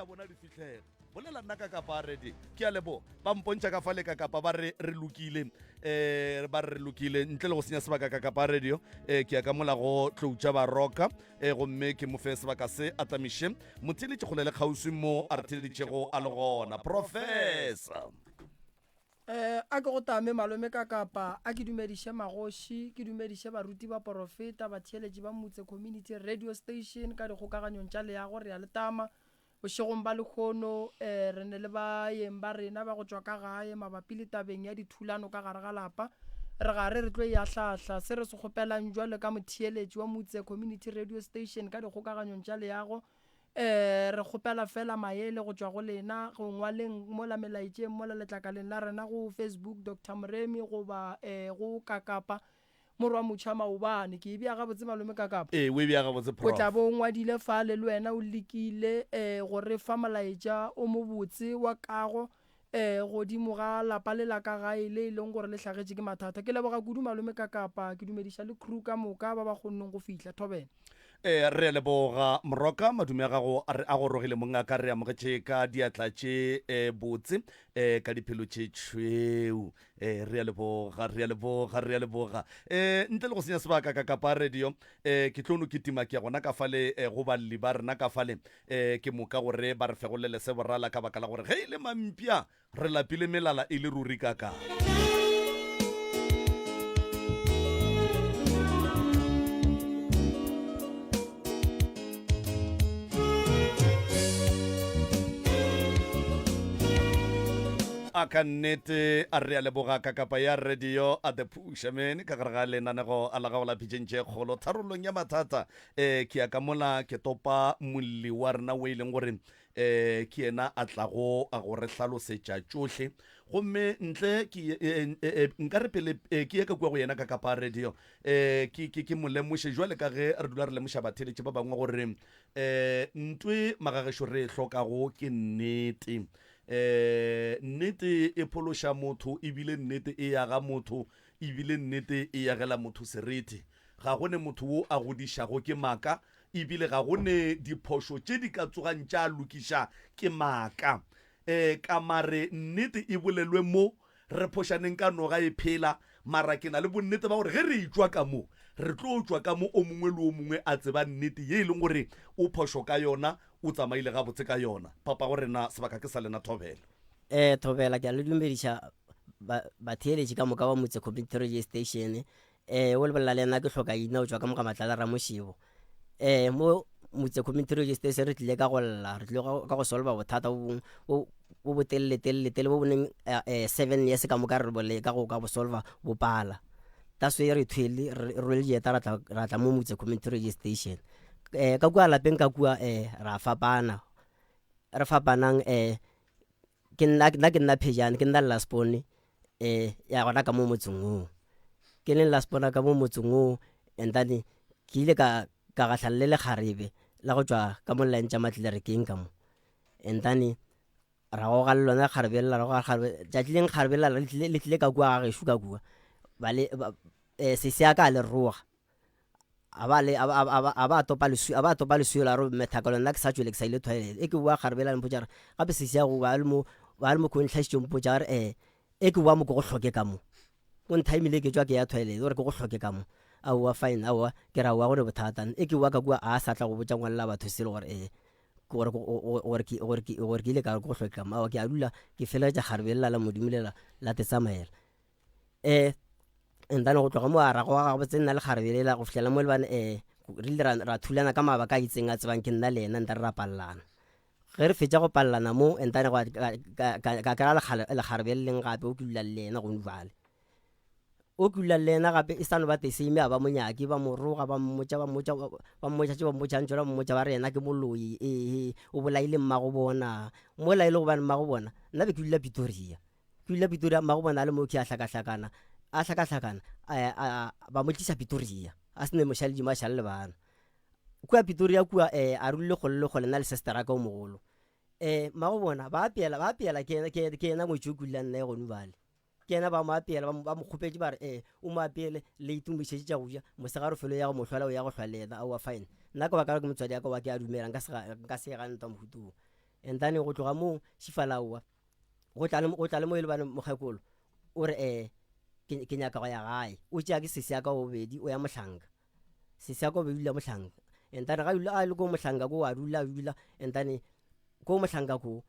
tsa bona di fitlhega bolela nna ka kapa ready ke a lebo ba mpontša ka fa le ka kapa ba re lokile ba re lokile ntle le go senya sebaka ka kapa radio ke ya ka mola go tloutša ba roka gomme ke mofe sebaka se atamiše motheletše kgole le kgauswi mo a re theleditšego a le gona professor a ke go tame malome ka kapa a ke dumediše magoši ke dumediše baruti ba porofeta batheeletši ba motse community radio station ka dikgokaganyong tša leago re a letama bošegong ba lekgono re ne le baeng ba rena ba go tšwa ka gae mabapi le tabeng ya dithulano ka gare ga lapa re gare re tlo ya hlahla se re se kgopelang jwale ka motheeletši wa motse community radio station ka dikgokaganyong tša leago re kgopela fela maele go tšwa go lena go ngwaleng mola melaetšeng mola letlakaleng la rena go Facebook Dr. Mremi goba go kakapa morwa motšha maobane ke bia ga botse malome ka kapa we bia ga botse prof o tla bo ngwadile fa le wena o lekile go re fa malaetša o mo botse wa kago godimo ga lapa le la ka gae le leng gore le hlagetše ke mathata ke leboga kudu malome ka kapa ke dumediša le crew ka moka ba ba kgonneng go fihla thobela re leboga moroka madume a gago a go rogile mongaka re amogetše ka diatla tše botse ka diphelo tše tšweu re a leboga ntle le go senya sebaka ka kapa radio ke tlono ke tima ke ya gona ka fale go balli ba rena ka fale ke moka gore ba re fegolele se borala ka baka la gore ge ile mampia re lapile melala e le ruri kaka a ka nnete a re a leboga ka kapa ya radio a the pushaman ka gare ga lenanego a lagago la pitšentše kgolo tharolong ya mathata ke ya ka mola ke topa molli wa rena o e leng gore ke ena a tlago a gore hlalosetša tšohle gomme ntle nka re pele ke ye ka kua go yena ka kapa radio ke molemoše jwale ka ge re dula re lemoša batheletše ba bangwe gore ntwe magagešo re hlokago ke nnete nnete e phološa motho ebile nnete e yaga motho ebile nnete e yagela motho seriti ga gone motho wo a godišago ke maaka ebile ga gone diphošo tše di ka tsogang tša lokiša ke maaka ka mare nnete e bolelwe mo re phošaneng ka noga e phela mara ke na le bonnete ba gore ge re itšwa ka mo re tlo tšwa ka mo o mongwe le o mongwe a tseba nnete ye e leng gore o phošo ka yona o tsamaile ga botse ka yona papa go rena sebaka ke sa lena thobela thobela ke a le dumediša batheeletši ka moka ba motse community radio station o lebolela le nna ke hloka ina o tšwa ka moka matlala ramošebo mo motse community radio station re tlile ka go lla re tlile ka go solva bothata bo botelele bo boneng 7 years ka moka re bole ka go ka bo solva bo pala that's why re thwele re le dieta ra tla mo motse community radio station ka kua lapeng ka kua ra fapana re fapanang ke nna phejane ke nna laspone ya gona ka mo motseng ke le laspona ka mo motseng and then ke ile ka gahlalla le kgarebe la go tšwa ka mo lantša matlile re keng ka mo and then ra go ga lona kgarebe la go ga kgarebe tšatlileng kgarebe la le tlile ka kua ga gešo ka kua ba le se se ka le roga a ba topa le suyo la ro methakalo nna ke sa tšwele ke sa ile toilet ke bua kgarbela mpotša gape se sia go ba le mo ko ntlhašitše mpotša gore ke bua mo ke go hloke ka mo o nthaimile ke tšwa ke ya toilet gore ke go hloke ka mo aowa fine aowa ke ra wa gore bothata ke bua ka kua a sa tla go botša ngwalela batho sele gore gore ke ile ka go hloke ka mo aowa ke a dula ke feleletša kgarbelela la modimo la te tsamaela and then go tloga mo a ra go ga botse nna le kgarbelela go fihlela mo le bane re ile ra thulana ka mabaka a itseng a tsebang ke nna le ena nta re ra pallana ge re fetša go pallana mo and then ka kry-a lekgarbeleleng gape o ke dula le ena gone jale o ke dula le ena gape e sano ba teseme a ba monyaki ba moroga ba mmotša ba re ena ke moloi o bolaile mmago bona mo laile go bane mmago bona nna be ke dula Pretoria mmago bona a le mo ke a hlakahlakana ba mo tlisa Pretoria a sene mošaledimo a šale le bana kua Pretoria kua a rulile kgole nna le sestera ka o mogolo mmago bona ba apela ke ena motho o kula nna e gone bale ke ena ba mo apela ba mo khupetše ba re o mo apele le itumišetše tša go ja mosegare felo ya go mohlola o ya go hlwalena aowa fine nna ka baka ke motswadi ya ka wa ke a dumela nka se ganta mohutu and then go tloga mo Shifalawa go tla le mo ile bana mogekolo o re ke nyaka go ya gae o tšea ke sese ya ka bobedi o ya Mohlanga sese ya ka bobedi la Mohlanga and then ga a le go Mohlanga go wa dula and then go Mohlanga go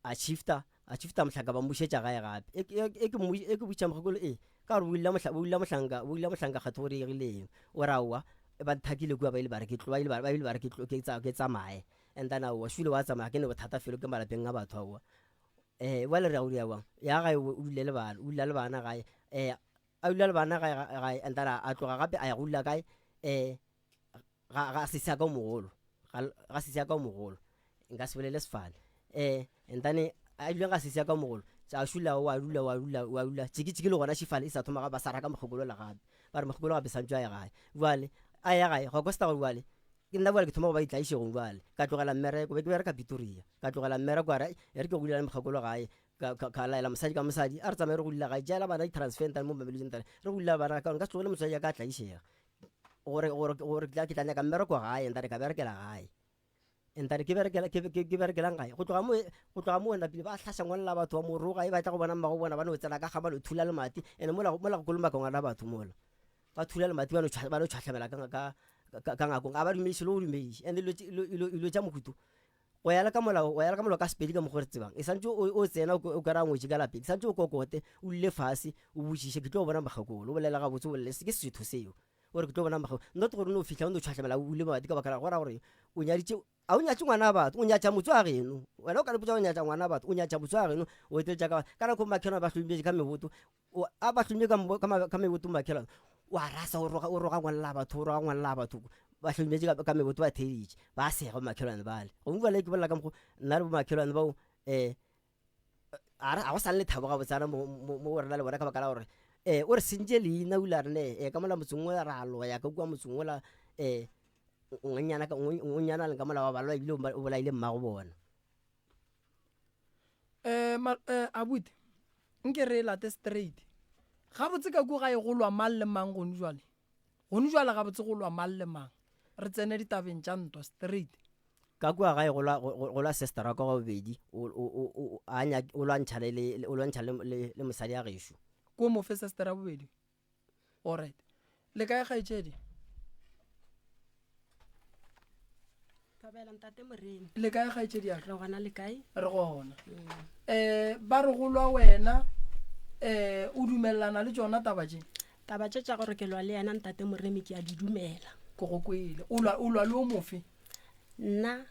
a shifta Mohlanga ba mbušetša gae gape e ke butša mogekolo ka re o ile Mohlanga kgathoregileng o rawa ba thakile kua ba ile ba re ke tsamaye and then wa shule wa tsamaya ke ne bothata felo ke malapeng a batho aowa wa le re go diawang ya gae o dule le bana gae a dula le bana gae and then a tloga gape a ya go dula kae ga sese ka mogolo nka se bolele sefale and then a dula ga sese ka mogolo tsa shula wa dula tšiki le gona Shifale e sa thoma ga ba sara ka mogekolo la gape ba re mogekolo gape santšwa ya gae vale a ya gae go kosta go vale ke nna ke thoma go ba itlaishego vale ka tlogela mmereko be ke bereka Pretoria ka tlogela mmereko ara e re ke go dula le mogekolo gae ka laela mosadi ka mosadi a re tsamaye re go dula gae jaela bana di-transfer ntane mo mameleng tane re go dula bana ka tlogele mosadi ya ka tlaishega gore ke tla nyaka mmereko gae ntane ka berekela gae entare ke berekelang gae go tloga mo wena pele ba tlhasa ngwana la batho wa moroga e batla go bona mma go bona ba no tsena ka gama lo thula le mati ene mola go kolomaka ngwana batho mola ba thula le mati ba no tšhatlhamela ka ngakong a ba dumediše le go dumediše and ilo tša mohutu go ya le ka molao ka sepedi ka mogore tsebang e santse o tsena o kry-a ngwetši ka lapeng santse o kokote o lile fase o bošiše ke tlo go bona mogekolo o bolela gabotse o bolele ke setho seo ore ke tlo bona mogekolo not gore no fitlha o no tšhatlhamela o ile mati ka bakala gora gore o nyaditše a o nyatše ngwana batho o nyatša motse wa geno wena o ka lepotsa o nyatša ngwana batho o nyatša motse wa geno o eteletša ka nako makhelwane ba hlometse ka meboto a ba hlomile ka meboto makhelwane wa rasa o roga ngwana la batho ba hlometse ka meboto ba theeditše ba sega makhelwane bale go mobale ke bolela ka mokgo nna le bo makhelwane bao a go sa le thabo ga botsana mo rena le bona ka bakala gore o re sentše leina o ile a rene ka mola motseng o ra loya ka kua motseng ola ngonyana le ka mola wa balwa ebile o bolaile mmago bona abuti nke re late straight ga botse ka ku ga e go lwa mang le mang gone jwale ga botse go lwa mang le mang re tsene ditabeng tša ntwa straight ka kua gae go lwa sestera ka gobedi o lwantšha le mosadi a gešo ko mo fe sestera bobedi alright le kae kgaetšedi le kae kgaetšedi yaka re gona ba re go lwa wena o dumelelana le tšona taba tše tša gore ke lwa le yena ntate Moremi ke a di dumela ke go kwele o lwa le o mofe nna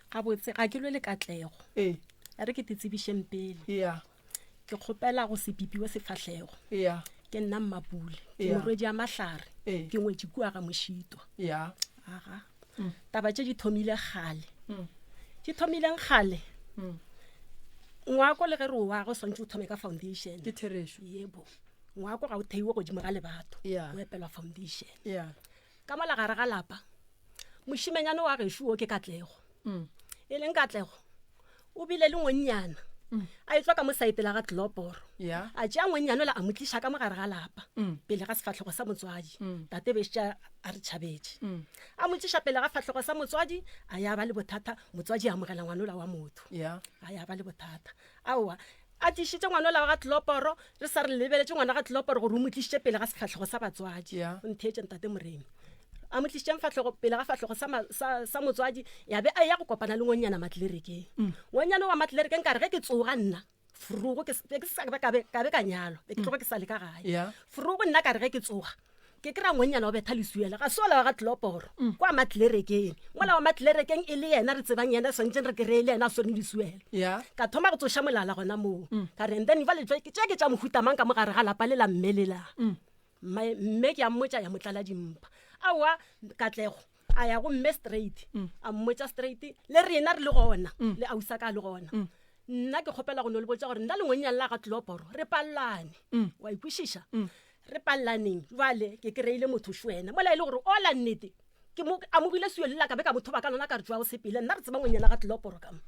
gabotse ga ke lwe le Katlego a re ke titsebišeng pele ke kgopela go se pipiwe sefahlego ke nna Mmapule ke morwedi ya mahlare ke ngwetši kua ga Mošitwa aga taba tše di thomile kgale ngwako le ge re wa go swantse o thome ka foundation ke theresho yebo ngwako ga o theiwe godimo ga lebato o epelwa foundation ka mola gare ga lapa mošimenyane wa gešo o ke Katlego e leng Katlego o bile le ngonyana a etswa ka mo saetela ga Tloporo a tšea ngonyane la a mo tliša ka mogare ga lapa pele ga sefahlego sa motswadi tate bešitša a re tšhabetše a mo tliša pele ga fahlego sa motswadi a ya ba le bothata motswadi a amogela ngwanola wa motho a ya ba le bothata aowa a tišitše ngwanola wa ga Tloporo re sa re lebeletše ngwana ga Tloporo gore o mo tlišitše pele ga sefahlego sa batswadi o ntheetše ntate Moremi a mo tlišitše pele ga fahlego sa motswadi ya be a ya go kopana le ngonyana matlerekeng ngonyana wa matlerekeng ka re ge ke tsoga nna furugo ka be ka nyalo be ke tloga ke sa le ka gae furugo nna ka re ge ke tsoga ke kry-a ngonyana o betha lesuela ga se ola wa ga Tloporo kwa matlerekeng mola wa matlerekeng e le yena re tsebang yena swantšeng re kry-e le yena a swone lesuela ka thoma go tsoša molala gona moo ka re then ke tša mohutamang ka mogare ga lapa le la mmelela mme ke a mmotša ya motlala dimpa aowa Katlego a ya go mme straight a mmotša straight le rena re le gona le ausa ka le gona nna ke kgopela go no le botša gore nna le ngonyana la ga Tloporo re pallane wa ikwešiša re pallaneng jwale ke kry-ile motho šwena mola e le gore ola nnete a mo bile suelela ka be ka motho ba ka lona ka re tšwa go sepele nna re tseba ngonyana ga Tloporo ka mo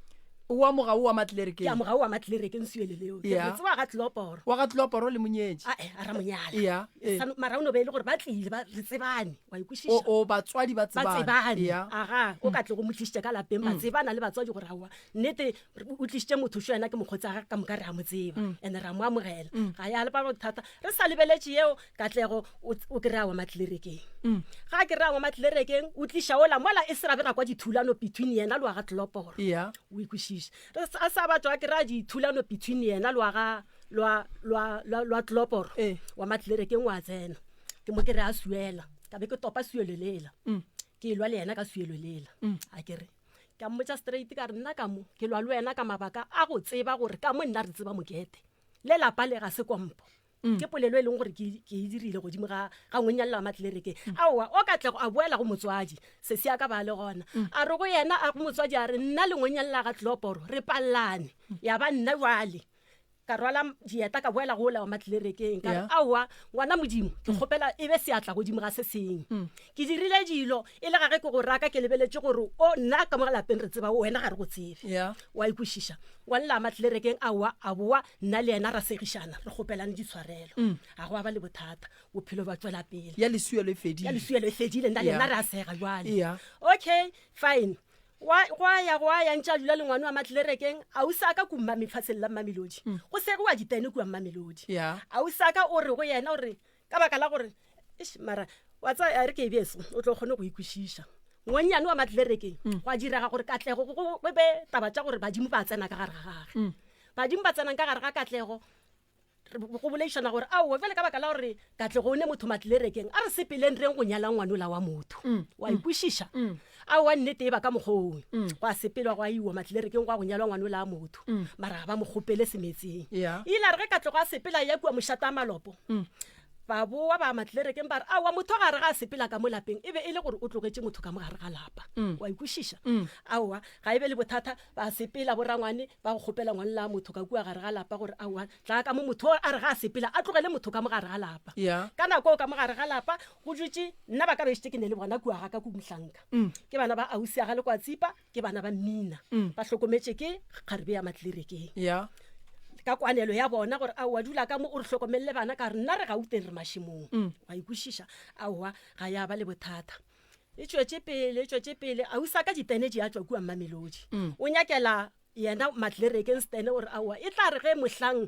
wa moga wa matlerekeng ya moga wa matlerekeng sueleleo ke tseba ga tloporo wa ga tloporo le monyetsi a ra monyala ya mara o no be ile gore ba tlile ba re tsebane wa ikushisa o batswadi ba tsebane aga o ka tle go motlishitse ka lapeng ba tsebana le batswadi gore awa nnete o tlishitse motho sho yena ke mokgotsi aga ka moka re a mo tseba ene ra mo amogela ga ya le ba bothata re sa lebeletse yeo Katlego o kry-a wa matlerekeng ga ke ra wa matlerekeng o tlisha ola mola e sera bera kwa dithulano between yena le wa ga tloporo o ikushisa a sa batho a kry-a dithulano between yena le wa ga lwa tloporo wa matlerekeng wa tsena ke mo kry-a suela ka be ke topa suelelela ke lwa le yena ka suelelela a kere ka mmotsa straight ka re nna ka mo ke lwa le wena ka mabaka a go tseba gore ka mo nna re tseba mokete le lapa le ga se kompo ke polelo e leng gore ke e dirile godimo ga ngwenyalla wa matlerekeng aowa o Katlego a boela go motswadi se se ka ba le gona a re go yena a go motswadi a re nna le ngwenyalla ga tloporo re pallane ya ba nna jwale ka rwala dieta ka boela go la wa matlerekeng ka aowa ngwana modimo ke kgopela e be se atla godimo ga se seng ke dirile dilo e le ga ge ke go raka ke lebeletse gore o nna ka mo lapeng re tseba wena ga re go tsebe wa ikushisa wa la matlerekeng aowa a boa nna le yena ra segishana re kgopelane ditshwarelo a go ba le bothata bophelo ba tswela pele ya lesuelo e fedile nna le yena re a sega jwale okay fine wa ya ntša dula le ngwane wa matlerekeng a o saka ku mma mefatseng la Mamelodi go sege wa ditene ku Mamelodi a o saka o re go yena o re ka baka la gore mara wa tsa a re ke beso o tlo kgone go ikushisa ngwenyane wa matlerekeng go a direga gore Katlego go be taba tša gore badimo ba tsena ka gare ga gage badimo ba tsenang ka gare ga Katlego go bolešana gore aowa fele ka baka la gore Katlego o ne motho matlerekeng a re sepeleng reng go nyala ngwanola wa motho wa ikušiša aowa nnete e ba ka mokgong go a sepelwa go a iwa matlerekeng go a go nyalwa ngwanola wa motho mara ba mo kgopele semetseng ile a re ge Katlego a sepela ya kua mošata a malopo ba boa ba matlerekeng ba re aowa motho ga re ga a sepela ka mo lapeng e be e le gore o tlogetse motho ka mo gare ga lapa wa ikušiša aowa ga e be le bothata ba sepela borangwane ba go kgopela ngwane la motho ka kua gare ga lapa gore aowa tla ka mo motho a re ga a sepela a tlogele motho ka mo gare ga lapa ka nako o ka mo gare ga lapa go dutse nna ba ka bešite ke ne le bona kua ga ka ku Mohlanka ke bana ba ausi ga le kwa Tsipa ke bana ba Mmina ba hlokometse ke kgarebe ya matlerekeng ka kwanelo ya bona gore aowa dula ka mo o re hlokomelele bana ka re nna re gauteng re mašimong wa ikušiša aowa ga ya ba le bothata e tšwetše pele a usa ka ditene di a tswa kua Mamelodi o nyakela yena matlerekeng stene gore aowa e tla re ge mohlang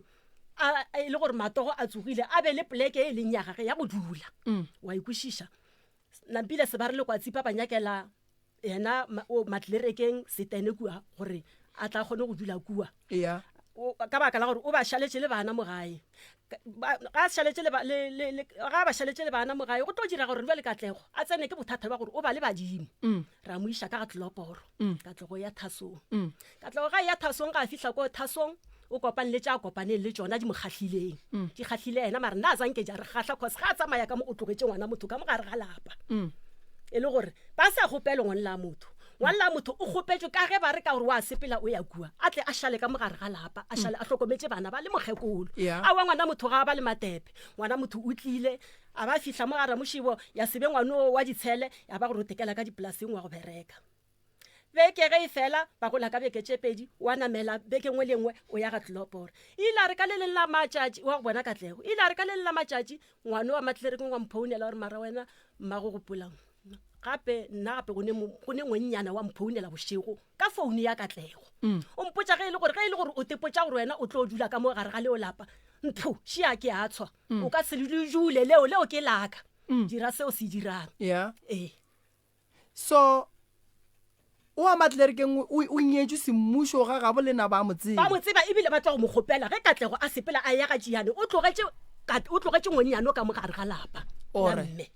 e le gore matogo a tsogile a be le poleke e leng ya gage ya go dula wa ikušiša nampile se ba re le kwa Tsipa ba nyakela yena matlerekeng setene kua gore a tla kgone go dula kua ka baka la gore o ba šaletše le bana mo gae ga ba šaletše le bana mo gae go tlo dira gore le Katlego a tsene ke bothata ba gore o ba le badimo ra mo iša ka ga Tloporo Katlego ya Thasong Katlego ga ya Thasong ga a fihla ko Thasong o kopane le tša kopaneng le tšona di mo kgahlileng di kgahlile yena mara nna a zanke ja re kgahla cause ga a tsamaya ka mo o tlogetše ngwana motho ka mo gare ga lapa e le gore ba sa gopele ngwane la motho ngwane la motho o gopetšwe ka ge ba re ka gore wa sepela o ya kua a tle a šale ka mogare ga lapa a šale a hlokometse bana ba le mokgekolo a wa ngwana motho ga ba le matepe ngwana motho o tlile a ba fihla mo gare mošibo ya sebe ngwane wa ditshele ya ba gore o tekela ka dipolaseng wa go bereka beke ge e fela ba gola ka beke tše pedi wa namela beke nngwe le nngwe o ya ga Tloporo ile a re ka le leng la matšatši wa go bona Katlego ile a re ka le leng la matšatši ngwane wa matlerekeng wa mphounela gore mara wena mmago gopolang gape nna gape go ne ngwennyana wa mphounela bošego ka founu ya Katlego o mpotša ge e le gore o tepotša gore wena o tlo dula ka mo gare ga leo lapa ntho šia ke a tshwa o ka se le jule leo ke laka dira seo se dirang so o a matlerekeng o nyetšwe semmušo ga gabo lena ba mo tseba ebile ba tla go mo kgopela ge Katlego a sepela a ya ga Tšeane o tlogetše ngwennyane ka mo gare ga lapa mme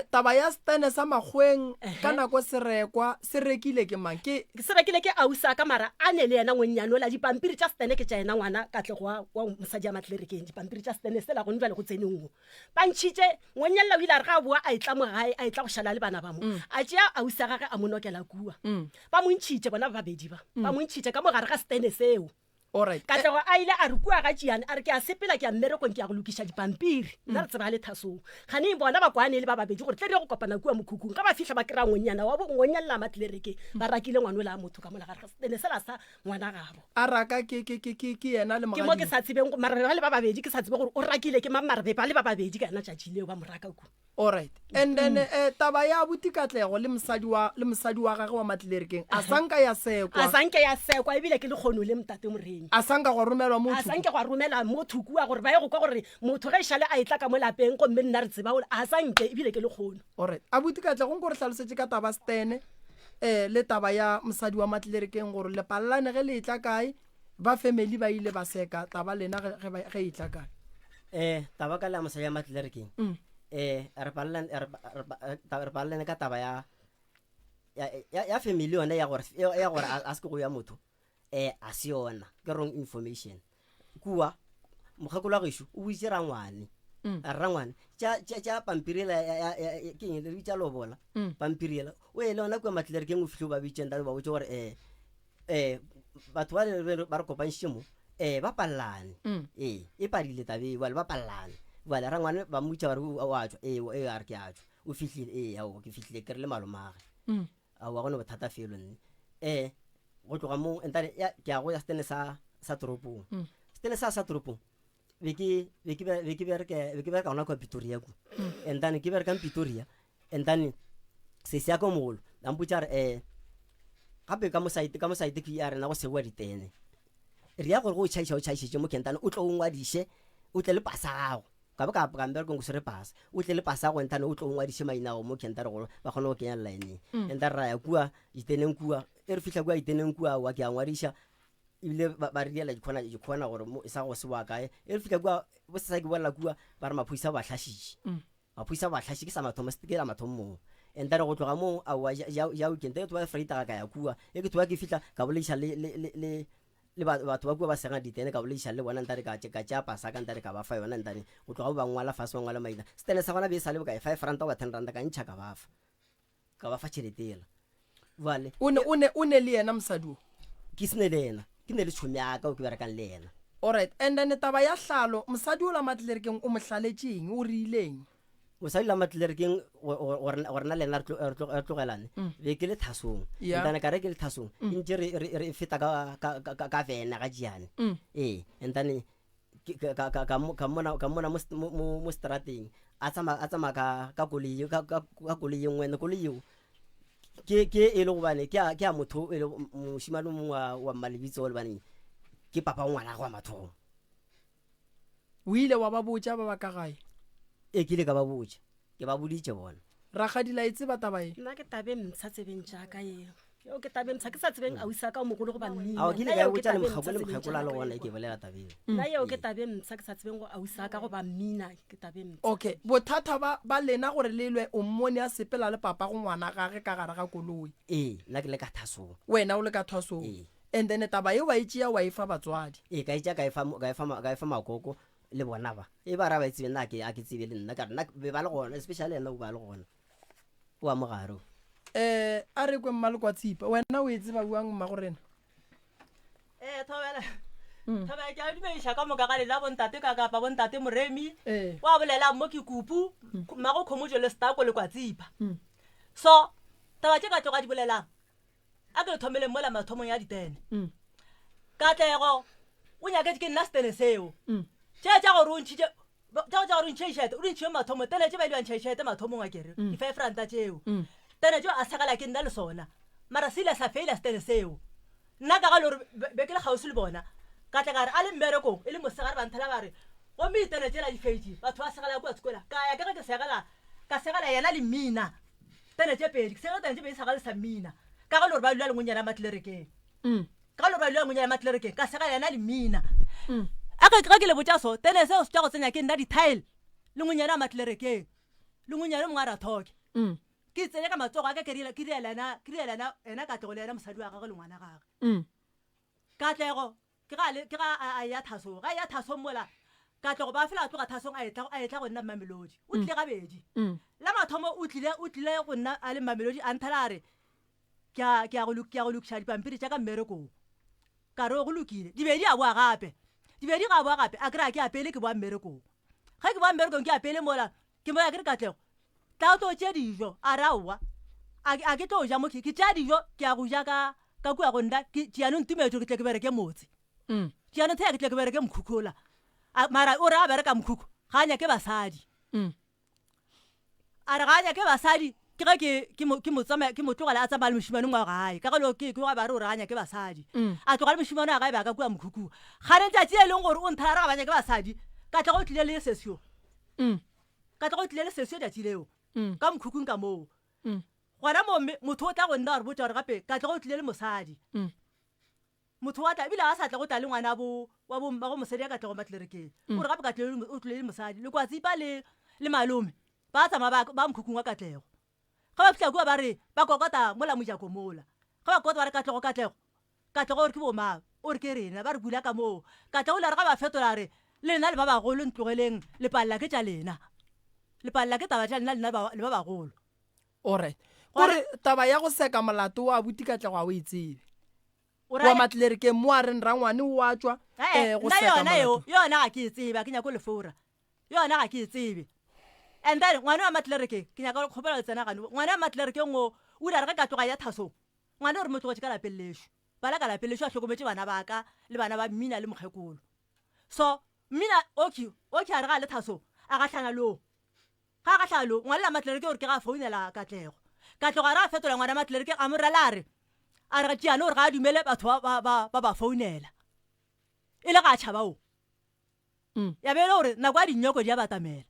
taba ya stene sa Makgweng ka nako serekwa se rekile ke mang se rekile ke ausa ka mara a ne le yena ngwennyane o la dipampiri tša stene ke tša yena ngwana Katlego wa mosadi ya matlerekeng dipampiri tša stene se la go njwa le go tsenengwe ba ntšhitše ngwennyane o ile a re ga a boa a etla mo gae a etla go šala le bana ba mo a tšea ausa gage a mo nokela kua ba mo ntšhitše bona ba babedi ba mo ntšhitše ka mo gare ga stene seo Alright. Katlego a ile a re kua ga tšiane a re ke a sepela ke a mmerekong ke ya go lokiša dipampiri nna re tseba le thasong gane bona ba kwane le ba babedi gore tle di go kopana kua mokhukhung ka ba fitlha ba kry-a ngonyana wa ngonyalela matlelereke ba rakile ngwane o le a motho ka mola gare ga setene sela sa ngwana gabo a raka ke yena le ke mo ke sa tsebeng marebe ba le ba babedi ke sa tsebe gore o rakile ke marebe ba le ba babedi ka yena tšatši leo ba moraka ku. Alright. And then taba ya Abuti Katlego le mosadi wa gagwe wa matlelerkeng a sanka ya sekwa a sanke ya sekwa ebile ke le kgono le mtate moreng a sanka go romelwa mo a sanke go romela mo thukua gore ba ye go kwa gore motho ge šale a etla ka mo lapeng go mme nna re tseba gore a sanke ebile ke le kgono. Alright. Abuti Katlego go re hlalosetse ka taba stene le taba ya mosadi wa matlelerkeng gore le palane ge le etla kae ba family ba ile ba seka taba lena ge etla kae taba ka la mosadi wa matlelerkeng re palane ka taba ya family yone ya gore a se ke go ya motho a se yona ke wrong information kua mogakolo wa gešo o buitse rangwane rangwane tša pampirela ke eng le bitša lobola pampirela o ele ona kua matlelerkeng o fitlhe o ba bitšeng ba botse gore batho ba re kopanšitše mo ba palelane e padile tabe bale ba palelane bale rangwane ba mmotša bare o a tswa a re ke a tswa o fitlhile ao ke fitlhile ke re le malomage a wa gone bothata felo nne go tloga mo entane ke a go ya stene sa toropong stene sa toropong be ke bereka gona kwa Pretoria ku entane ke bereka Pretoria entane se se ya ko mogolo la mpotša re gape ka mo site ke ya rena go sewa ditene re ya gore go tšhaišitše mo kentane o tlo o ngwadiše o tle le pasa gago ka ba ka mberekong go se re pasa o tle le pasa go entane o tlo o ngwadiše mainago mo kentare gore ba kgone go kenya line entare ra ya kua diteneng kua e re fitlha kua diteneng kua wa ke a ngwadiša ebile ba re diela dikgona gore sa go se wa kae e re fitlha kua bo se sa ke bolela kua ba re maphoisa ba tlhašiše ke sa mathomo ke la mathomo entare go tloga mo ya weekend e ke toba freitaga ka ya kua e ke toba ke fitlha ka boleiša le batho ba kua ba sega ditene ka boleiša le bona ntare ka tšea pasa ka ntare ka ba fa yona ntane go tloga bo ba ngwala fase ba ngwala maina stene sa gona be sa le bokae 5 ranta wa 10 ranta ka ntšha ka ba fa tšheletela vale o ne le yena mosadi o ke sene le yena ke ne le tšhomi aka o ke berekang le yena. Alright. And then taba ya hlalo mosadi o la matlelerkeng o mo hlaletšeng o rileng mosadi la matlelerkeng gore na lena re tlogelane be ke le thasong entane ka re ke le thasong ntse re feta ka vena ga jiane entane ka mona mo strateng a tsama ka koloi e nngwe koloi eo ke e le gobane ke a motho e le mošimane mongwe wa malebitso o lebaneng ke papa ngwana go wa mathomo o ile wa ba botša ba ba ka gae ke ile ka ba botša ke ba boditše bona ragadila e tseba taba e nna ke tabe mtsha tsebeng jaaka eo ke tabe mtsha ke sa tsebeng ausa ka o mogolo go ba mmina ao ke ile ka botša le mokgakola le gona ke bolela tabeng nna eo ke tabe mtsha ke sa tsebeng go ausa ka go ba mmina ke tabe mtsha. Okay, bothata ba lena gore le lwe o mmone a sepela le papa go ngwana gage ka gare ga koloi nna ke le ka thasong wena o le ka thasong and then taba e wa e tšea wa e fa batswadi ka e tšea ka e fa makoko le bona ba e ba ra ba itsebe nna a ke tsebe le nna ka nna be ba le gona especially yena o ba le gona o a mogaro a re kwe mmale kwa tsipa wena o e tseba buang mma gorena thobela ke a dumediša ka moka ga lela bontate ka kapa bontate moremi wa bolela mo ke kupu mmago kgomojo le stako le kwa tsipa so taba tše ka tloga di bolelang a ke le thomeleng mola mathomong ya ditene Katlego o nyaketse ke nna stene seo tša gore o ntšhešete o ntšhie mathomo tene tše ba ile bantšhešete mathomong a kere di-5 ranta tšeo tene tšeo a segala ke nna le sona mara se ile sa feila stene seo nna ka ga le gore be ke le kgausi le bona Katlega a le mmerekong e le mosegare banthela ba re gomme ditene tšela di feitše batho ba segala kua sekola ka ya ke ge ka segala yena le mmina tene tše pedi ke segala tene tše pedi segale sa mmina ka ga le gore ba dula le ngonyana matlerekeng ka ga le gore ba dula le ngonyana matlerekeng ka segala yena le mmina a ka ke le botša so tene seo se tša go tsenya ke nna ditile le ngonyana matlerekeng le ngonyana mongwe a rathoke ke tsenya ka matsogo a ka ke rielana ena Katlego le yena mosadi wa gage le ngwana gage Katlego ke ga a ya thasong ga ya thasong mola Katlego ba fela a tloga thasong a etla go nna Mamelodi o tlile gabedi la mathomo o tlile go nna a le Mamelodi a nthela a re ke a go lokiša dipampiri tša ka mmerekong ka re go lokile di be di a boa gape di be di ga boa gape a kry-a ke apele ke boa mmerekong ga ke boa mmerekong ke apele mola ke moya ke re Katlego tla o tlo tše dijo a raowa a ke tlo ja mo ke tša dijo ke a go ja ka kua go nna tšeanong tumetso ke tle ke bereke motse tšeanong thea ke tle ke bereke mokhukhula mara o re a bereka mokhukhu ga a nyake basadi a re ga a nyake basadi ke ge ke mo tlogela a tsamaya le mošimanong wa gae ka gelo ke ga ba re o re ga nyake basadi a tlogela mošimano wa gae ba ka kua mokhukhu ga ne tšatši e leng gore o nthara ga ba nyake basadi ka tla go tlile le sesio tšatši leo ka mokhukhung ka moo gona momme motho o tla go nna gore botsa gore gape ka tla go tlile le mosadi motho wa tla ebile a sa tla go tla le ngwana wa go mosadi ya ka tla go matlerekeng o re gape ka o tlile le mosadi le kwa tsipa le malome ba tsamaya ba mokhukhung wa Katlego ga ba fitlha kua ba re ba kokota mola mojako mola ga ba kokota ba re Katlego gore ke bomang o re ke rena ba re bula ka moo Katlego le re ga ba fetola re le nna le ba bagolo ntlogeleng le palela ke tša lena le palela ke taba tša lena le ba bagolo alright gore taba ya go seka molato wa buti Katlego a o e tsebe wa matlerekeng mo a reng rangwane o a tswa go seka molato yona ga ke e tsebe ke nyako lefora yona ga ke e tsebe and then ngwane wa matlerekeng ke nyaka go kgopela tsena gane ngwane wa matlerekeng o ile a re ka tloga ya thasong ngwane gore mo tlogetše ka lapeng lešo bala ka lapeng lešo a tlhokometse bana ba ka le bana ba mmina le mokgekolo so mmina oki a re ga le thasong a gatlhana lo ga a gatlhana lo ngwane la matlerekeng gore ke ga founela Katlego a re a fetola ngwana matlerekeng a morela a re tšeane gore ga a dumele batho ba founela e le ga a tšhabao ya bele gore nako ya dinyoko di a batamela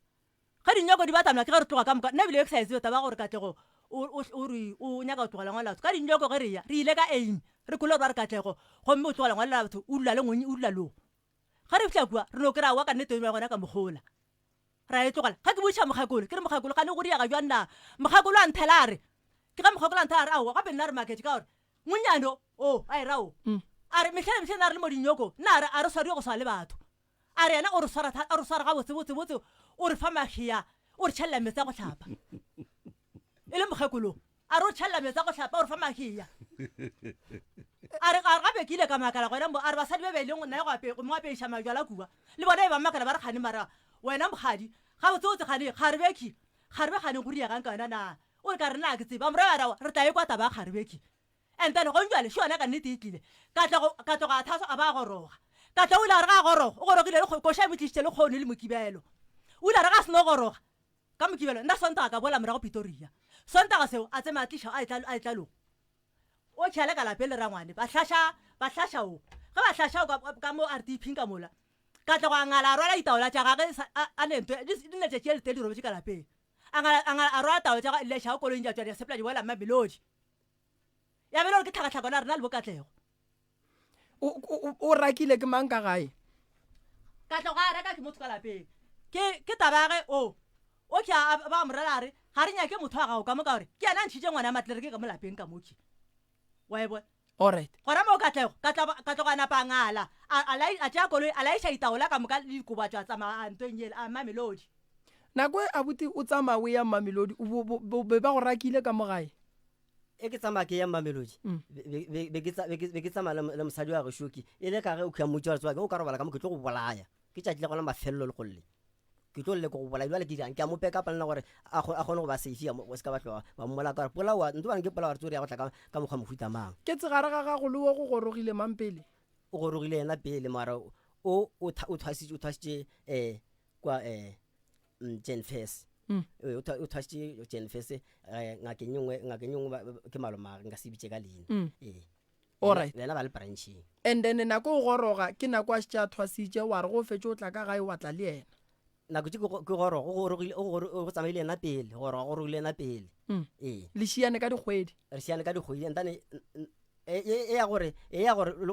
ga dinyoko di batamela ke ge re tloga ka moka nna ebile ke sa etse taba gore Katlego o nyaka go tlogela ngwana latho ka dinyoko ge re ya re ile ka aim re kole gore ba re Katlego gomme o tlogela ngwana la batho o dula le ngwenye o dula lo ga re fitlha kua re no kry-a wa ka nnete wa gona ka mogola ra e tlogela ga ke botša mokgakolo ke re mokgakolo gane go diaga jwa nna mokgakolo a nthela re ke ga mokgakolo a nthela re aowa gape nna re maketse ka gore monyano a e rao a re metlhene a re le mo dinyoko nna a re swari go swa le batho a re yena o re swara ga botsebotsebotse o re fa magia o re tšhelela metsi a go tlhapa e le mokgakolo a re o tšhelela metsi a go tlhapa o re fa magia a re gape ke ile ka makala gona mo a re basadi ba beileng nna go mo apeiša majwala kua le bona e ba makala ba re kgane mara wena mogadi ga botsebotse gane kgarebeki gane go riagang ka wena na o re ka re na ke tseba morara re tla e kwa taba kgarebeki and then go njwale šo yona ka nnete e tlile ka tloga a thaso a ba goroga ka tla o ile a re ga goroga o gorogile koša e botlišitše le kgone le mokibelo o ile a re ga seno goroga ka mokibelo nna sontaga ka bola morago Pretoria sontaga seo a tsema a tliša a e tlalong o tšhale ka lapeng le rangwane ba hlaša o ge ba hlaša o ka mo RDP ka mola ka tloga a ngala a rwala ditaola tša gage a nentwe di netšetše le te di robetse ka lapeng a rwala taola tša leša o koloing ja tswa di sepela di boela Mamelodi ya bele gore ke tlhakatlhakona rena le bo Katlego o rakile ke mang ka gae Katlego a reka ke motho ka lapeng ke tabage o ke ba morela re ga re nyake motho wa gago ka moka gore ke yana ntšhitše ngwana matlereke ka mo lapeng ka moki wa e bona alright gona mo Katlego a napa ngala a tšea koloi a laiša ditaola ka moka le dikoba tša tsamaya ntong a Mamelodi nako e abuti o tsamaya o ya Mamelodi be ba go rakile ka mo gae e ke tsamaya ke ya Mamelodi be ke tsamaya le mosadi wa Geshoki e le ka ge o khya motho wa tswa o ka robala ka mo ke tlo go bolaya ke tša tle gona mafelelo le golle ke tlo le go bolaya jwale ke dirang ke a mo peka palana gore a kgone go ba safe ya o se ka batla ba mmola ka pola wa ntwa ke pola wa tsori ya go tla ka mokgwa mohuta mang ke tsegare ga gago le go gorogile mampele o gorogile yena pele mara o thwasitše kwa Jenfest o thwasitše Jenfest ngakeng nngwe ke maloma nka se bitše ka leina alright yena ba le branching and then nako o goroga ke nako a šitša thwasitše wa re go fetse o tla ka gae wa tla le yena nako tše ke goroga go tsamaile yena pele goroga gorogile yena pele le šiane ka dikgwedi re šiane ka dikgwedi entane e ya gore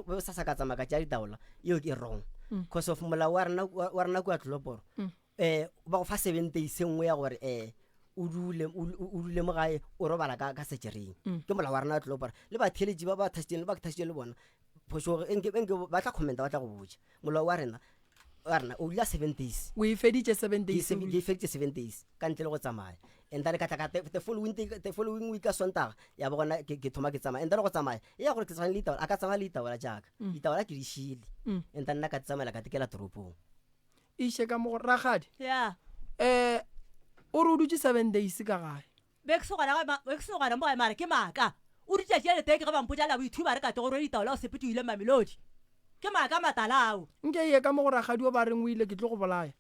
o sa ka tsamaya ka tša ditaola eo ke wrong because of molao wa rena kua Tloloporo ba go fa 7 days nngwe ya gore o dule mo gae o robala ka sejereng ke molao wa rena wa Tloloporo le batheletši ba thasitšeng le bona phošo ba tla commenta ba tla go botša molao wa rena o dula 7 days o e feditše 7 days ke feditše 7 days ka ntle le go tsamaya and then ka tla the following week ka Sontaga ya ba gona ke thoma ke tsamaya and then go tsamaya ya gore ke tsana lita a ka tsamaya lita wala jaaka itaola ke di shile and then nna ka tsamaya ka tekela toropong ishe ka mo Ragadi ya o re o dutse 7 days ka gae be ke sogana mo mara ke maka o di tšatši le teke ga bampotsa la boithuba re ka tlo gore ditaola o sepete ile Mamelodi ke maka matalao nke ye ka mo go Ragadi o ba reng o ile ke tlo go bolaya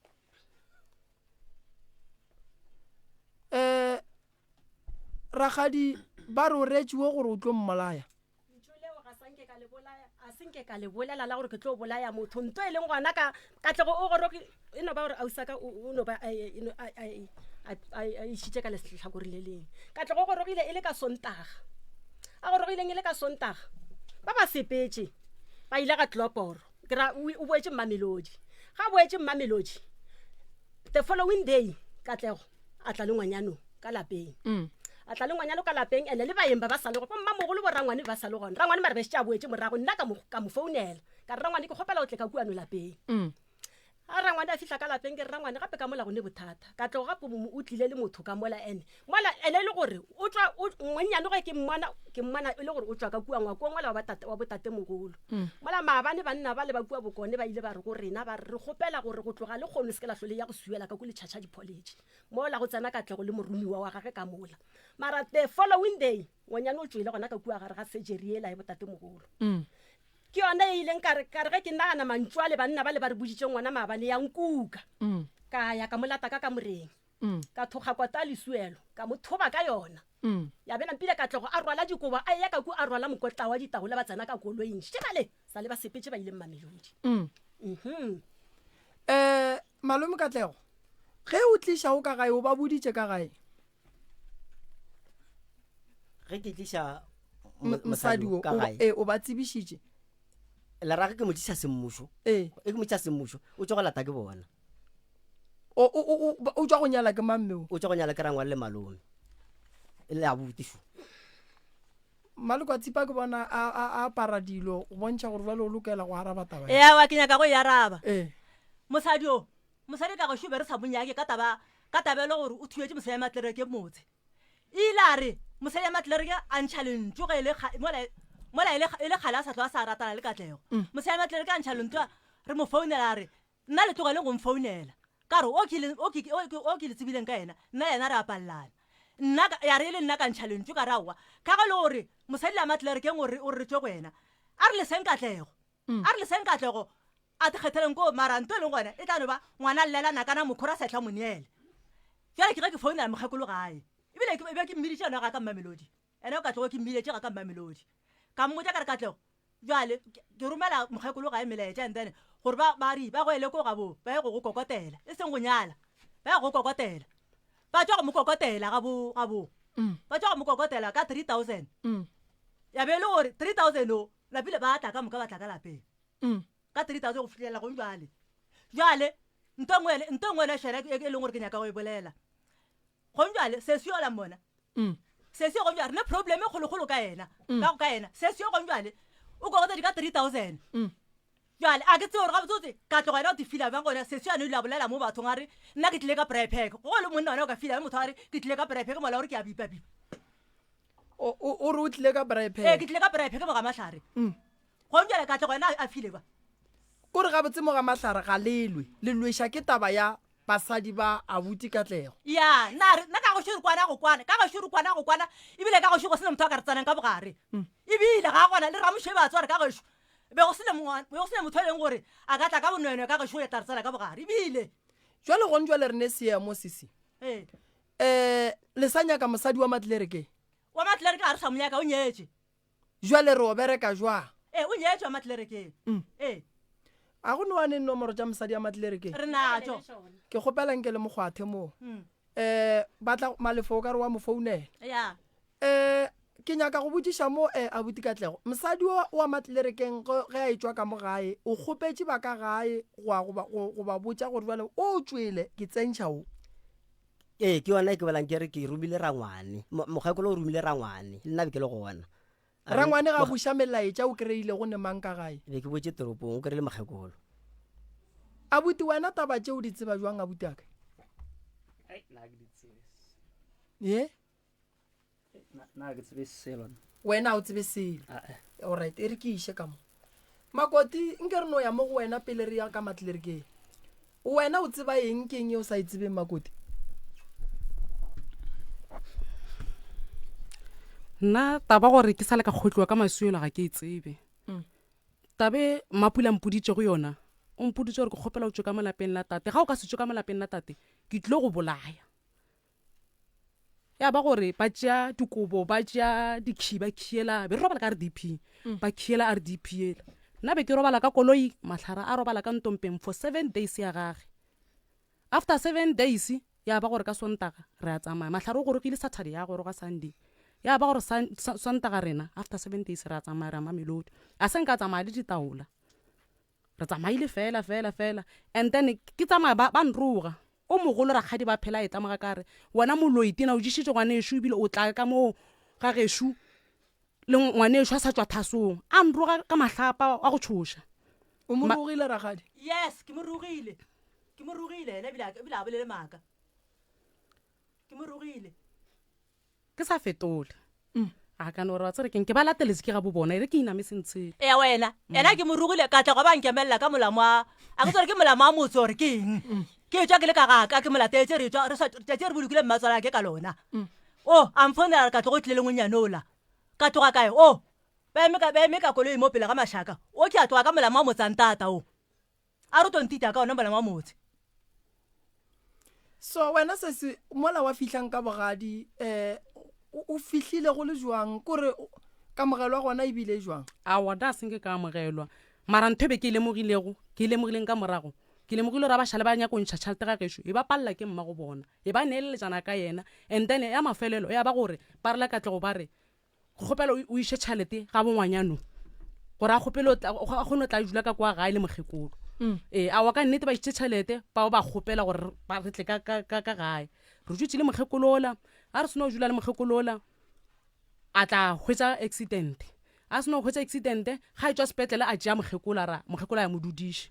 Ragadi ba re o retšiwe gore o tlo mmolaya a senke ka le bolela la gore ke tlo bolaya motho nto e leng gona ka tlego o gore e no ba gore ausaka o no ba a ishitse ka letlhakore le leng ka tlego go rogile e le ka Sontaga a go rogileng e le ka Sontaga ba ba sepetse ba ile ka Tloporo ke ra o boetse Mamelodi ga boetse Mamelodi the following day ka tlego a tla le ngwanyano ka lapeng a tla le ngwanyano ka lapeng ene le baeng ba sa le go mma mogolo bo rangwane ba sa le gona rangwane mare be tša boetse morago nna ka mo founela ka rangwane ke kgopela o tle ka kuano lapeng a rangwane a fihla ka lapeng ke rangwane gape ka mola go ne bothata ka tlo gape o tlile le motho ka mola ene le gore o tswa ngwenyane go ke mmana e le gore o tswa ka kuangwa ko ngwala wa botate mogolo mola maabane banna ba le ba kua bokone ba ile ba re go rena ba re gopela gore go tloga le kgono se ke la hlole ya go suela ka go le tšhatša di-college mola go tsena ka tlego le morumiwa wa gage ka mola mara the following day ngwenyane o tswile gona ka kua gare ga surgery ela ya botate mogolo ke yona e ileng ka re ge ke nagana mantšwa le banna ba le ba re boditse ngwana maabane ya nkuka ka ya ka molata ka moreng ka thoga kwata lesuelo ka mo thoba ka yona ya bena mpile ka tlogo a rwala dikoba a ya ka ku a rwala mokotla wa ditagola ba tsena ka koloing shebale sa le ba sepetse ba ile Mamelodi malome Katlego ge o tlisha o ka gae o ba boditse ka gae ge ke tlisha mosadi o ba tsebišitše la rage ke motsisa semmušo ke motsisa semmušo o tswa go lata ke bona o tswa go nyala ke mammeo o tswa go nyala ke rangwa le malome le abutišo Maloko a tsipa ke bona a para dilo go bontšha gore ba le o lokela go araba taba wa ke nyaka go e araba mosadi ka go šube re sa monyake ka taba le gore o thuetse mosadi ya Matlereke motse ile a re mosadi ya Matlereke a ntšha lentso ge mola e le kgale a sa tlo a sa ratana le Katlego mosadi ya Matlereke a ntšha lentso re mo founela re nna le tlogele go mfounela ka re o ke le tsebileng ka ena nna yena re apalelana nna ya re le nna ka ntšha lentso ka rawa ka ga le gore mosadi la Matlerekeng o re tswe go wena a re leseng Katlego a te kgetheleng ko maranto e leng gona e tla no ba ngwana llela nakana mokhora setla moneele jale ke ge ke founela mokgekolo gae ebile ke mmiditše yona ga ka Mamelodi ene o Katlego ke mmiditše ga ka Mamelodi ka mmotsa ka re Katlego jale ke romela mokgekolo gae melaetša and then gore ba ri ba go ele ko gabo ba ye go kokotela e seng go nyala ba ye go kokotela ba tswa go mo kokotela gabo ba tswa go mo kokotela ka 3000 ya be le gore 3000 o lapile ba tla ka moka ba tla ka lapeng ka 3000 go fitlhela go jale ntongwe le shere e leng gore ke nyaka go e bolela go jale se se yola mona se se go jale ne problem e kgolo ka ena ka ena se se go jale o go go di ka 3000 jale a ke tsore ga botsotse ka tlogela o di fila ba gona se se ya no la bolela mo bathong a re nna ke tlile ka prepek go le monna ona o ka fila motho a re ke tlile ka prepek mola gore ke a bipa o re o tlile ka prepek ke tlile ka prepek mo ga mahlare go jale ka tlogela a file ba ko re ga botse mo ga mahlare ga lelwe le lwesha ke taba ya basadi ba abuti Katlego ya na ka go shuru kwana ka go shuru kwana ebile ka go shuru go sena motho a ka re tsanang ka bogare ebile ga gona le ramoshebe a tsware ka go be go sena motho e leng gore a ka tla ka bonweenwe ka go shuru ya tarsana ka bogare ebile jwale go njwa le rene seemo sisi le sa nyaka mosadi wa Matlereke a re sa monyaka o nyetse jwale re o bereka jwa o nyetse wa Matlereke a go no wane nomoro tša mosadi ya Matlereke re natso ke kgopela nke le mogwathe moo batla malefo ka re wa mo founela ke nyaka go botsiša mo abuti Katlego mosadi wa Matlerekeng ge a etswa ka mo gae o kgopetse ba ka gae go ba botsa gore jale o tswele ke tsentšha o ke yona ke belang ke re ke rumile rangwane mokgekolo o rumile rangwane le nna be ke le gona rangwane ga buša melaetša o kry-ile go ne mang ka gae be ke botse toropong o kry-ile mokgekolo abuti wena taba tšeo di tseba jwang abuti aka ye na ke tsebe selo wena o tsebe selo alright e re ke ishe ka mo Makoti nke re no ya mo go wena pele re ya ka matlele re ke wena o tseba eng ke eng o sa itsebe Makoti nna taba gore ke sale ka khotliwa ka masuelo ga ke itsebe tabe mapula mpuditse go yona o mpuditse gore ke kgopela o tswe ka molapeng la tate ga o ka se tswe ka molapeng la tate ke tlile go bolaya ya ba gore ba tšea dikobo ba tšea dikhi ba khiela be re robala ka RDP ba khiela RDP ela nna be ke robala ka koloi mahlara a robala ka ntompeng for 7 days ya gage after 7 days ya ba gore ka sontaga re a tsamaya mahlara o gorogile Saturday ya gore ga Sunday ya ba gore sontaga rena after 7 days re a tsamaya re Mamelodi a se nka tsamaya le ditaola re tsamaile fela and then ke tsamaya ba nruga o mogolo ra khadi ba phela e tamaga kare wena moloitina o jishitse gwane eshu bile o tla ka mo ga geshu le ngwane eshu a sa tswa thasong a nruga ka mahlapa a go tshosha o mo rugile Rakgadi yes ke mo rugile le bila a bolele maka ke mo rugile ke sa fetole a ka no re tsere ke ba lateletse ke ga bo bona ere ke ina mesentse wena ena ke mo rugile ka tla go ba nkemella ka molamo a go tsore ke molamo a motse gore ke eng ke tswa ke le ka ke molatetse re tswa re bulukile mmatsala ke ka lona am phone ka tlo go tlile ngonyanola ka tloga kae ba eme ka koloi mo pele ga mashaka o ke a tloga ka molamo a motsang tata a re tontita ka ona molamo a motse so wena se mola wa fihlang ka bogadi o fihlile go le jwang kore ka mogelo wa gona e bile jwang a wa da senge ka mogelwa mara nthebe ke lemogileng ka morago ke lemogile ra ba shale ba nya go ntšha tšhalte ga gesho e ba palla ke mma go bona e ba neele jana ka yena and then ya mafelelo ya ba gore ba rela ka tle go bare go gopela o ishe tšhalete ga bongwanyano gore a gopelo a gone tla jula ka kwa gae le mogekolo a wa ka nnete ba ishe tšhalete ba gopela gore ba re tle ka gae re jutse le mogekolola a re seno jula le mogekolola a tla hwetsa accident a seno hwetsa accident ga e tswa sepetlele a tšea mogekola ya modudiše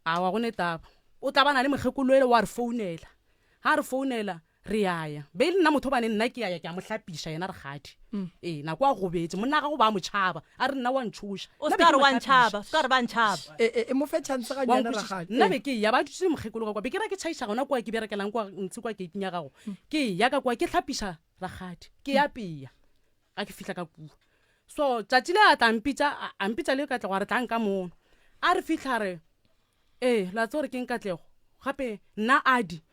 a wa gone taba o tlabana le mogekoloele wa re founela ha re founela re yaya be le nna motho bane nna ke yaya ke a mo hlapisha yena Rakgadi nako a gobetse monna ga go ba mo tšhaba a re nna wa ntšhusha o ska re wa ntšhaba e mo fe chance ga nyana Rakgadi nna be ke ya ba dutse mogekolo kwa be ke ra ke tšhaisha gona kwa ke berekelang kwa ntse kwa ke nya gago ke ya ka kwa ke hlapisha Rakgadi ke ya peya a ke fihla ka ku so tšatši le a tampitsa le ka tla go re tlang ka mono a re fihla re la tsore ke nkatlego gape nna adi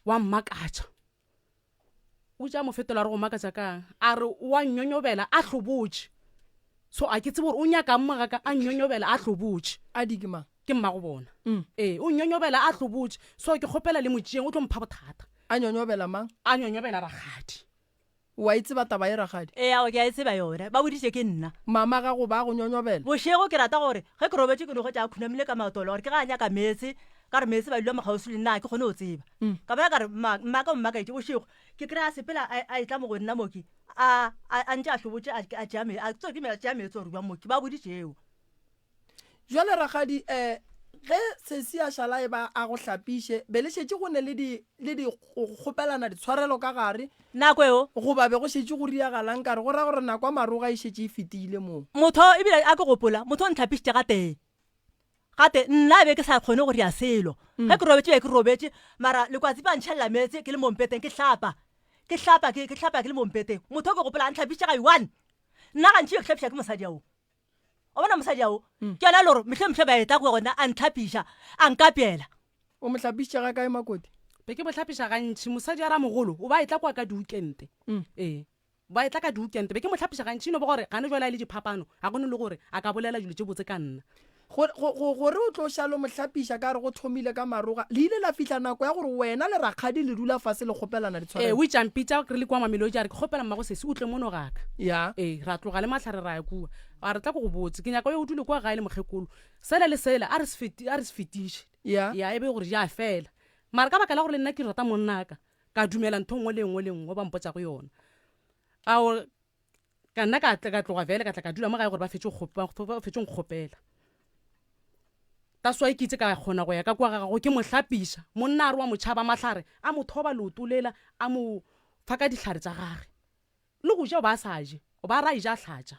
wa mmakatša o ja mo fetola re go makatša kang a re wa nnyonyobela a hlobotše so a ke tsebe gore o nyaka mmagaka a nnyonyobela a hlobotše adi ke mang ke mma go bona o nnyonyobela a hlobotše so ke kgopela le motšeng o tlo mpha bothata a nyonyobela mang a nyonyobela Rakgadi wa itse ba taba e Rakgadi ao ke a etse ba yona ba boditse ke nna mama ga go ba go nyonyobela bošego ke rata gore ge ke robetse ke nego tša khunamile ka maotolo gore ke ga nyaka metse ka re metse ba dilo mogausi le nna ke kgone go tseba ka bona ka re mmaka mmakaite bošego ke kry-a sepela a etla mo go nna moki a ntse a hlobotse a tšea metse gore bja moki ba boditšeo jwale Rakgadi ge sesi a šala e ba a go hlapiše be le šetše go ne le di kgopelana ditshwarelo ka gare nako eo goba be go šetše go riagalang kare go ra gore nako a maroga e šetše e fetile moo motho ebile a ke gopola motho o ntlhapišitše gate nna be ke sa kgone go ria selo ge ke robetse be ke robetse mara lekwatsi ba ntšhelela metse ke le mompeteng ke hlapa ke le mompeteng motho o ke gopola a ntlhapišitše ga i-one nna ga ntšhio ke hlapiša ke mosadi ao o bona mosadi ao ke yona le gore metlhe ba eta go gona a ntlhapiša a nkapela o mo hlapišitše ga kae Makoti be ke mo hlapiša gantši mosadi a ra mogolo o ba etla kwa ka diukente ba etla ka diukente be ke mo hlapiša gantši no ba gore gane jwale a le diphapano ga gone le gore a ka bolela dilo tse botse ka nna gore o tlo šalo mohlapiša ka re go thomile ka maroga le ile la fihla nako ya gore wena le Rakgadi le dula fase le kgopelana ditshwarelo o itšampitša re le kwa Mamelodi a re ke kgopela mmago sesi o tle mono gaka ya ra tloga le matlhare ra ya kua a re tla ko go botse ke nyaka yo o dule kwa gae le mogekolo sela le sela a re se fetiše ya e be gore ja fela mara ka baka la gore le nna ke rata monnaka ka dumela ntho ngwe le ngwe ba mpotsa go yona ao ka nna ka tloga vele ka tla ka dula mo gae gore ba fetse nkgopela taswa ke itse ka kgona go ya ka kwa gago ke mo hlapiša monna a re wa motšhaba matlhare a mo thoba leotolela a mo fa ka ditlhare tsa gage le go ja ba sa je o ba ra ija tlhatša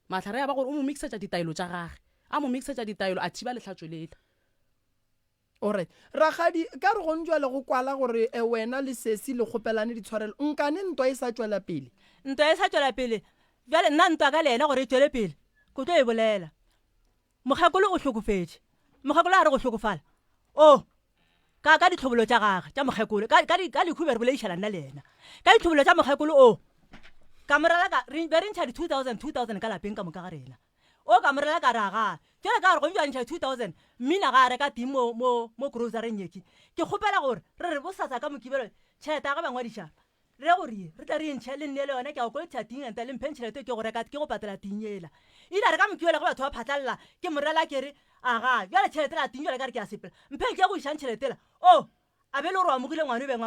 matlhare ya ba gore o mo mixetša ditaelo tša gage a mo mixetša ditaelo a thiba letlhatšo lela. alright ragadi ka re go ntšwa le go kwala gore wena le sesi le kgopelane ditshwarelo nkane ntwa e sa tšwela pele bjale nna ntwa ka le ena gore e tšwele pele ko tlo e bolela mokgekolo o hlokofetše mokgekolo a re go hlokofala ka ditlhobolo tša gage tša mokgekolo ka lekhu be re boleišana nna le ena ka ditlhobolo tša mokgekolo ka morela be re ntšha di-2000 ka lapeng ka moka ga rena ka morela ka raga jale ka re go ntšha 2000 mmina ga re ka ting mo grocereng yeki ke kgopela gore re re bosatsa ka mokibelo tšhelete ya ga bangwadiša re gore re tla re ntšhe le nne le yone ke a kolotša ting enta le mphen tšhelete ke go reka ke go patela ting ela ile re ka mokibelo go batho ba phatlalela ke morela ke re aga jale tšhelete la ting jale ka re ke a sepela mphen ke go išang tšheletela a be le gore o amogile ngwane o beng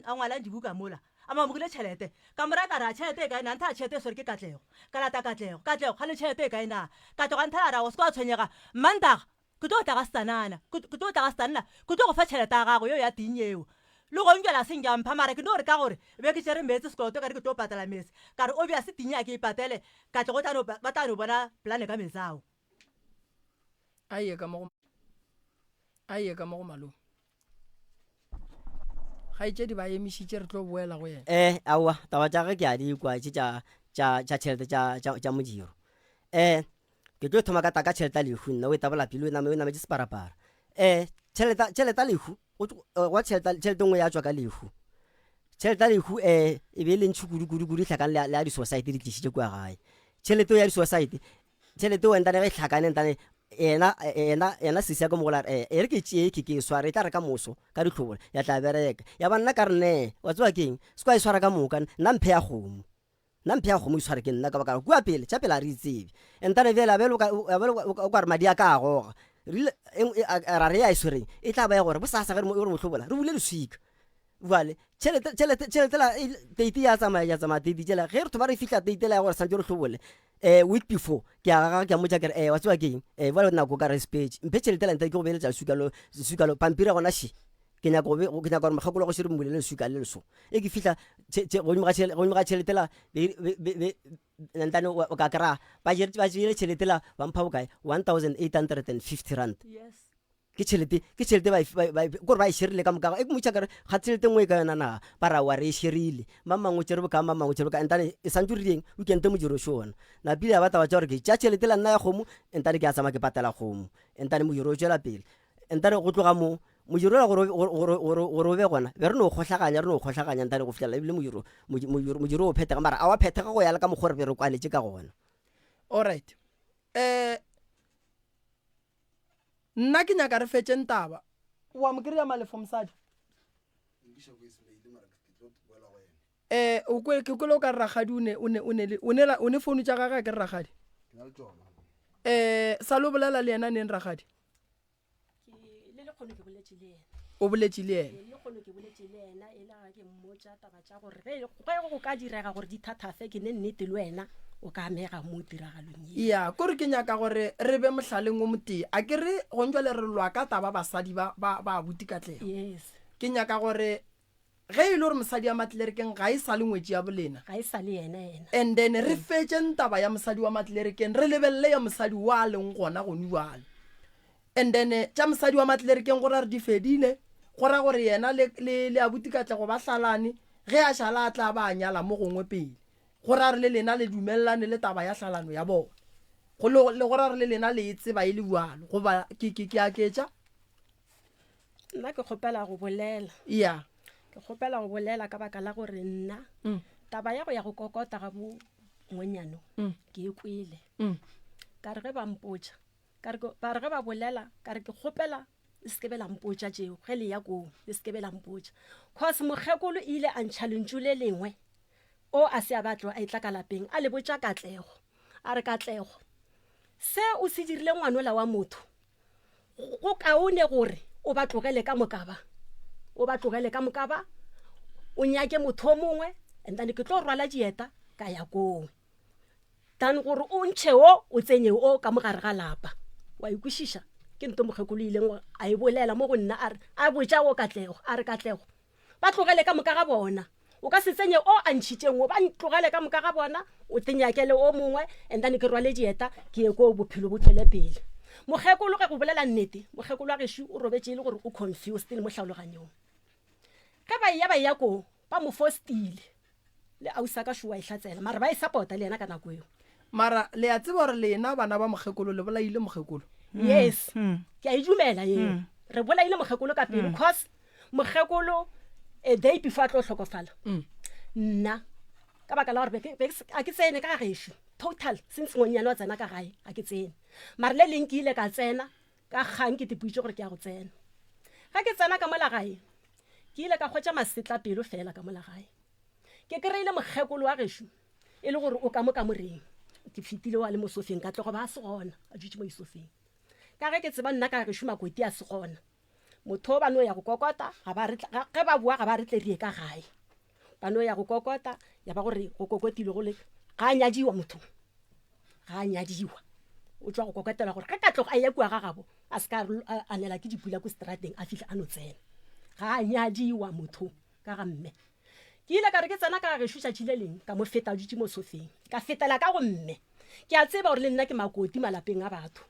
a ngwalang dibuka mola a mamogile tšhelete ka mora ka ra tšhelete e kae na ntha a tšhelete sore ke Katlego ka lata Katlego gane tšhelete e kae na Katlego a ntha a ra o se ka tshwenyega mantaga ke tlo tla ga setanana ke tlo go fa tšhelete ya gago yo ya ting eo le go njela seng ya mpha mara ke no re ka gore be ke tsere metse sekoloto ka re ke tlo patala metse ka re obviously ting ya ke ipatele Katlego ba tla no bona plane ka metsao a ye ka mo go malo ga itse di ba emišitše re tlo boela go yena aowa taba tša ge ke a di kwa tša tšhelete tša modiro ke tlo thoma ka taka tšhelete a lehu nna o e tabola pele o nametše separapara tšhelete a lehu wa tšhelete ngwe ya tswa ka lehu tšhelete a lehu e be le ntšhi kudu tlhakane le ya di-society di tlišitše kwa gae tšhelete o ya di-society tšhelete o entane ge tlhakane entane ena sisi ya ka mogola e re ke tšee ke swara e tla re ka moso ka ditlhobola ya tla bereka ya ba nna ka re ne wa tsewa keng se kwa e swara ka moka nna mphe ya kgomo e sware ke nna ka baka kua pele tša pele a re itsebe entane fela o ka re madi a ka a goga ra re ya e swereng e tla ba ya gore bosasa ge re motlhobola re bule leswika vale tšhelete la teite ya tsamaya teite tšela ge re thoma re fitlha teite la ya gore santse re tlhobole week before ke a motša kere wa tsewa keng vale nako ka respage mphe tšhelete la nta ke go beeletša sukalo pampiri ya gona she ke nyaka gore mokgekolo go se re mmolele lesuka le leso e ke fitlha godimo ga tšhelete la ntane o ka kry-a ba jele tšhelete la bampha bokae 1850 rand ke tšhelete kore ba e šerile ka mokaga e ke motšha kare ga tšhelete ngwe e ka yona na ba ra wa re e šerile mamangwe tšere boka mamangwe tšere boka entane e santse re dieng o kente modiro šona napile ya bataba tša gore ke tša tšhelete la nna ya kgomo entane ke a tsama ke patela kgomo entane modiro o tšwela pele entane go tloga mo modiro la gore o be gona be re no kgotlhaganya entane go fitlhela ebile modiro o phethega mara a wa phethega go yala ka mokgore be re kwaletše ka gona alright nna ke nyaka re fetšeng taba wa mo kry-a malefo mosadi ke kwele o ka re ragadi o ne founu tša gaga ke re ragadi sa le o bolela le yena neng ragadi o boletše le ena go ka direga gore dithathafe ke ne nnete le wena o ka amega mo tiragalong ya kore ke nyaka gore re be mohlaleng o motee a ke re go ntšwa le re lwa ka taba basadi ba abuti Katlego ke nyaka gore ge e le gore mosadi ya matlerekeng ga e sa le ngwetši ya bolena ga e sa le yena and then re fetšeng taba ya mosadi wa matlerekeng re lebelele ya mosadi wa leng gona gone jale and then tša mosadi wa matlerekeng gore re di fedile gora gore yena le abuti Katlego ba hlalane ge a šala a tla ba a nyala mo gongwe pele go ra re le lena le dumelelane le taba ya hlalano ya bona le go ra re le lena le tseba e le bualo goba ke a ketša nna ke kgopela go bolela ke kgopela go bolela ka baka la gore nna taba ya go ya go kokota ga bo ngwenyano ke e kwele ka re ge ba mpotša ba re ge ba bolela ka re ke kgopela le se ke be la mpotša tšeo ge le ya koo le se ke be la mpotša cause mokgekolo ile a ntšha lentšu le lengwe o a se a batlo a itla ka lapeng a le botša Katlego a re Katlego se o se dirile ngwanola wa motho go kaone gore o ba tlogele ka mokaba o nyake motho o mongwe and then ke tlo rwala dieta ka ya koo dan gore o ntšhe o tsenye o ka mogare ga lapa wa ikwešiša ke nto mokgekolo ileng a e bolela mo go nna a botša o Katlego a re Katlego ba tlogele ka moka ga bona o ka se tsenye o a ntšhitšeng o ba ntlogele ka moka ga bona o tenyakele o mongwe and then ke rwale dieta ke ye ko bophelo bo tswele pele mokgekolo ge go bolela nnete mokgekolo wa gešo o robetse e le gore o confused le mo tlhaloganyong ge ba ya ko ba mo fostile le ausa ka šoa e hlatsela mara ba e support-a le yena ka nako eo mara le a tseba gore lena bana ba mokgekolo le bolaile mokgekolo yes ke a e dumela eo re bolaile mokgekolo ka pele because mokgekolo a day before a tlo tlhokofala nna ka baka la gore a ke tsene ka gešo total since ngonyane wa tsena ka gae a ke tsene mara le leng ke ile ka tsena ka kgang ke tipuitse gore ke ya go tsena ga ke tsena ka mola gae ke ile ka kgwetša masetla pelo fela ka mola gae ke kry-ile mokgekolo wa gešo e le gore o ka mo ka moreng ke fetile wa le mo sofeng ka tlogo ba a se gona a dutse mo isofeng ka ge ke tseba nna ka gešo makoti a se gona motho ba no ya go kokota ge ba bua ga ba re tlerie ka gae ba no ya go kokota ya ba gore go kokotile go le ga a nyadiwa motho ga a nyadiwa o tswa go kokotela gore ka tlogo a ya kua ga gabo a se ka anela ke dipula ko strateng a fitlhe a no tsena ga a nyadiwa motho ka ga mme ke ile ka re ke tsena ka gešo tšatši le leng ka mo feta dutse mo sofeng ka fetela ka go mme ke a tseba gore le nna ke makoti malapeng a batho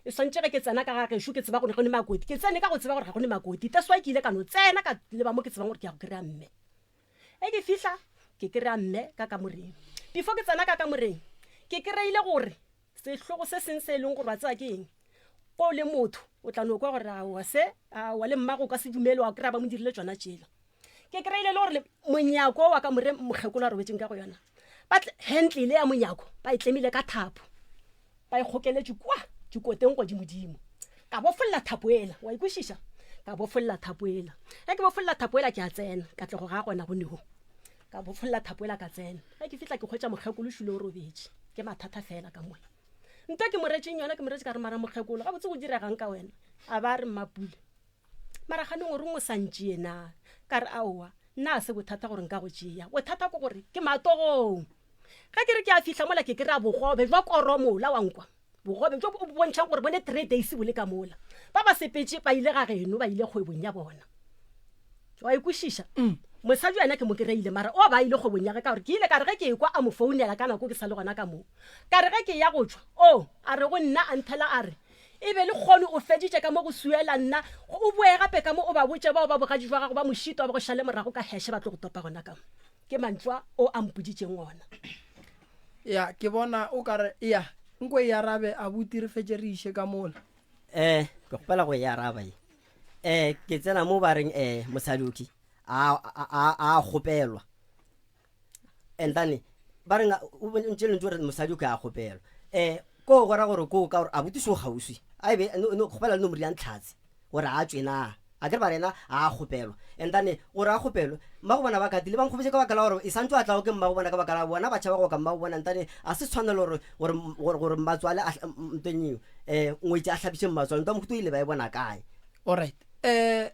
e swantse ge ke tsena ka ga gešo ke tseba gore go ne makoti ke tsene ka go tseba gore ga go ne makoti that's why ke ile ka no tsena ka leba mo ke tsebang gore ke ya go kry-a mme e ke fitlha ke kry-a mme ka kamoreng before ke tsena ka kamoreng ke kry-ile gore sehlogo se seng se e leng gore wa tseba ke eng ko le motho o tla no kwa gore wa le mmago ka se dumele wa kry-a ba mo dirile tsona tšela ke kry-ile le gore monyako wa ka more mokgekolo a robetseng ka go yona ba handle ya monyako ba e tlemile ka thapo ba e kgokeletse kwa dikoteng go dimodimo ka bofolla thapo ela wa ikwešiša ka bofolla thapo ela ge ke bofolla thapo ela ke a tsena ka tle go ga gona bonego ka bofolla thapo ela ka tsena ge ke fitla ke kgwetša mokgekolo šule o robetse ke mathata fela ka moe nto ke moretseng yona ke moretse ka re mara mokgekolo ga botse go diregang ka wena a ba re mmapule mara ganeng gore ngwe santšee na ka re aowa nna a se bothata gore nka go tšea bothata ko gore ke matogong ga ke re ke a fitlha mola ke kry-a bogobe jwa koromola wa nkwa bogobe jo bo bontšhang gore bone 3 days bole ka mola ba sepetse ba ile ga geno ba ile kgwebong ya bona wa ikwešiša mosadi wena ke mo kry-ile mara o ba ile kgwebong ya ge ka gore ke ile ka re ge ke ekwa a mo founela ka nako ke sa le gona ka moo ka re ge ke ya go tšwa a re go nna a nthela a re e be le kgone o feditše ka mo go suela nna o boe gape ka mo o ba botse bao ba bogadi jwa gago ba mošito wa ba go šale morago ka heshe ba tlo go topa gona kamo ke mantswa o a mpoditšeng ona ya ke bona o ka re ya nko e arabe a botire fetse re iše ka mola ke gopela go e araba ke tsena mo ba reng mosaduki a gopelwa and then ba reng o ntse lentse gore mosaduki a gopelwa ko gora gore ko ka gore a botse o gauswi a be no gopela no moriang tlhatse gore a tswena a ke ba rena a gopelwa and then gore a gopelwa mma go bona ba ka dile bang khobetse ka bakala gore e santse a tlago ke mma go bona ka bakala bona ba tšhaba go ka mma go bona ntane a se tshwanelo gore matswale a mtenyiwe ngwetse a tlhapiše matswale nta mokutu ile ba e bona kae alright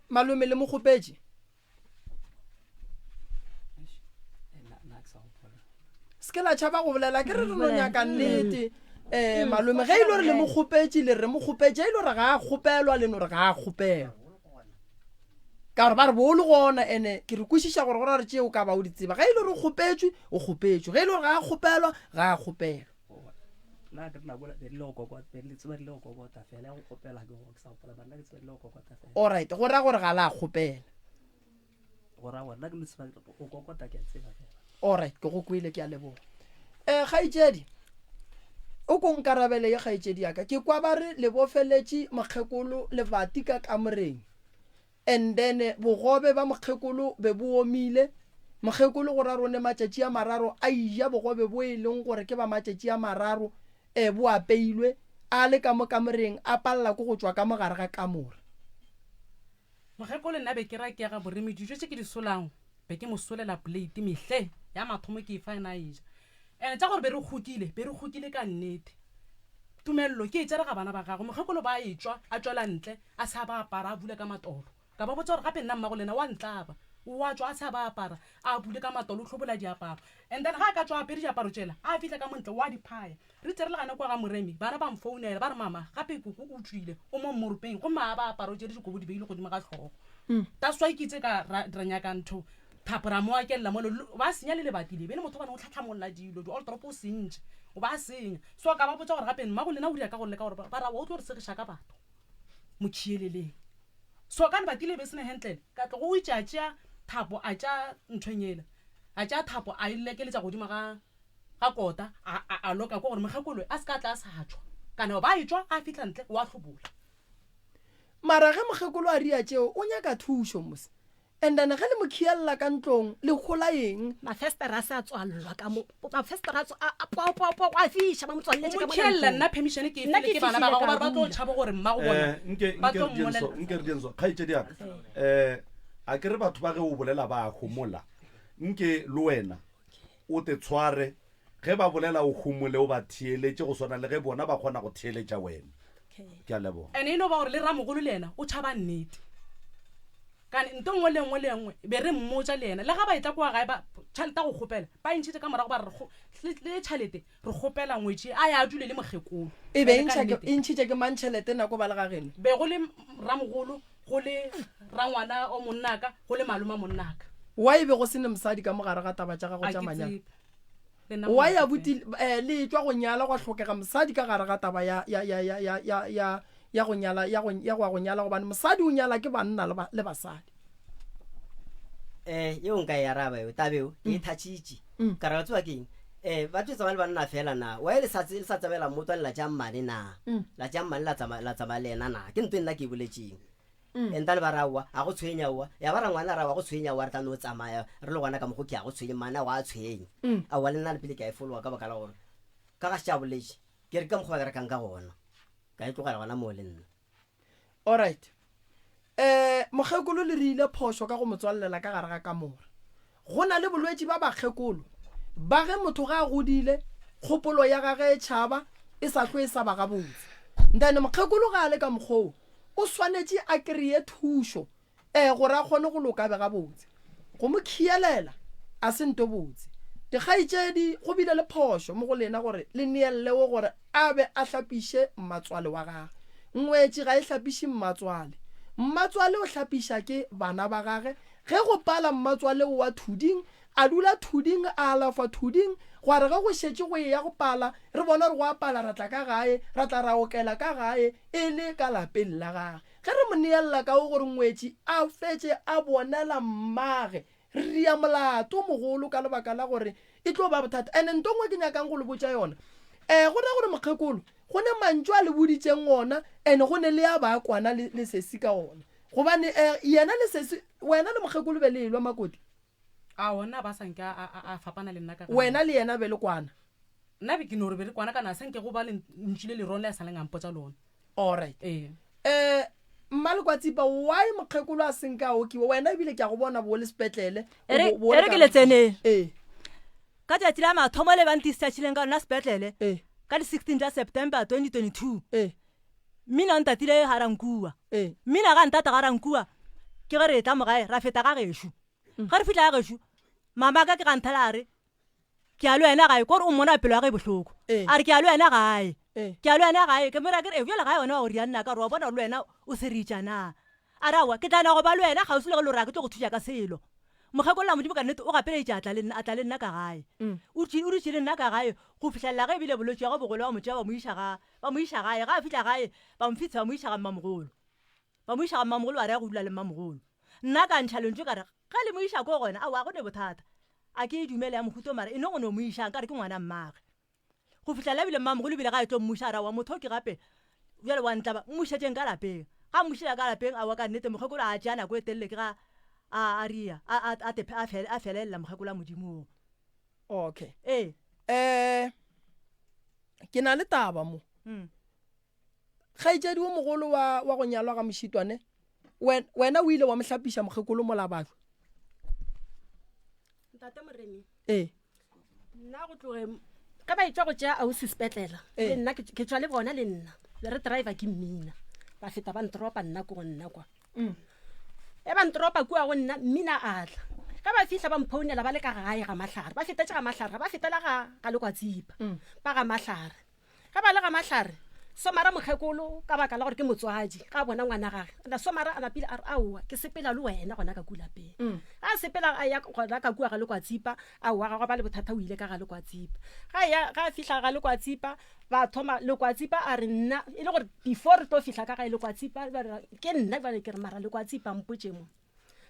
malome le mogopetse se la tšhaba go bolela ke re re no nyaka nnete malome ge ile gore le mogopetse le re mogopetse ile gore ga a gopelwa le no re ga a gopelwa ka gore ba re bolo gona ene ke re kwešiša gore gore re tšeo ka ba o di tseba ge ile gore o gopetswe o gopetswe ge ile gore ga a gopelwa ga a gopelwa nna ke nna bola le go kokota le tseba le go kokota fela go gopela ke go sa gopola ba nna ke tseba le go kokota fela alright go ra gore ga la gopela go ra gore nna ke le tseba go kokota ke tseba fela alright ke go kwile ke a leboga gaitšedi o ko nkarabele ye gaitšedi yaka ke kwa ba re le bofeletše mokgekolo le bati ka kamoreng and then bogobe ba mokgekolo be bo omile mokgekolo go ra rone matšatši a mararo a ija bogobe bo e leng gore ke ba matšatši a mararo bo apeilwe a le ka mo kamoreng a palela ko go tswa ka mogare ga kamore mokgekolo nna be ke ra ke ga boremi dijo tše ke di solang be ke mo solela plate mehle ya mathomo ke e fa ena ija ene tša gore be re gokile ka nnete tumelelo ke e tšere ga bana ba gago mokgekolo ba e tswa a tswela ntle a sa ba apara a bule ka matolo ka ba botsa gore gape nna mmago lena wa ntlaba wa tswa a sa ba apara a bule ka matolo o tlhobola diaparo and then ga a ka tswa apere diaparo tšela a fitlha ka montle wa diphaya re tere le gane kwa ga moremi bana ba mfounela ba re mama gape koko o tswile o mo moropeng go maa ba aparo tšere dikobo di beile godimo ga tlhogo that's why ke itse ka ra nyaka ntho thapora mo a kelela mole ba senya le lebakile be le motho ba ne o tlhatlhamolola dilo di-all drop o sentše o ba senya so ka ba botsa gore gape mma go lena o dira ka gore le ka gore ba ra o tlo re segiša ka batho motšhieleleng so ka lebakile be sene hentlele ka tlo go itša tšea thapo a tša nthwenyela a tša thapo a ilekeletša godimo ga kota a loka ko gore mogekolo a se ka tla a sa tšwa kana ba etswa a fitlha ntle wa tlhobola mara ge mogekolo a ria tšeo o nyaka thušo mose and then ge le mokhialela ka ntlong le kgola eng mafestera a se a tswalelwa ka mo mafestera a popopo a fiša ba motswaletse ka mokhella nna permission ke file ke bana ba go ba tlo tšhaba gore mma go bona nke re dienso kgaitšedi yaka a ke re batho ba ge o bolela ba gomola nke le wena o te tshware ge ba bolela o humole o ba thieletše go swana le ge bona ba kgona go thieletša wena ke a leboga ene eno ba gore le ramogolo le ena o tšhaba nnete kane nto ngwe le ngwe be re mmotsa le ena le ga ba etla kwa gae ba tšhaleta go kgopela ba ntšhitše ka morago ba le tšhalete re kgopela ngwetše a ya dule le mogekolo e be e ntšhitše ke mantšhelete nako ba le ga geno be go le ramogolo go le rangwana o monnaka go le maloma monnaka wa e be go sene mosadi ka mogare ga taba tša gago tša manyalo wa ya buti le tswa go nyala go hlokega mosadi ka gare ga taba ya go nyala ya go nyala go bana mosadi o nyala ke banna le basadi yo nka ya raba yo tabeo e thatšitše ka ra tswa keng ba tswa ba le banna fela na wa ile sa tsabela motho la tša mmane na la tša mmane la tsama lena na ke ntwe nna ke boletšeng enta le ba rawa a go tshwenya wa ya ba rangwana rawa go tshwenya wa re tla no tsamaya re le gona ka mo go ke a go tshwenya mana wa tshwenya a wa le nna le pele ka e followa ka baka la gore ka ga tša boletše ke re ka mokgwa ga re kang ka gona ka e tlogela gona mo le nna all right mogekolo le rile phoso ka go motswallela ka gare ga kamore go na le bolwetši ba bakgekolo ba ge motho ga a godile kgopolo ya gage e tšhaba e sa tlo e sa ba gabotse ntane mogekolo ga a le ka mokgoo o swanetše a kry-e thušo gore a kgone go loka be gabotse go mo khielela a se nto botse dikgaitšedi go bile le phošo mo go lena gore le neellewo gore a be a hlapiše mmatswale wa gage ngwetši ga e hlapiše mmatswale o hlapiša ke bana ba gage ge go pala mmatswale wa thuding a dula thuding a alafa thuding gore ge go šetše go ya go pala re bona re go a pala ra tla ka gae ra tla ra okela ka gae e le ka lapeng la gage ge re mo neelela ka o gore ngwetši a fetše a bonela mmage re ria molato mogolo ka lebaka la gore e tlo ba bothata ande ntongwe ke nyakang go le botša yona go na gore mokgekolo go ne mantšo a le boditšeng ona ande go ne le ya ba kwana le sesi ka ona gobane yena le sesi wena le mokgekolo be le elwa makoti a ona ba sanke a fapana le nna ka wena le yena be le kwana nna be ke no re be le kwana kana sanke go ba le ntšhile le rona ya sa le ngampotsa lona all right mmale kwa tsipa why mokgekolo a senka a okiwa wena ebile ke a go bona bo le sepetlele ere ke le tseneng ka tšatši la mathomo le bantisitšhileng ka nna sepetlele ka di 16 tša september 2022 mmina o ntatile ga rankua mmina ga ntata ga rankua ke ge re etla mogae ra feta ga gešo ga re fitlha ga gešo mama ka ke ga nthela a re ke a le wena gae kore o mmona pelo ya ge bohloko a re ke a le wena gae ke a le wena gae ke mera ke re bjale gae wena wa go rianna ka re wa bona le wena o se reitša na a re awa ke tla go ba le wena ga o se le go le gore a ke tlo go thuša ka selo mogekolola modimo ka nnete o gapeletša a tla le nna ka gae o ditše le nna ka gae go fitlhelela ge ebile bolwetši ya go bogolo wa motšea ba mo iša gae ga a fitlha gae ba mfitsa ba mo iša ga mmamogolo ba re ya go dula le mmamogolo nna ka ntšha lentse ka re ga le mo iša ko gona a wa go ne bothata a ke e dumele ya mohuto mara e no go ne o mo išang ka re ke ngwana mmage go fitlhelela ebile mmamogolo ebile ga e tlo mmuša ra wa motho ke gape bjale wa ntlaba mmušetšeng ka lapeng ga mmušela ka lapeng a wa ka nnete mogekolo a tšea nako e telele ke ga a ria a felelela mogekolo a modimong okay ke na le taba mo kgaitšedi wo mogolo wa go nyalwa ga mošitwane wena o ile wa mohlapiša mogekolo mo labajwa ntate moremi nna go tloge ka ba etswa go tšea ausi sepetlela le nna ke tswa le bona le nna le re driver ke mmina ba feta ba ntropa nna ko go nna kwa ba ntropa kua go nna mmina atla ka ba fihla ba mphounela ba le ka gae ga mahlare ba feta ga mahlare ba fetela ga le kwa tsipa ba ga mahlare ka ba le ga mahlare so mara mokgekolo ka baka la gore ke motswadi ga bona ngwana gage na so mara a napile a re aowa ke sepela le wena gona ka kulapeng a sepela a ya gona ka kua ga le kwa tsipa aowa ga go ba le bothata o ile ka ga le kwa tsipa ga fihla ga le kwa tsipa ba thoma le kwa tsipa a re nna e le gore before re tlo fihla ka ga le kwa tsipa ke nna ba ke re mara le kwa tsipa mpotse mo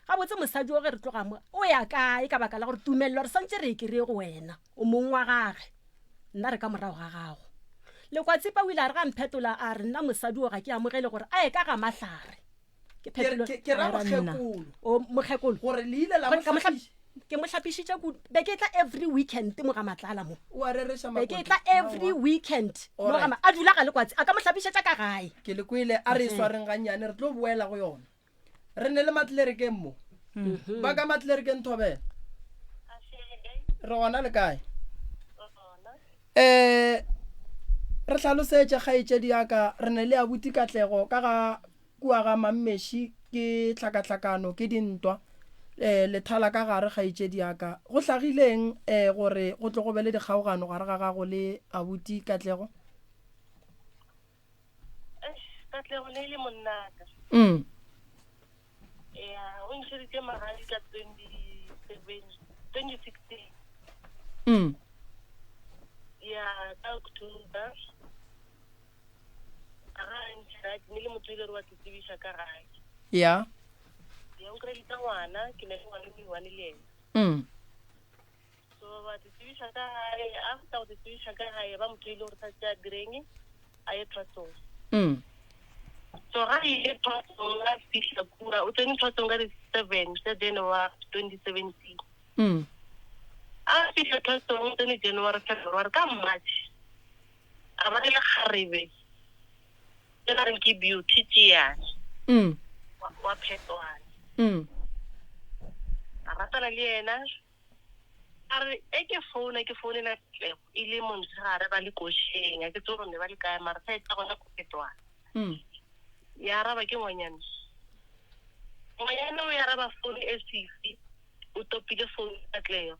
ga botse mosadi o ge re tloga mo o ya kae ka baka la gore tumelelo re santse re ke re go wena o mong wa gage nna re ka morago ga gago le kwa tsipa o ile a re ga mphetola a re nna mosadi o ga ke amogele gore a e ka ga mahlare ke ra mokgekolo gore le ile la ke mo hlapišitše be ke tla every weekend mo ga matlala mo wa reresha be ke tla every weekend mo ga a dula ga le kwatsi a ka mo hlapišetša ka gae ke le kwele a re swareng ganyane re tlo boela go yona re ne le matlerekeng mo ba ka matlerekeng thobela re gona le kae re tlhalosetse kgaetšedi yaka re ne le abuti Katlego ka ga kua ga Mammeši ke tlhakatlhakano ke dintwa lethala ka gare kgaetšedi yaka go hlagileng gore go tlo go be le dikgaogano gare ga gago le abuti Katlego Katlego ne le monnaka o nšeditše magadi ka 2016 ya ka October ne le motho ile re wa tsebiša ka gae ya o kry-ile ngwana ke ne le ngwana one le ena so ba tsebiša ka gae after go tsebiša ka gae ba motho ile gore sa tšea direng a ye Thwasong so ga ile Thwasong a fihla kura o tsene Thwasong ka di 7 tsa January 2017 a fihla Thwasong tsene January February ka March a ba le kgarebe ke la reng ke beauty tšeane wa phetwana a ratana le yena a re ke founela Katlego e le montshegare ba le košeng a ke tse gore ne ba le kae mara sa etsa gona ko phetwana ya araba ke ngwanyana o ya araba phone e sifi o topile phone Katlego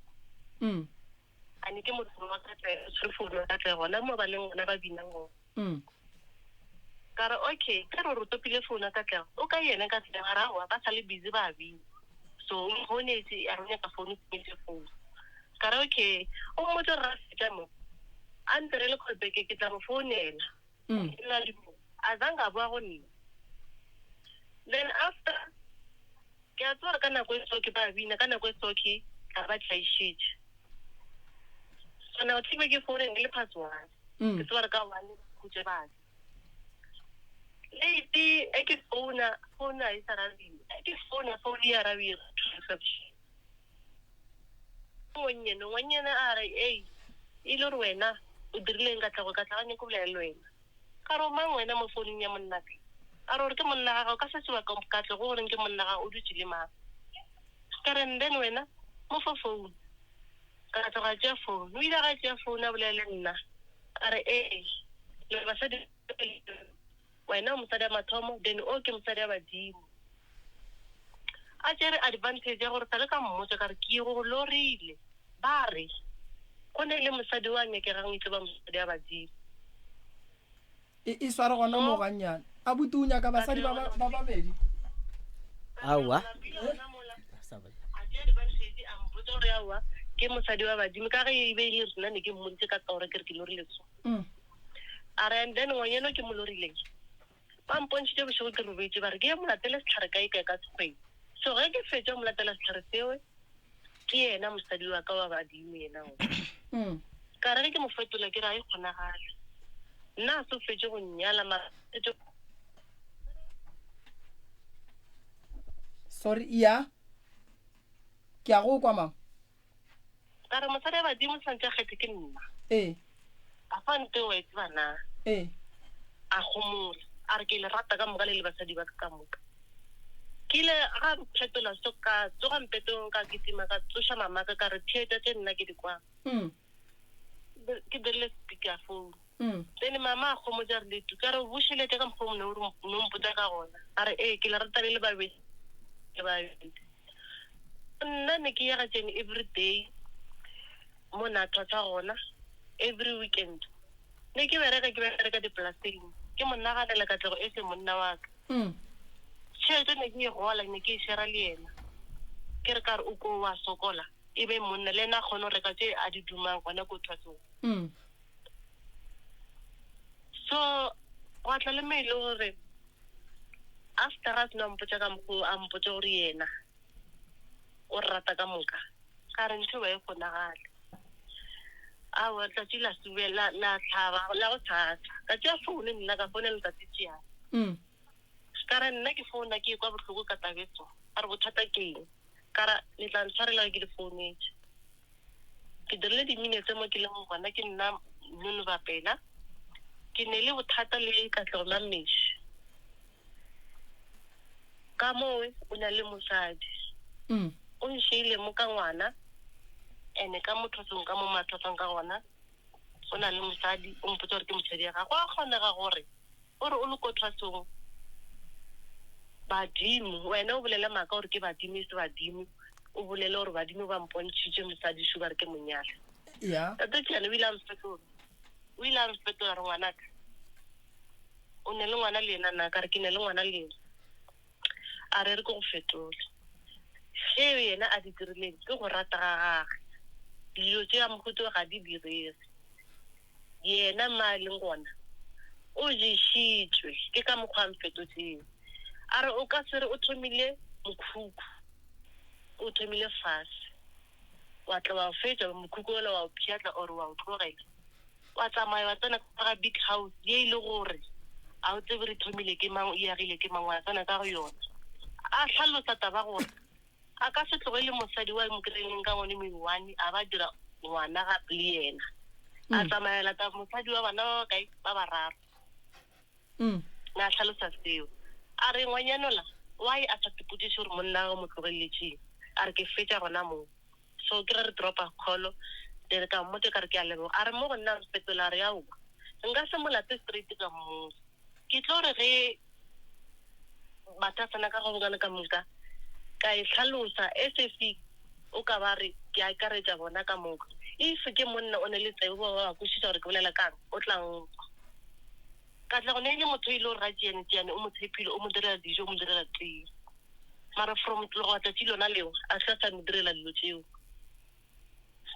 a ne ke motho wa Katlego tshwere phone ya Katlego gona mo ba leng gona ba binang go ka re okay ka re topile phone ya Katlego o ka yena ka tsela ga rawa ba sa le busy ba bina so o honetse a rona ka phone ke phone ka re okay o mo tse ra feta mo a ntere le callback ke tla mo founela a zanga bua go nna then after ke a tswara ka nako e soke ba bina ka nako e soke ka ba tlaishitše so na o thibe ke phone le password ke tswara ka one khutse ba lady ke phone e sa rabi ke phone ya rabi reception ngwanyana a re ile re wena o dirileng Katlego ka tlagane ko bolela wena ka re mang wena mo founung ya monna a re ke monna ga o ka se sewa ka Katlego gore ke monna ga o dutse le mang ka re then wena mo fa phone ka tloga tšea phone o ile ga tšea phone a bolele nna a re le basadi wena o mosadi a mathomo then o ke mosadi a badimo a tšere advantage ya gore tale ka mmotse ka re ke go lorile ba re go ne le mosadi wa nyekegang itse ba mosadi a badimo e sware gona mo ganyane a butunya ka basadi ba babedi aowa ke mosadi wa badimo ka ge e be ile rena ne ke mmontse ka gore ke re ke lorile so a re and then ngwanyeno ke mo lorileng ba mpontšhitše bošego ke robetse ba re ke ye molatele setlhare kae ka sekgweng so ge ke fetša molatela setlhare seo ke yena mosadi wa ka wa badimo yena ka re ke mo fetola ke re a e kgonagale nna a se fetše go nnyala sorry ya ke a go kwa mama ka re mosadi wa badimo santse a kgethe ke nna a fa nte wa etse bana a gomola a re ke le rata ka moka le basadi ba ka moka ke ile ga phetola so ka tsoga mpetong ka kitima ka tsoša mamaka ka re theeta tše nna ke di kwa ke dirile speaker phone then mama a kgomotsa re letu ka re bošhelete ka mokgwa mone o mpotsa ka gona a re ke le rata le babedi nna ne ke yaga tsene every day mo natwa tsa gona every weekend ne ke bereka dipolaseng ke monnaganela Katlego e se monna wa ka tšhelete ne ke e gola ne ke e shera le ena ke re ka re o ko wa sokola e be monna le ena a kgone go reka tše a di dumang gona ko thwatsong so wa tla le maile gore after a sena mpotsa ka mokgwa a mpotsa gore yena o rata ka moka ka re ntho ba e kgonagale a wa tsatsi la subela la tlhaba la go thata ka tšea founu nna ka founela letsatsi tšeana ka re nna ke founa ke kwa botlhoko ka tabetso a re bothata ke eng ka ra le tla ntshwarela ke le founetse ke dirile diminetse mo ke leng gona ke nna Nono Bapela ke ne le bothata le Katlego Mameši ka moo o na le mosadi o nšeile mo ka ngwana ene ka mothosong ka mo mathosong ka gona o na le mosadi o mpotsa gore ke motshedi ya gago a kgonega gore o le ko thwasong badimo wena o bolela maaka gore ke badimo e se badimo o bolele gore badimo ba mpontšhitše mosadi šo ba re ke monyala tate tšeane o ile a mfetola re ngwanaka o ne le ngwana le ena na ka re ke ne le ngwana le ena a re ke go fetole seo yena a di dirileng ke go rata ga gage dilo tše a mohuto ga di direge yena ma leng gona o ješitšwe ke ka mokgwa mfetotseng a re o ka se re o thomile mokhukhu o thomile fase wa tla wa fetša mokhukhu ola wa o pšhatla ore wa o tlogela wa tsamaya wa tsena ka ga big house ye e le gore a o tsebe re thomile ke mang e agile ke mang wa tsena ka go yona a tlhalosa taba gore a ka se tlogele mosadi wa mokry-ileng ka ngone mewane a ba dira ngwana gape le yena a tsamaela ta mosadi wa bana ba bakae ba bararo na tlhalosa seo a re ngwanyanola why a sa tepodiše gore monna ga mo tlogeletseng a re ke fetša gona moo so ke re dropa call re ka mmotse ka re ke a leboga a re mo go nna fetola re aowa nka se molate straight ka mmosa ke tlo re ge batasana ka go bokana ka moka ka e tlhalosa SFC o ka ba re ke akaretša bona ka moka if ke monna o ne le tsebo ba kwešiša gore ke bolela kang o tlang Katlego ne le motho ile o ratšeane o mo tshepile o mo direla dijo o mo direla tee mara from tlogo tsatsi lona leo a sa mo direla dilo tšeo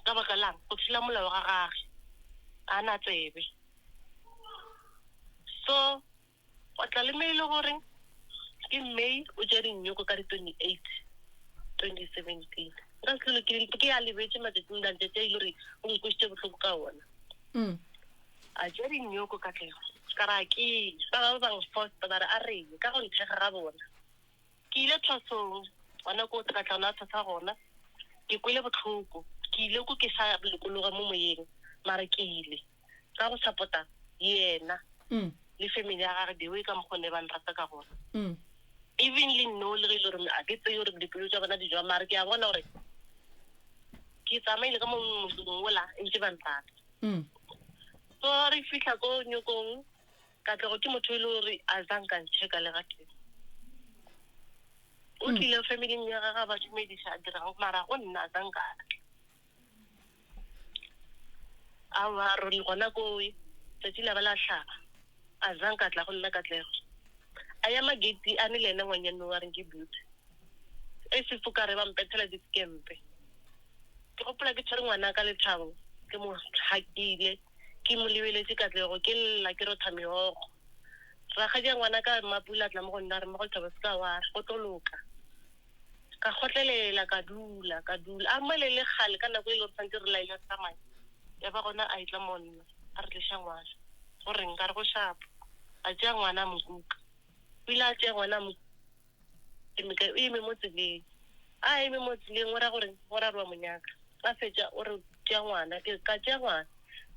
ka baka lang go tshela molao ga gage a na tsebe so o tla le maile gore ke May o ja dinyoko ka di 28 2017 nka tlholo ke a lebetse matsatsing dantse tse ile gore o nkwisitše botlhoko ka ona a ja dinyoko Katlego ka ra ke ba bang fosta ba re a reng ka go nthega ga bona ke ile thwasong gona ko Katlana a thasa gona ke kwele botlhoko ke ile ko ke sa lekologa mo moyeng mara ke ile ka go support-a yena le family ya gagwe dewe ka mokgone ba nrata ka gona even le no le re gore a ke tseye gore dipelo tša bona di jwa mara ke a bona gore ke tsamaile ka mongwe ola ntse ba nrata so re fitlha ko nyokong Katlego ke motho e le gore a zanka ntšheka le gateng o tlile family ya gagwe ba dumediša a dirang mara go nna a zanka awa ro le gona ko tsatsi la ba la tlhaba a zanka tla go nna Katlego a ya magate a ne le ena ngwanyane wa reng ke beauty e se fokare ba mpethela diskempe ke gopola ke tshwere ngwana ka lethabo ke mo hakile ke mo lebeletse Katlego ke lla ke rotha megogo ra ga ngwana ka mapula tla mo go nna re mo go thaba ska wa go toloka ka khotlelela ka dula a mmele le gale ka nako e le tsantse re laile tsamaya ya ba gona a itla monna a re tlisha ngwana go reng ka re go shapa a tšea ngwana mokuka pila a tšea ngwana mo o eme mo tseleng a eme mo tseleng o ra gore go ra rwa monyaka a fetša o re tšea ngwana ke ka tšea ngwana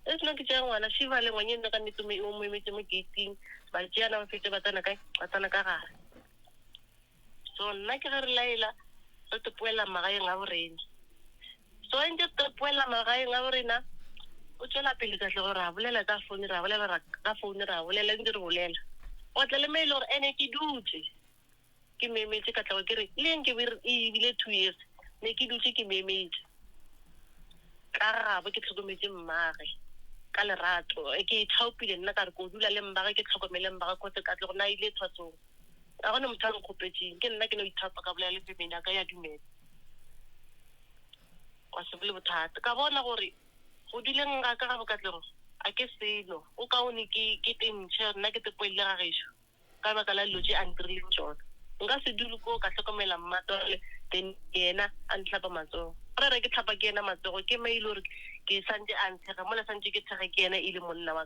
e sena ke tšea ngwana šiva le ngwanyene ka nnete o mo emetse mo gating ba tšeana ba fetše ba tsena ka gare so nna ke ge re laela re tepoela magaeng a borena so ntse tepoela magaeng a borena o tšwela pele Katlego re a bolela ka founu re a bolela ntse re bolela o tla le maile gore ene ke dutse ke memetse Katlego ke re le nke e bile 2 years ne ke dutse ke memetse ka gabo ke tlhokometse mmage ka lerato ke ithaopile nna ka re ko dula le mbaga ke tlhokomele mbaga kgotse ka tle go na ile thwatsong a gone motho a nkgopetseng ke nna ke no ithapa ka bolela le femedi a ka ya dumela wa se bole bothata ka bona gore go dileng ga ka ga bokatlego a ke selo o kaone ke tentšhe nna ke tepoele ga gešo ka baka la dilo tše a ntirileng tsona nka se dule ko ka tlhokomela mmatole then yena a ntlhapa matsogo re ke tlhapa ke yena matsogo ke maile gore ke santse a ntshega mola santse ke thege ke yena e le monna wa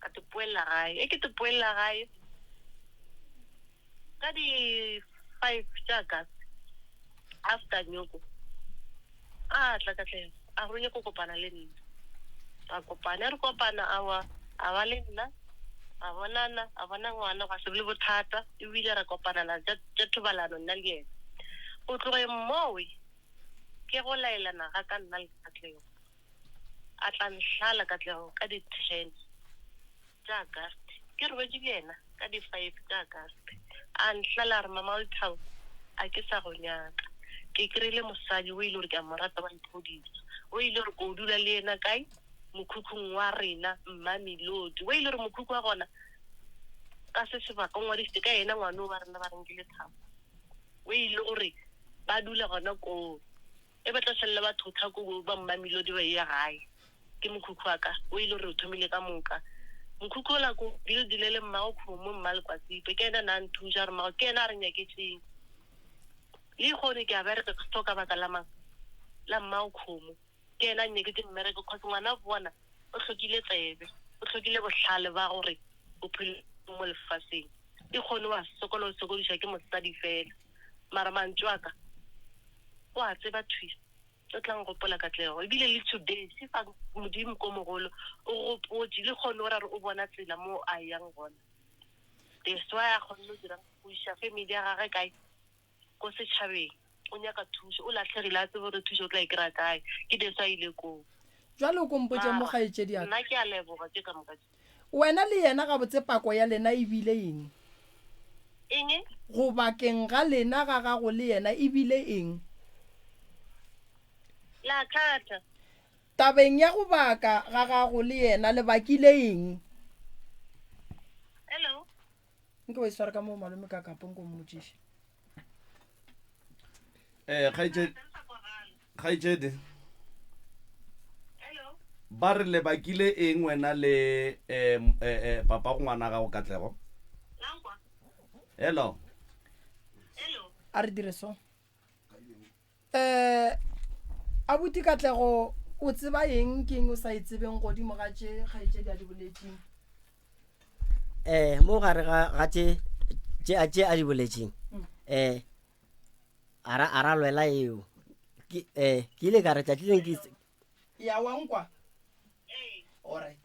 ka tepoelela gae ke tepoelela gae ka di 5 tša after nyoko a tla ka tleng a ronye ko kopana le nna a kopana re kopana a ba le nna a bonana a bona ngwana ga se le bothata e bile ra kopana la tša thobalano nna le yena o tloge mmowe ke go laelana ga ka nna le Katlego a tla nhlala Katlego ka di 10 tša Auguste ke re wetše yena ka di 5 tša Auguste a nhlala re mama o thao a ke sa go nyaka ke kry-ile mosadi o ile gore ke a morata wa iphodisa o ile gore ko dula le yena kae mokhukhung wa rena Mmamelodi o ile gore mokhukhu wa gona ka se sebaka ngwadisitse ka yena ngwana o ba rena ba renkile thabo o ile gore ba dula gona ko e ba tloselela batho thako ba Mmamelodi ba ya gae ke mokhukhu wa ka o ile gore o thomile ka moka mokhukhu la ko dilele mmago khomo mmale kwa tsipe ke ena na nthuša re mmago ke ena a re nyaketseng le gone ke a bereka ka stoka baka la mang la mmago khomo ke ena nyeketse mmereko kgotsa ngwana bona o tlhokile tsebe o tlhokile bohlale ba gore o phele mo lefaseng e gone wa sokodiša ke mosadi fela mara mantso aka o a tseba thuisa o tlang gopola Katlego ebile le today se fa modimo ko mogolo o gopotse le gone o ra re o bona tsela mo a yang gona that's why a kgonne go dira go iša family ya gage kae ko setšhabeng o nyaka thuso o latlhegile a tsebe gore thuso o tla e kry-a kae ke deso a ile koo jwale o kompotse mo gaetšedi aka nna ke a leboga ke ka moka wena le yena ga botse pako ya lena e bile eng go bakeng ga lena ga gago le yena e bile eng la thata tabeng ya go baka ga gago le yena le bakile eng hello nke wa iswara ka mo malome ka kapong ko mmotšiše kgaitšedi ba re le bakile eng wena le papa go ngwana ga go Katlego hello a re dire so abuti Katlego o tseba eng ke eng o sa itsebeng godimo ga tše kgaetšedi a di boletšeng mo gare ga tše a di boletšeng a ra lwela eo ke ile ka re tlatlileng ya wankwa alright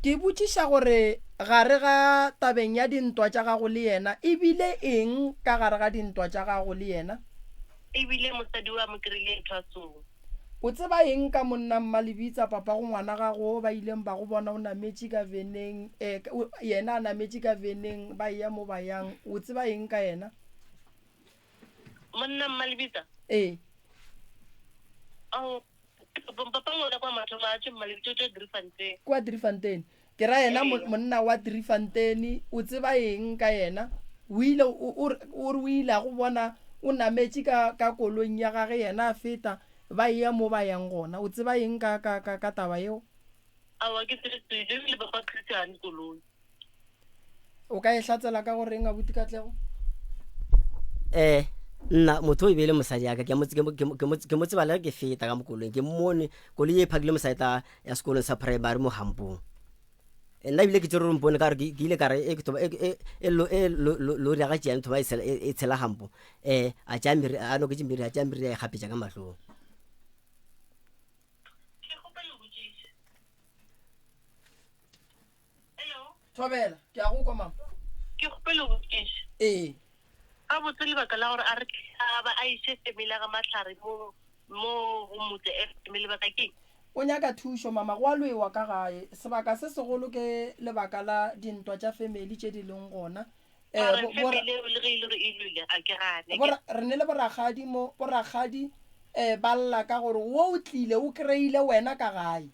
ke botšiša gore gare ga tabeng ya dintwa tša gago le yena e bile eng ka gare ga dintwa tša gago le yena e bile mosadi wa mo kry-ile thwatsong o tseba eng ka monna Mmalebitsa papa go ngwana gago ba ileng ba go bona o nametše ka veneng yena a nametše ka veneng ba ya mo ba yang o tseba eng ka yena monna Mmalebitsa papa ngwana kwa mathomo a tše Mmalebitsa tše Driefontein kwa Driefontein ke ra yena monna wa Driefontein o tseba eng ka yena o ile o ile go bona o nametše ka kolong ya gage yena a feta ba ya mo ba yang gona o tseba eng ka taba yeo awa ke tsebe le papa Christian koloi o ka e hlatsela ka gore eng abuti Katlego nna motho o ebele mosadi aka ke mo tseba le ke feta ka mokolong ke mmone koloi e phakile mosaeta ya sekolong sa primary mo Hampong nna ebile ke tse re mpone ka re ke ile ka re lori ya ga tšeane thoba e tshela Hampo a tša mmiri a noketse mmiri a tša mmiri ya e kgapetša ka mahlong thobela ke a go kwa mama ke gopele go botšiša a botse lebaka la gore a re ba a iše family ga matlhare mo go motse family lebaka keng o nyaka thušo mama go a lwewa ka gae sebaka se segolo ke lebaka la dintwa tša family tše di leng gona re ne le boragadi mo boragadi ba lla ka gore wo o tlile o kry-ile wena ka gae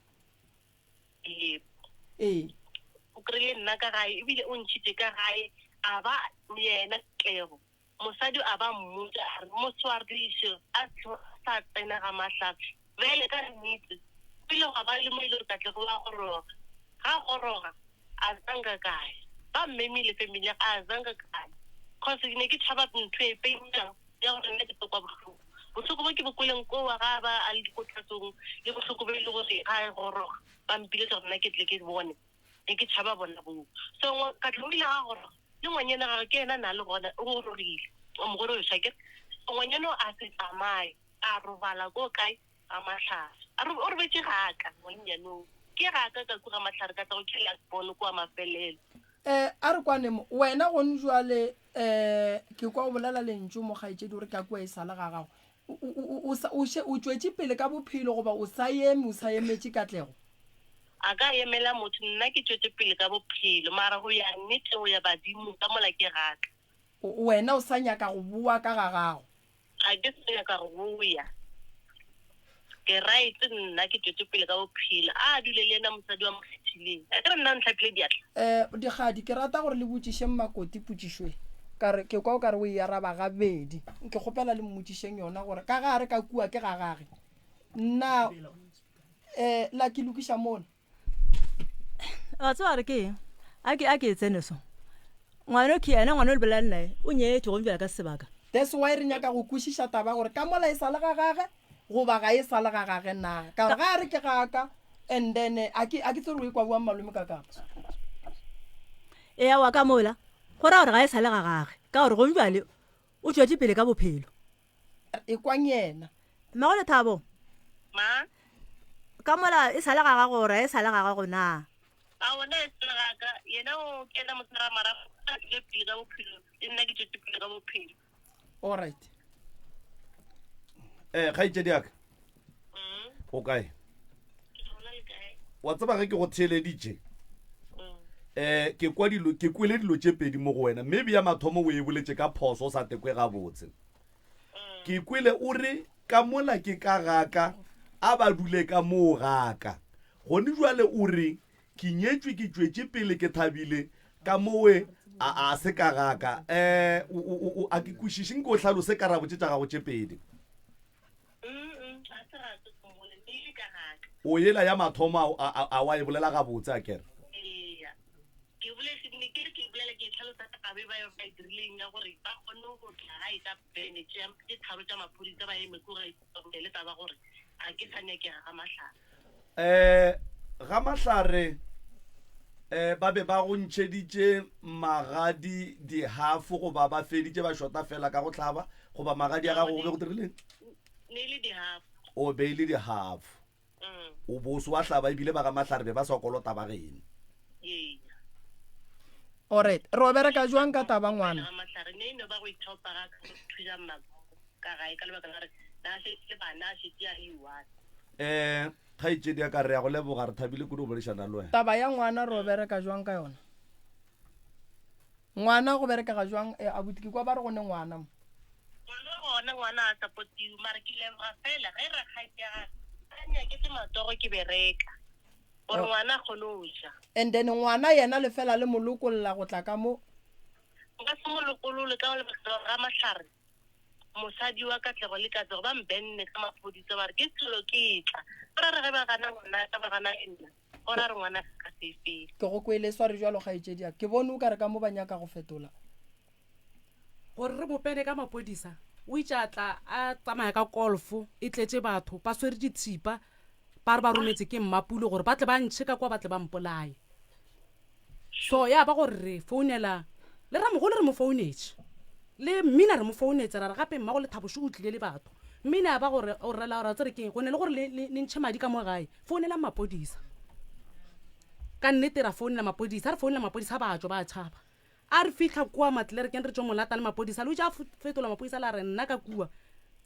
o kry-ile nna ka gae ebile o ntšhitse ka gae a ba yena Katlego mosadi a ba mmotsa a re motswariše a sa tsena ga mahlapi bele ka nnete pele ga ba le mo ile gore Katlego wa goroga ga goroga a zanga kae ba mmemile family a zanga kae cause ke ne ke tšhaba ntho e penyang ya gore nna ke tokwa bohloko bo ke bokoleng ko wa ga ba a le dikotlatsong le bohloko bo e le gore ga goroga ba mpile gore nna ke tle ke bone e ke tšhaba bona bo so Katlego ile ga goroga le ngwanyana ga ke ena na le gona o gorogile o mogore o shakere ngwanyana a se tsamaye a robala ko kae ga matlhare o re betse gaka ngwanyanong ke gaka ka kuga matlhare ka tsa go khela bone kwa mafelelo a re kwane mo wena go njwale ke kwa o bolela lentšu mo gaetse di gore ka kwa e sala ga gago o tswetse pele ka bophelo goba o sa emetse Katlego a ka emela motho nna ke tswetse pele ka bophelo mara go ya nnete go ya badimo ka mola ke gaka wena o sa nyaka go bua ka ga gago a ke sa nyaka go bua ke right nna ke tswetse pele ka bophelo a dule le ena mosadi wa mokgethileng a ke re nna ntlhaphile diatla digadi ke rata gore le botsiše Makoti potšišwe kare ke kwa o kare o e araba gabedi ke kgopela le mmotšišeng yona gore ka gare ka kua ke ga gage nna la ke lokiša mona a tswa re ke a ke tsene so ngwana ke ena ngwana o le bolela nnae o nyetse go mbela ka sebaka that's why re nyaka go kwešiša taba gore ka mola e sale ga gage goba ga e sale ga gage na ka gore ga re ke gaka and then a ke tsere o e kwa buang malome ka kapa wa ka mola go ra gore ga e sale ga gage ka gore go mbale o tswetse pele ka bophelo e kwang yena mma go le Thabo ma ka mola e sale ga gago gore e sale ga gago na a ona e sale gaka yena o kena motsara mara a tswetse pele ka bophelo le nna ke tswetse pele ka bophelo all right kgaitsedi aka o kae wa tseba ge ke go theeleditše ke kwele dilo tše pedi mo go wena maybe ya mathomo o e boletse ka phoso o sa tekwe gabotse ke kwele o re ka mola ke ka gaka a ba dule ka moo gaka gone jwale o re ke nyetswe ke tšwetse pele ke thabile ka mowe a se ka gaka a ke kwešišeng ke o hlalose karabo tše tša gago tše pedi o yela ya mathomo a wa e bolela gabotse a kere ke bolela ke tlhalosa ka tabe ba yo ba dirileng ya gore ba kgone go tla ga e ka bene tše tharo tša maphodisa ba eme ko ga le taba gore a ke sa nyakega ga matlhare ga matlhare ba be ba go ntšheditše magadi dihafo goba ba feditše ba shota fela ka go tlhaba goba magadi a gago go be go dirileng ne le dihafo o beile dihafo o boso wa hlaba ebile ba ga matlhare be ba sa kolota ba gene alright ro bereka jwang ka taba ngwana matlhare ne no ba go ithopa ga ka thuja mma ka gae ka lebaka la re na se le bana se tia iwa kgaitsedi ya ka re ya go leboga re thabile kudu o bolešana le wena taba ya ngwana ro bereka jwang ka yona ngwana go bereka ga jwang abuti ke kwa ba re go ne ngwana mo ngwana a supportiwe mara ke leboga fela ge re kgaitya anya ke se matoro ke bereka gore ngwana kgone o ja and then ngwana yena le fela le molokolola go tla ka mo nka se molokolole ka lebaka ga matlhare mosadi wa Katlego le Katlego ba mbenne ka maphodisa ba re ke tselo ke tla gore re ge ba gana ngwana ka ba gana nna gore re ngwana ka sefele ke go kweleswa re jwalo gaetšedia ke bone o ka re ka mo ba nyaka go fetola gore re bopene ka maphodisa o itse a tla a tsamaya ka golfo e tletse batho ba swere ditshipa ba re ba rometse ke mmapule gore ba tle ba ntšhe ka kwa ba tle ba mpolaye so ya ba gore re founela le ramogolo re mo founetse le mmina re mo founetse ra re gape mmago le Thabošo o tlile le batho mmina ya ba gore o rela gore tsere keng go ne le gore le ntšhe madi ka mo gae founela maphodisa ka nnete ra founela maphodisa re founela maphodisa ba tswa ba tšhaba a re fitlha kua matlele re keng re tswa molata le maphodisa le o ja fetola maphodisa la re nna ka kua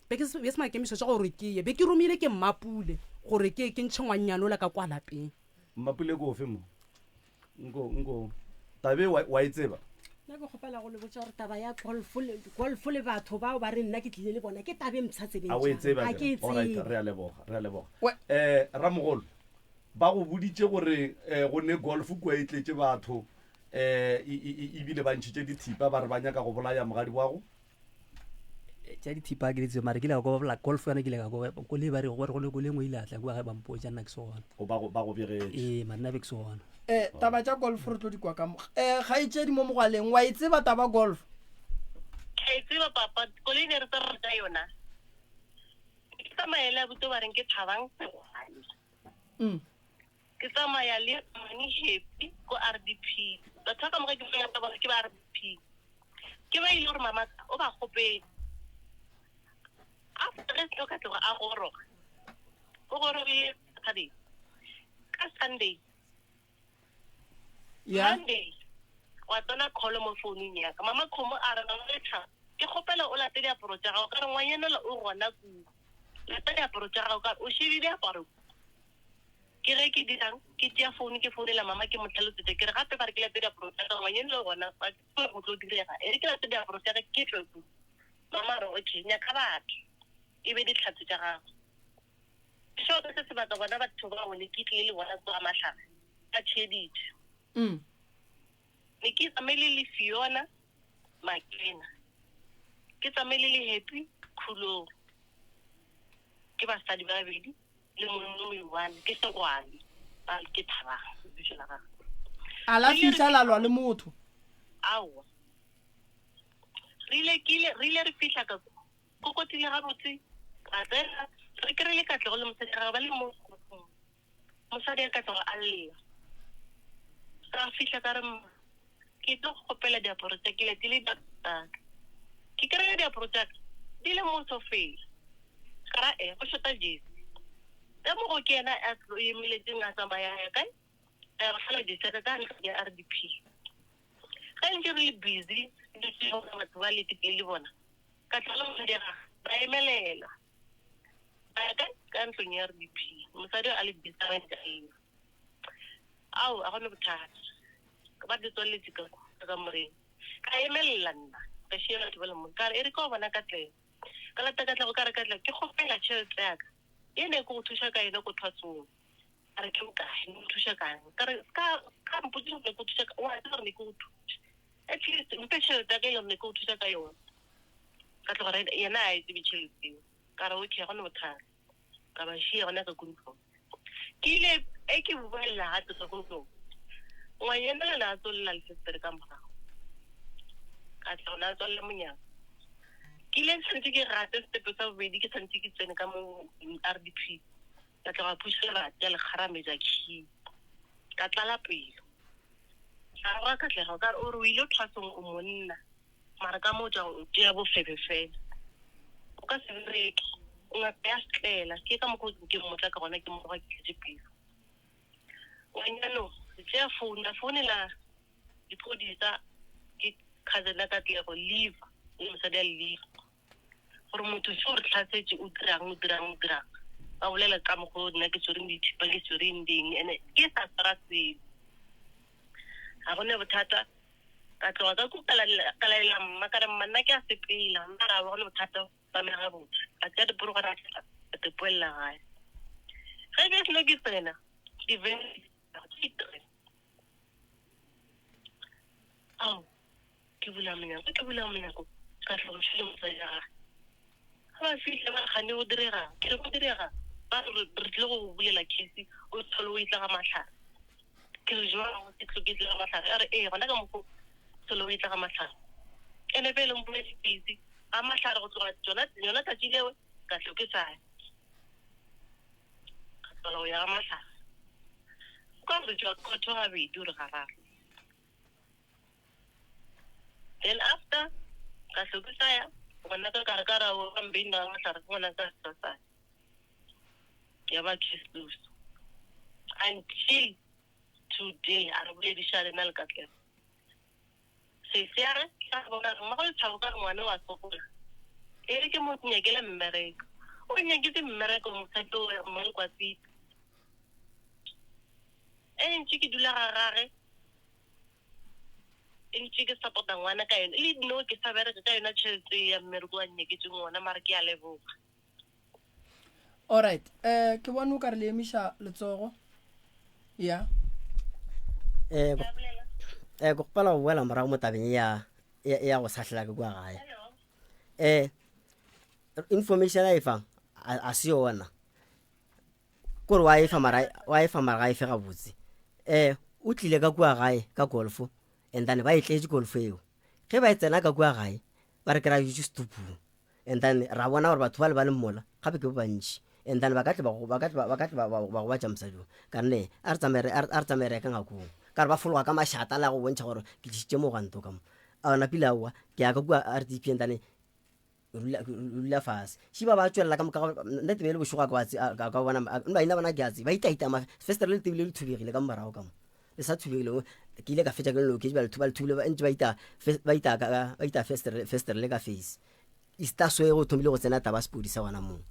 be se makemišo tša gore ke ye be ke romile ke mmapule gore ke ntšhe ngwannyanola ka kwa lapeng mmapule ko ofe mo nko tabe wa e tseba nna ke kgopela go le botsa gore taba ya golfo le batho bao ba re nna ke tlile le bona ke tabe mtshatsebeng re a leboga ramogolo ba go boditse gore go ne golf kwa e tletse batho ebile ba ntšhitše dithipa ba re ba nyaka go bolaya mogadi wago tša dithipa ke ditse mare ke lega go bola golf yana ke lega go le ba re gore go le go lengwe ile atla kwa ge ba mpotša nna ke sona ba go begetse manna be ke sona taba tša golf re tlo di kwa ka ga itšedi mo mogaleng wa e tseba taba golf ka e tseba papa koloi ne re tsa rata yona ke tsamaela botse ba reng ke thabang ke tsamaya le mani happy ko RDP batho ka moka ke ngata ba ke ba RDP ke ba ile gore mama o ba gopedi after re tlo ka tloga a goroga o gorogile kadi ka Sunday Monday wa tsona call mo phone ya ka mama khomo a re nna letha ke gopela o late diaparo tša gago ka re ngwanyana o gona ku late diaparo tša gago ka o shebile diaparo ke re ke dirang ke tia phone ke founela mama ke motlhalosetse ke re gape ba re ke late diaparo tša gago ngwanyana le gona ba go tlo direga ke late diaparo tša gago ke tlo mama re o tšenya ka batho e be ditlhatse tša gago so ke se batla bona batho ba bone ke tle le bona tsa mahlaga a tšheditše ne ke tsamele le Fiona Makena ke tsamele le Happy Khulong ke basadi ba babedi le monna one ke segwane ba ke Thabang bitšela ga ala fitlalalwa le motho awa rile re fihla ka kokotile ga botse a tsena re kry le katlego le mosadi ga ba le mo mosadi a katlego a lela ka fihla ka re ke tlo gopela diaparo tša ke letile dataka ke kry diaparo tša di le mo sofeng kara go shota jesi ka mo go ke ena a tlo emeletseng a tsamaya ya kae a go tlhala diseka ka ntlha ya RDP ga ntse re le busy batho ba letile le bona ka tlala mosadi ga ba emelela ka ntlong ya RDP mosadi a le busy a gone bothata ba di tswaletse ka moreng ka emelela nna ka shela batho ba le mong ka re e re ka bona ka tleng ka lata ka tlego ka re ka tleng ke gopela tšhelete ya ka e ne ke go thuša ka ena ko thwatsong a re ke bokae ne go thuša kang ka re ka mpotse ne ko thuša wa tse gore ne ke go thuša at least mpe tšhelete ya ka ile ne ke go thuša ka yona ka tlego re yena a e tsebe tšhelete ka re okay gone bothata ka ba šia gona ka kuntlong ke ile ke boelela ga tse kuntlong ngwanyana le na tsolela lefestere ka morago ka tla ona tsolela monyako ke ile tshwanetse ke rate stepe sa bobedi ke tshwanetse ke tsene ka mo RDP ka tla ga pušela rate ya lekgarametša key ka tlala pelo ka ga ka tlega ka re o re o ile thwasong o monna mara ka mo tša bofebe fela o ka se bereke o ngaka ya setlela ke ka moko ke mmotla ka gona ke moga ke tletse pelo ngwanyano tšea founela diphodisa ke cousin ka tlego leave le mosadi a leave gore motho se gore tlhatsetse o dirang ba bolela ka mogo nna ke tshwereng dithipa ke tshwereng ding ande ke sa tsara selo ga gone bothata ka tloga ka ka laela mma ka re mmanna ke a sepela mara ba gone bothata ba me ga botse a tšea diporogara a tepoelela gae ge be seno ke tsena ke bula menyako ka tlhogošile mosadi ya gage ga ba fihle ba gane go diregang ke re go diregang ba re tlile go bulela case o tlhole o itla ga matlhare ke re jwang ke tlo ke itla ga matlhare a re gona ka moko tlhole o itla ga matlhare ene pele mpole dipitse ga matlhare go tloga yona tatsi lewe ka tlo ke sae ka tlola go ya ga matlhare o ka re jwa kotho gabedi o re gararo then after ka hloke saya ngwana ka kare ka rao ka mbeng ga matlhare ke ngwana ka sasane ya ba Christus until today a re boledišane nna le katlego seseare sa bona mmago letšhabo ka re ngwane wa sokola e re ke mo nyakela mmereko o nyaketse mmereko mosadi o mmole kwa tsita ntse ke dula ga gage ntse ke support ngwana ka yone le no ke sa bereka ka yona tšhelete ya mmereko wa nyaketseng ngwana mara ke a leboga alright ke bona o ka re le emiša letsogo ya go pala go boela morago mo tabeng ya go sahlela ke kwa gae information a e fang a se yona kore wa e fa mara ga e fe ga botse o tlile ka kwa gae ka golf and then ba e tletse golf eo ge ba e tsena ka kwa gae ba re kry-a jutse stupung and then ra bona gore batho ba le ba le mmola gape ke ba bantši and then ba ka tle ba go batša mosadio ka nne a re tsamaye reka ngakong ka re ba fologa ka mašata le go bontšha gore ke disitše mo ganto ka mo a ona pila aowa ke ya ka kua RDP and then rula fase šiba ba tswelela ka moka nna tebe le bošogo ka bona baina bona ke a tse ba itaita festere le tebile le thubegile ka morago ka mo le sa thubegile ke ile ka fetša ke leloke ba le thubile ba ntse ba ita festere le ka face ista soe go thomile go tsena taba sepodisa gona moo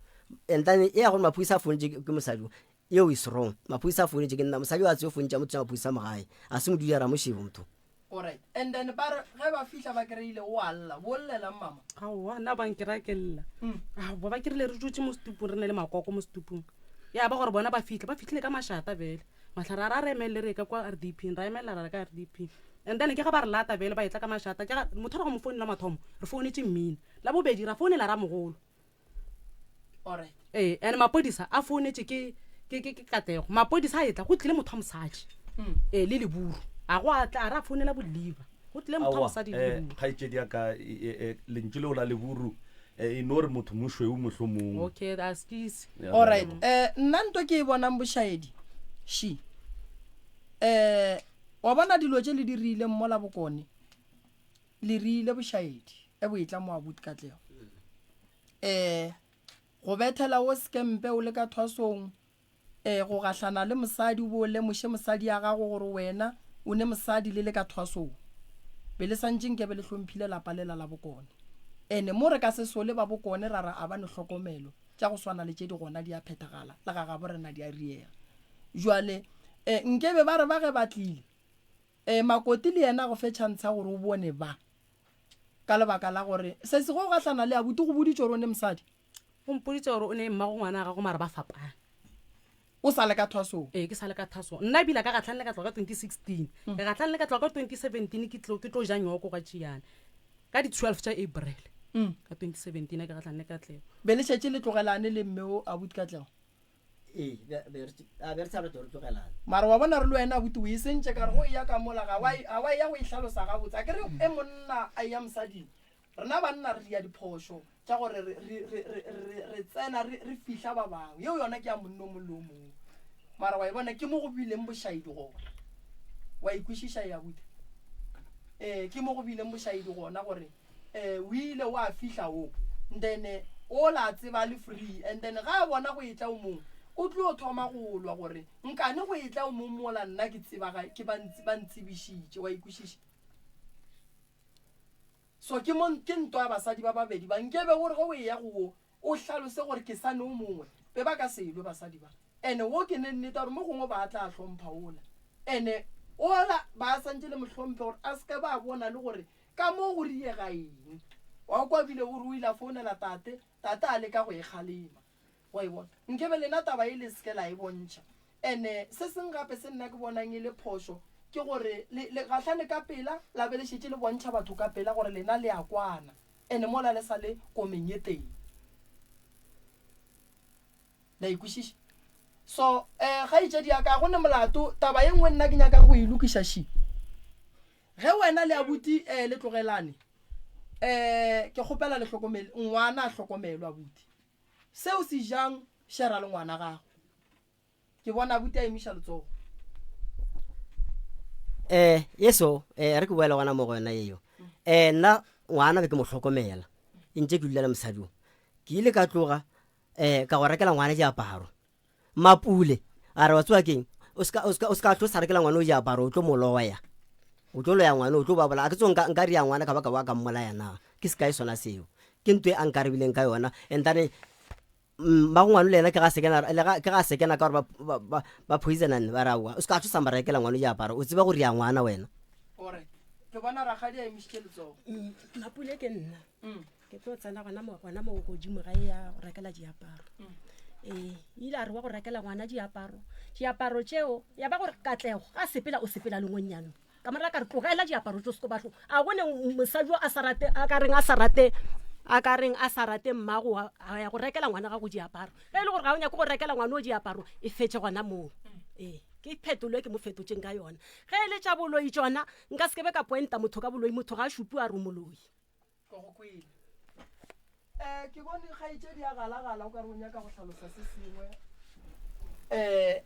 and then e ya gore maphodisa a founetse ke mosadi eo is wrong maphodisa a founetse ke nna mosadi wa tse o founetse motho maphodisa mogae a se modudi ya ramoshebo motho alright and then ba ge ba fihla ba kry-ile o alla bollela mama aowa nna bankerakelela ba kerile re dutse mo setupong re ne le makoko mo setupong ya ba gore bona ba fitlhile ka mašata bele matlhare a re emelele re ka kwa RDP ra emelela ra ka RDP and then ke ga ba re lata bele ba etla ka mašata motho re go mo founela mathomo re founetse mmino la bobedi ra founela ra mogolo alright and mapodisa a founetse ke Katlego mapodisa a etla go tlile motho a mosadi le leburu a go atla a ra founela boliva go tlile motho a mosadi le leburu kgaitsedi ya ka lentse le o la leburu e no re motho mošweu mohlomong okay that's easy alright nna nto ke e bonang bošaedi shi wa bona dilo tse le di rile mmola bokone le rile bošaedi e bo etla mo abuti Katlego go bethela o skempe o le ka thwasong go gahlana le mosadi bo le moshe mosadi ya gago gore wena o ne mosadi le ka thwasong be le santšeng ke be le hlomphile lapa lela la bokone ene mo re ka se sole ba bokone ra a ba ne hlokomelo tša go swana le tše di gona di a phethagala la ga ga borena di a riega jwale nkebe ba re ba ge batlile makoti le yena go fetšhantsha gore o bone ba ka lebaka la gore se se go gahlana le abuti go boditše gore o ne mosadi o mpoditse gore o ne mmago ngwana ga go mara ba fapana o sa le ka thwasong ke sa le ka thwasong nna bila ka gatlhane le ka tloga ka 2016 ke gatlhane le ka tloga ka 2017 ke tlo ja nyoko ka tšeane ka di 12 tša April ka 2017 ke gatlhane le Katlego be le šetše le tlogelane le mmeo abuti Katlego mara wa bona re le wena abuti o e sentše ka re go ya ka mola ga wa ya go ihlalosa gabotse a kere e monna a ya mosading rena banna re dia diphošo tša gore re tsena re fihla ba bangwe yeo yona ke ya monno mollo o mongwe mara wa e bona ke mo go bileng bošaedi gona wa ikwešiša ya abuti ke mo go bileng bošaedi gona gore o ile wa fihla o then o la tseba le free and then ga a bona go etla o mongwe o tlo thoma go lwa gore nkane go etla o mongwe mola nna ke tsebaga ke ba ntsebišitše wa ikwešiša so ke ntwa ya basadi ba babedi ba nkebe gore go e ya go o hlalose gore ke sane o mongwe be ba ka selwe basadi ba ene wo ke ne nnete gore mo gongwe ba tla hlompha ola ene ola ba santse le mohlompe gore a seke ba bona le gore ka mo go riega eng wa kwa bile o re o ile a founela tate a le ka go e kgalema wa e bona nkebe lena taba e le seke la e bontšha ene se seng gape se nna ke bonang e le phošo ke gore le gahlane ka pela la be le šetše le bontšha batho ka pela gore lena le a kwana ene mola le sa le komeng ye teng la ikwešiša so ga itšedi ya ka go ne molato taba ye nngwe nna ke nyaka go ilokiša shi ge wena le abuti le tlogelane ke kgopela le hlokomele ngwana a hlokomelwa abuti seo se jang shera le ngwana gago ke bona abuti a emiša letsogo yeso re ke boela gona mo go yona eo nna ngwana be ke mo hlokomela ntse ke dulela mosadi o ke ile ka tloga ka go rekela ngwana diaparo mapule a re wa tswa keng o ska tlo sa rekela ngwana o diaparo o tlo moloya o tlo loya ngwana o tlo babola a ke tsong nka ri ya ngwana ka baka wa ka mmolaya na ke sekae sona seo ke ntwe a nkarebileng ka yona and then ba ngwana le yena ke ga sekena ka gore ba poisonane ba rawa o ska tlo sa marekela ngwana diaparo o tseba gore ya ngwana wena ore ke bona ragadi a emisitše letsogo mapule ke nna ke tlo tsena gona mo godimo ga ya go rekela diaparo ile a re wa go rekela ngwana diaparo tseo ya ba gore Katlego a sepela o sepela lengweng yanong ka mara ka re tlogela diaparo tso se ko batlo a bone mosadi a sa rate a ka reng a sa rate mmago a ya go rekela ngwana ga go diaparo e le gore ga o nya go rekela ngwana o diaparo e fetse gona moo ke phetolo ke mo fetotseng ka yona ge e le tša boloi tsona nka se ke be ka pointa motho ka boloi motho ga a šupu a re moloi ke bone kgaitsedi ya galagala o ka re o nyaka go tlhalosa se sengwe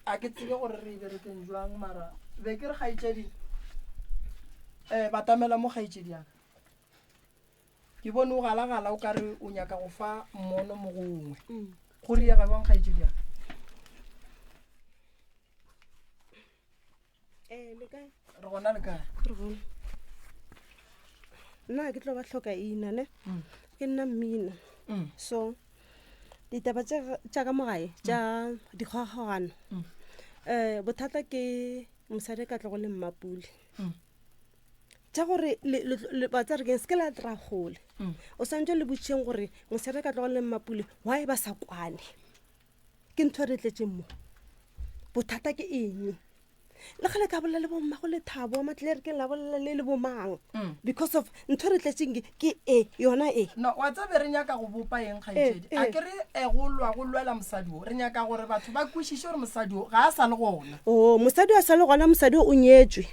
a ke tsebe gore re iberekeng jwang mara be ke re kgaitsedi batamela mo kgaitsedi yaka ke bone o galagala o ka re o nyaka go fa mmono mo gongwe go riega jwang kgaitsedi yaka re gona le kae nna ke tlo ba tlhoka ina ne ke nna mmina so ditaba tša ka mogae tša dikgogano bothata ke mosadi ka tlogo le mmapule tša gore batsa re ke se ke la dira gole o santse le botšeng gore mosadi ka tlogo le mmapule why ba sa kwane ke ntho re tletseng mo bothata ke eng le gale ka bolela le bommago le Thabo wa Matlelereke la bolela le bomang because of ntho re tletseng ke yona no wa tsa be re nyaka go bopa eng kgaitsedi a ke re go lwela mosadi o re nyaka gore batho ba kwishishe gore mosadi o ga a sa le gona mosadi a sa le gona mosadi o nyetswe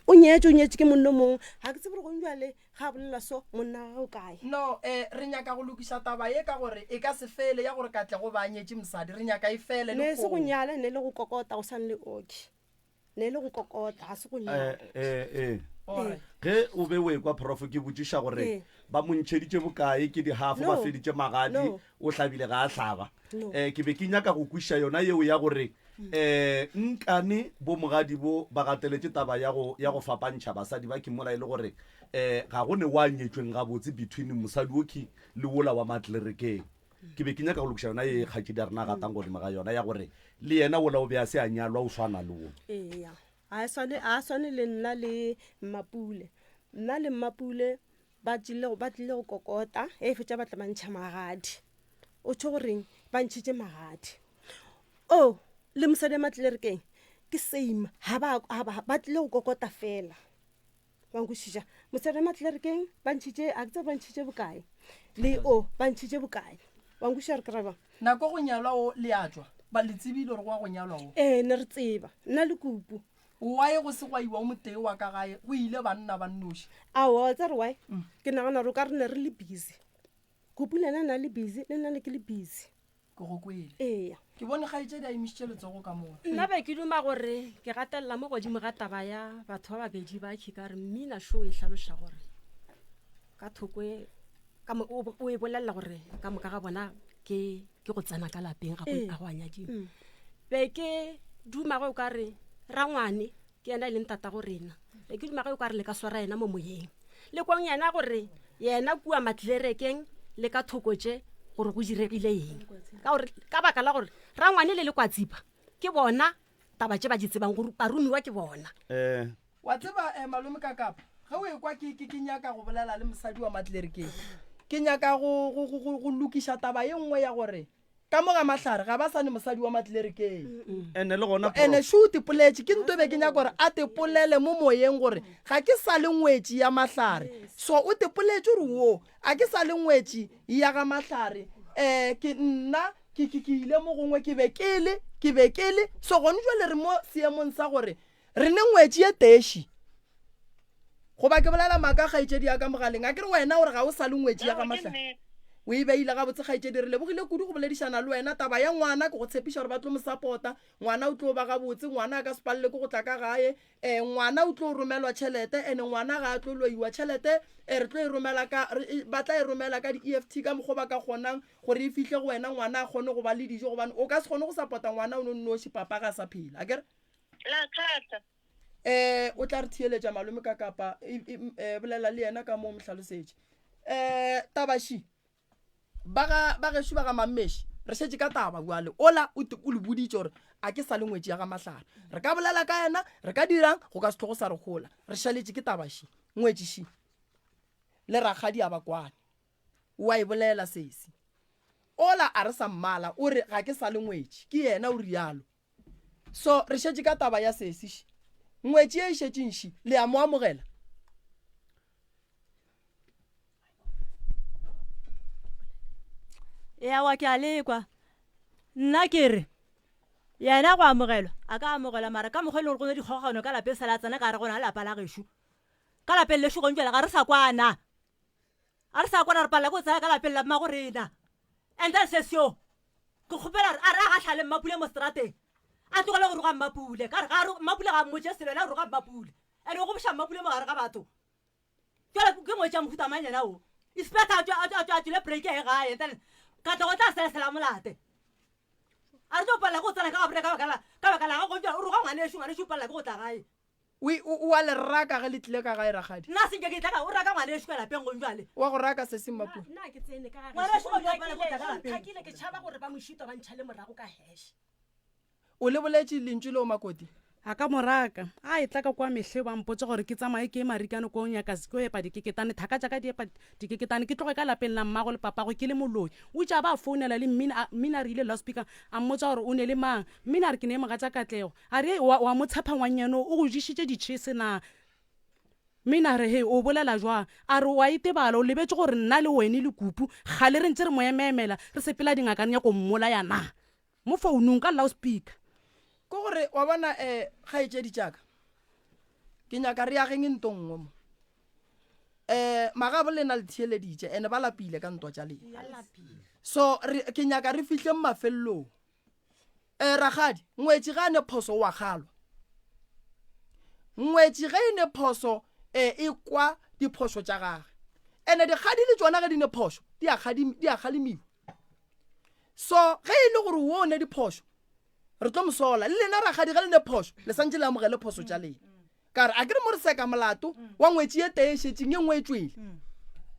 o nyetswe ke monno mongwe ga ke tsebe gore go njwale ga bolela so monna ga o kae no re nyaka go lokisa taba ye ka gore e ka se fele ya gore Katlego ba nyetse mosadi re nyaka e fele ne se go nyala ne le go kokota go sane le oki ne le go kokota ga se go nyala ge o be we kwa prof ke botsiša gore ba montšheditše bokae ke dihafo ba feditše magadi o hlabile ga a hlaba ke be ke nyaka go kwiša yona yeo ya gore nkane bo mogadi bo ba gateletse taba ya go fapantšha basadi ba kimola e le gore ga go ne wa nyetsweng gabotse between mosadi oki le wola wa Matlelerekeng ke be ke nyaka go lokiša yona ye kgatsedi a rena gatang godimo ga yona ya gore le yena wola o be a se a nyalwa o swana le wo a swane le nna le mmapule ba tlile go kokota e fetša ba tla ba ntšha magadi o tsho goreng ba ntšhitše magadi le mosadi wa Matlelereke ke same ba tlile go kokota fela ba nkwešiša mosadi wa Matlelereke ba ntšhitše a ke tsa ba ntšhitše bokae le ba ntšhitše bokae ba nkwešiša re kry-a nako go nyalwa o le a tswa ba le tsebile gore go a go nyalwa o ne re tseba nna le Kupu wa ye go se gwa iwa o motee wa ka gae go ile banna ba nnoši ao tsa re why ke nagana gore o ka re ne re le busy Kupu le ena na le busy le nna le ke le busy ke go kwele ke bone kgaitsedi a emišitše letsogo ka moo nna be ke duma gore ke gatelela mo godimo ga taba ya batho ba babedi ba ka re mmina show e hlaloša gore ka thoko o e bolelela gore ka moka ga bona ke go tsena ka lapeng ga go anyadimo be ke duma go ka re rangwane ke yena e leng tata go rena be ke duma go ka re le ka swara yena mo moyeng le kwang yena gore yena kua Matlelerekeng le ka thoko tše gore go diregile eng ka baka la gore rangwane le kwa tsipa ke bona taba tše ba di tsebang gore ba rumiwa ke bona wa tseba malome ka kapa ge o ekwa ke nyaka go bolela le mosadi wa Matlelerekeng ke nyaka go lokiša taba ye nngwe ya gore ka moga mahlare ga ba sane mosadi wa Matlelerekeng ene sho tipoletse ke nto be ke nyaka gore a tipolele mo moyeng gore ga ke sa le ngwetši ya mahlare so o tipoletse gore wo a ke sa le ngwetši ya ga mahlare ke nna ke ile mo gongwe ke be ke le so gone jwale re mo seemong sa gore re ne ngwetši ye teši goba ke bolela maaka kgaitsedi ya ka mogaleng a ke re wena gore ga o sa le ngwetši ya ga mahlare o e beile ga botse kgaitsedi re lebogile kudu go boledišana le wena taba ya ngwana ke go tshepiša gore ba tlo mo support-a ngwana o tlo ba ga botse ngwana a ka se palele ke go tla ka gae ngwana o tlo romelwa tšhelete ene ngwana ga a tlo loiwa tšhelete re tlo ba tla e romela ka di-EFT ka mokgwa ba ka kgonang gore e fihle go wena ngwana a kgone go ba le dijo gobane o ka se kgone go support-a ngwana o nonnoši papa ga sa phela a kere o tla re thieletša malome ka kapa bolela le yena ka moo mohlalosetše tabaši ba gešo ba ga Mameši re šetše ka taba bjale ola o le boditše gore a ke sa le ngwetši ya ga mahlare re ka bolela ka yena re ka dirang go ka se tlogo sa re gola re šaletše ke tabaši ngwetšiši le rakgadi a ba kwane wa e bolela sesi ola a re sa mmala o re ga ke sa le ngwetši ke yena o rialo so re šetše ka taba ya sesiši ngwetši e šetšinši le a mo amogela yawa ke a lekwa nna ke re yena go amogelwa a ka amogela mara ka mokgwa e le gore go ne dikgogano ka lapeng sa la tsena ka re gona lapa la gešo ka lapeng le šogontswela ga re sa kwana re palela ko tsaya ka lapeng la mmago rena and then sesio ke kgopela a re a gatlhale mmapule mo strateng a tlogele go roga mmapule ka re mmapule ga mmotse selo ena roga mmapule and go boša mmapule mo gare ga batho jale ke ngwetša mohuta manyana o ispeta a tswile break e gae then ka tlo go tla selesela molate a re tlo palela go tsena ka gabore ka baka la gago o roga ngwanešo palela ke go tla gae o a le raka ge le tlile ka gae ragadi nna senke ke tlaka o raka ngwanešo ka lapeng go jale wa go raka se se mmapule thakile ke tšhaba gore ba mošito ba ntšha le morago ka hash o le boletše lentšu leo makoti a ka moraka a e tla ka kwa metlhe ba mpotse gore ke tsamaye ke marikane ko nyaka ko epa dikeketane thaka jaaka di epa dikeketane ke tloge ka lapeng la mmago le papago ke le moloi o tša ba founela le mmina re ile loudspeaker a mmotsa gore o ne le mang mmina re ke ne moga tša katlego a re wa mo tshepa ngwanyano o go jišitše ditšhese na mmina re he o bolela jwang a re wa itebala o lebetse gore nna le wene le kupu gale re ntse re moemeemela re sepela dingakane ya ko mmola yana mo founung ka loudspeaker ko gore wa bona kgaetšedi tšaka ke nyaka re yageng ntho nngwe mo magabo le na le theeleditše ande ba lapile ka ntwa tša lena so ke nyaka re fihle mafelelong ragadi ngwetši ga ne phoso wa kgalwa ngwetši ge e ne phoso e kwa diphoso tša gage ande dikgadi le tšona ge di ne phoso di a kgalemiwa so ge e le gore wo ne diphoso re tlo mosola le lena ragadi ge le ne phoso le santse le amogele phoso tša lena ka re a ke re mo re seka molato wa ngwetši e tee šetšeng e nngwe e tswele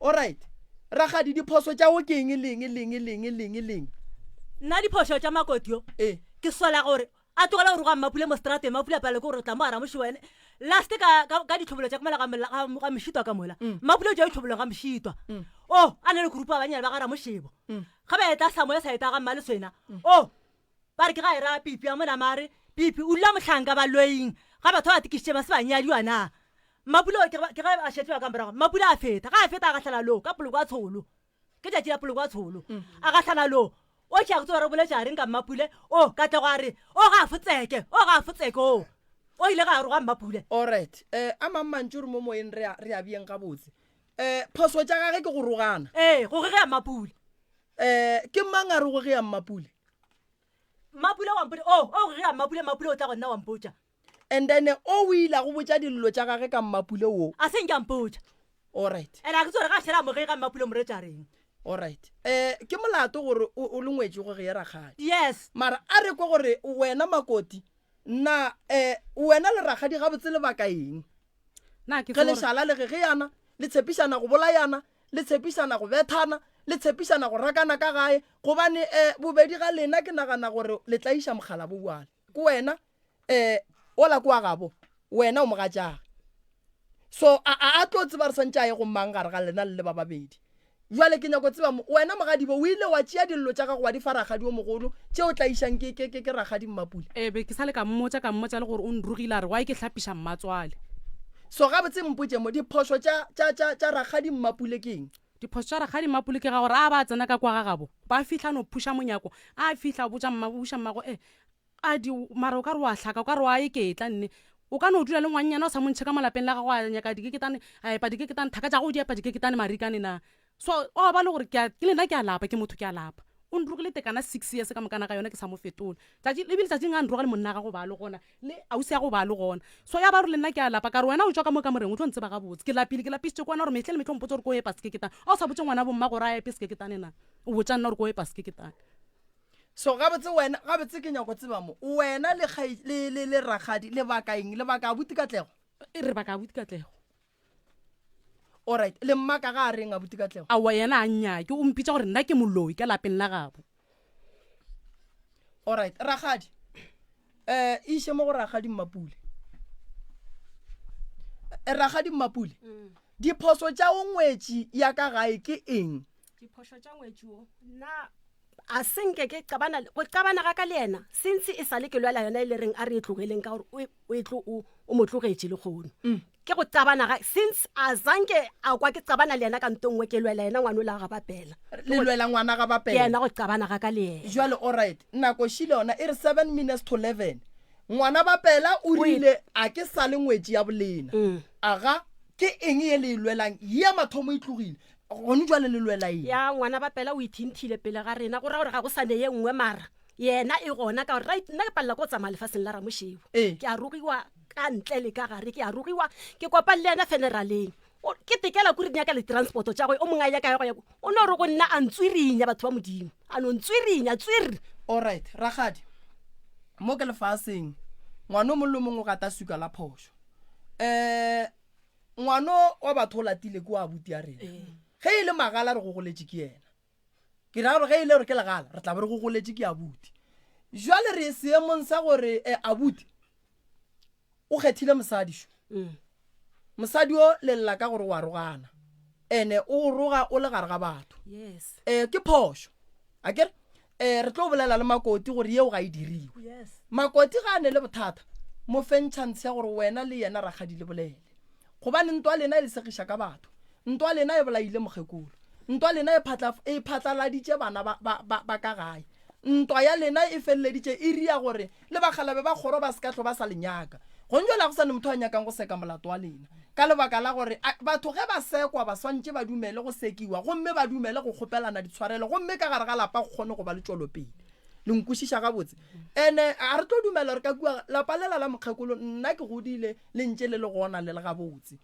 alright ragadi diphoso tšago ke eng leng nna diphoso tša makotio ke sola gore a tlogela gore go a mmapule mo strateng mapule a pale ko gore tla mo ara moši wene last ka ditlhobolo tša komela ga mošitwa ka mola mapule o tša ditlhobolo ga mošitwa o a ne le kurupa ba banyale ba gara mošebo ga ba etla samo ya saeta ga mma le swena o ba re ke ga e ra pipi ya mona mare pipi o dula motlhanka ba loing ga batho ba tikišitše ba se banyadiwa na mapule ke ga a šetšewa ka morago mapule a feta ga a feta a gatlhana lo ka poloko a tsholo ke tšatši la poloko a tsholo a gatlhana lo o tšea go tse re boletša reng ka mmapule o ka tle go a re o ga a fotseke o ile ga a roga mmapule alright a mammantse ore mo moeng re a bieng ga botse phoso tša gage ke go rogana go ge ya mmapule ke mang a re go ge ya mmapule mapule wampotsa o ge ya mapule o tla go nna wampotsa and then o ile go botsa dillo tša gage ka mmapule wo a seng ke ampotsa alright ene a ke tsore ga šhela moge ka mmapule moretšareng alright ke molato gore o le ngwetše go ge ya ragadi yes mara a re kwa gore wena makoti nna wena le ragadi ga botse le baka eng ge le šala le ge yana le tshepišana go bolayana le tshepišana go bethana le tshepišana go rakana ka gae gobane bobedi ga lena ke nagana gore le tla iša mogala bo buale ko wena ola kwa gabo wena o mogatšaga so a tlo tseba re santse a ye go mang gare ga lena le ba babedi jwale ke nyako tseba wena mogadibo o ile wa tšea dillo tša gago wa di fa ragadi o mogolo tše o tla išang ke ragadi mmapule be ke sa le ka mmotsa le gore o nrogile a re wa ke hlapiša mmatswale so ga botse mpotse mo diphoso tša ragadi mmapule ke eng diphoso tša ragadi mmapule ke ga gore a ba tsena ka kwa ga gabo ba fihla no phuša monyako a fihla botša mmago mara o ka re wa hlaka o ka re wa eketla nne o ka no dula le ngwannyana o sa montšhe ka malapeng la gago a nyaka dikeketane a epa dikeketane thaka tša go di epa dikeketane marikane na so o ba le gore ke lena ke a lapa ke motho ke a lapa o nrogile tekana 6 years ka mokana ka yona ke sa mo fetola lebile tšatšing a nroga le monna ga go ba le gona le ausi ya go ba le gona so ya ba re le nna ke a lapa ka re wena o tswa ka mo ka moreng o tlo ntse ba gabotse ke lapisitše kwana gore metlhe le metlho mpotse gore ko epa sekeketane a o sa botse ngwana bomma gore a epe sekeketane na o botsa nna gore ko epa sekeketane so gabotse ke nyako tseba mo wena le ragadi le baka eng le baka abuti katlego re baka abuti katlego alright le mmaka ga a reng abuti katlego awa yena a nnyake o mpitsa gore nna ke moloi ka lapeng la gabo alright ragadi iše mo go ragadi mmapule diphoso tša o ngwetši ya ka gae ke eng diphoso tša ngwetši o nna a senke ke qabana go qabana ga ka le ena since e sale ke lwela yona ile reng a re tlogeleng ka gore o motlogetse le khono ke go qabana ga since a zanke a kwa ke qabana le ena ka ntongwe ke lwela yena ngwana la ga bapela le lwela ngwana ga ke bapela yena go qabana ga ka le ena jwale all right nako shile yona e re 7 minutes to 11 ngwana bapela o rile a ke sale ngwetsi ya bolena aga ke eng e le lwelang ya mathomo itlogile gone jwale le lwela eng ya ngwana bapela o ithinthile pele ga rena go ra gore ga go sane ye nngwe mara yena e gona ka right nna ke palla go tsamaya lefatsheng la Ramoshego ke a rugiwa ka ntle le ka gare ke a rugiwa ke kopa le ena funeraleng ke tekela ku re nya ka le transport tsa go o monga ya ka go o no re go nna a ntswirinya batho ba modimo a no ntswirinya tswiri all right ragadi mo ke lefatsheng ngwana mo lomong o gata suka la phosho ngwana wa batho o latile ko a buti ya rena ge ile magala re go goletse ke yena ke ra gore ge ile re ke legala re tla be re go goletse ke abuti jwale re seemong sa gore abuti o kgethile mosadi sho mosadi o le lla ka gore wa rogana ene o roga o le gare ga batho yes ke phosho akere re tlo bolela le makoti gore yeo ga e diriwe makoti ga ne le bothata mo feng chance ya gore wena le yena ragadile bolele gobane ntwa lena e le segisha ka batho ntwa lena e bolaile mogekolo ntwa lena e phatlaladitse bana ba ka gae ntwa ya lena e felleditse e ria gore le bagalabe ba kgoro ba sekatlo ba sa lenyaka gonjo la go sa ne motho a nyakang go seka molato wa lena ka lebaka la gore batho ge ba sekwa ba swantse ba dumele go sekiwa gomme ba dumele go kgopelana ditshwarelo gomme ka gare ga lapa go kgone go ba le tšwelopele le nkwešiša gabotse ene a re tlo dumela re ka kua lapa lela la mokgekolo nna ke godile le ntse le gona le gabotse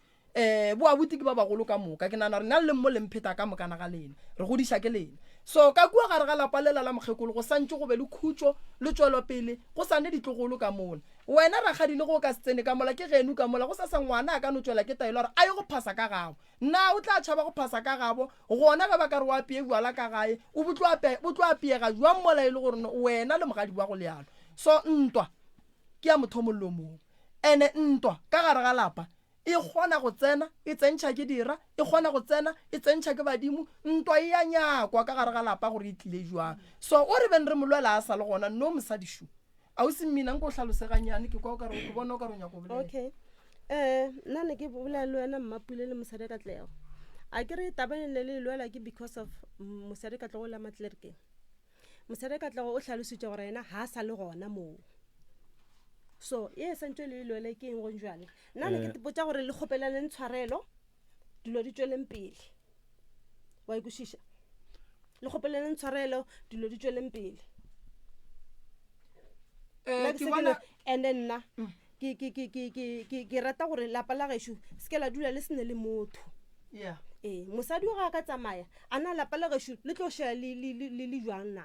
bo abuti ke ba bagolo ka moka ke nana re na le mo le mpheta ka mokana ga lena re godisha ke lena so ka kua gare ga lapa lela la mokgekolo go santse go be le khutso le tšwelopele go sane ditlogolo ka mona wena ragadile go ka setsene ka mola ke genu ka mola go sa sa ngwana a ka no tšwela ke taelo gore a ye go phasa ka gabo nna o tla tšhaba go phasa ka gabo gona ga ba ka re o apeye buala ka gae o tlo apeega jwang mola e le gore wena le mogadi wa go lealo so ntwa ke ya motho mollo mong ene ntwa ka gare ga lapa e kgona go tsena e tsentšha ke dira e kgona go tsena e tsentšha ke badimo ntwa e ya nyakwa ka gare ga lapa gore e tlile jwang so o re ben re molwela a sa le gona no mosadišu a o se mmina nko o tlhaloseganyane ke kwa o ka re o bona o ka re o nyako bolela okay nna ne ke bolela le wena Mmapule le Mosadi Katlego a ke re tabane le lwela ke because of Mosadi Katlego la Matlerke Mosadi Katlego o tlhalositse gore ena ha sa le gona moo so ye santse le lwela ke eng go njwana nna ne ke tipotsa gore le kgopelane ntshwarelo dilo di tsweleng pele wa ikušiša le kgopelane ntshwarelo dilo di tsweleng pele ke bona and then nna ke rata gore lapa la gešo se ke la dula le sene le motho mosadi o ga ka tsamaya a na lapa la gešo le tlo shela le jwang na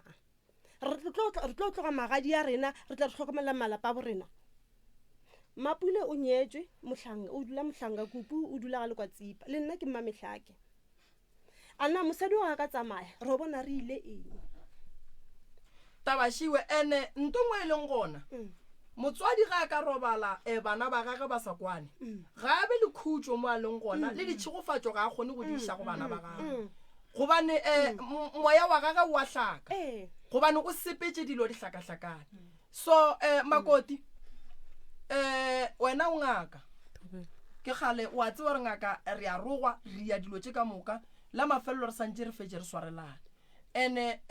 re tlo tloga magadi ya rena re tla re tlhokomela malapa a borena Mapule o nyetswe mohlanga o dula mohlanga kupu o dula ga le kwa tsipa le nna ke Mmamehlake ana mosadi o ga ka tsamaya re bona re ile eng tabashiwe ene ntongwe e leng gona motswadi ga ka robala bana ba gagwe ba sa kwane ga be le khutso mo a leng gona le ditšhigofatšo ga a kgone go di isa go bana ba gagwe gobane moya wa gagwe wa hlaka gobane o sepetse dilo di hlakahlakane so makoti wena o ngaka ke gale wa tsewa re ngaka re a rogwa re ya dilo tše ka moka la mafelelo re santse re fetse re swarelana ene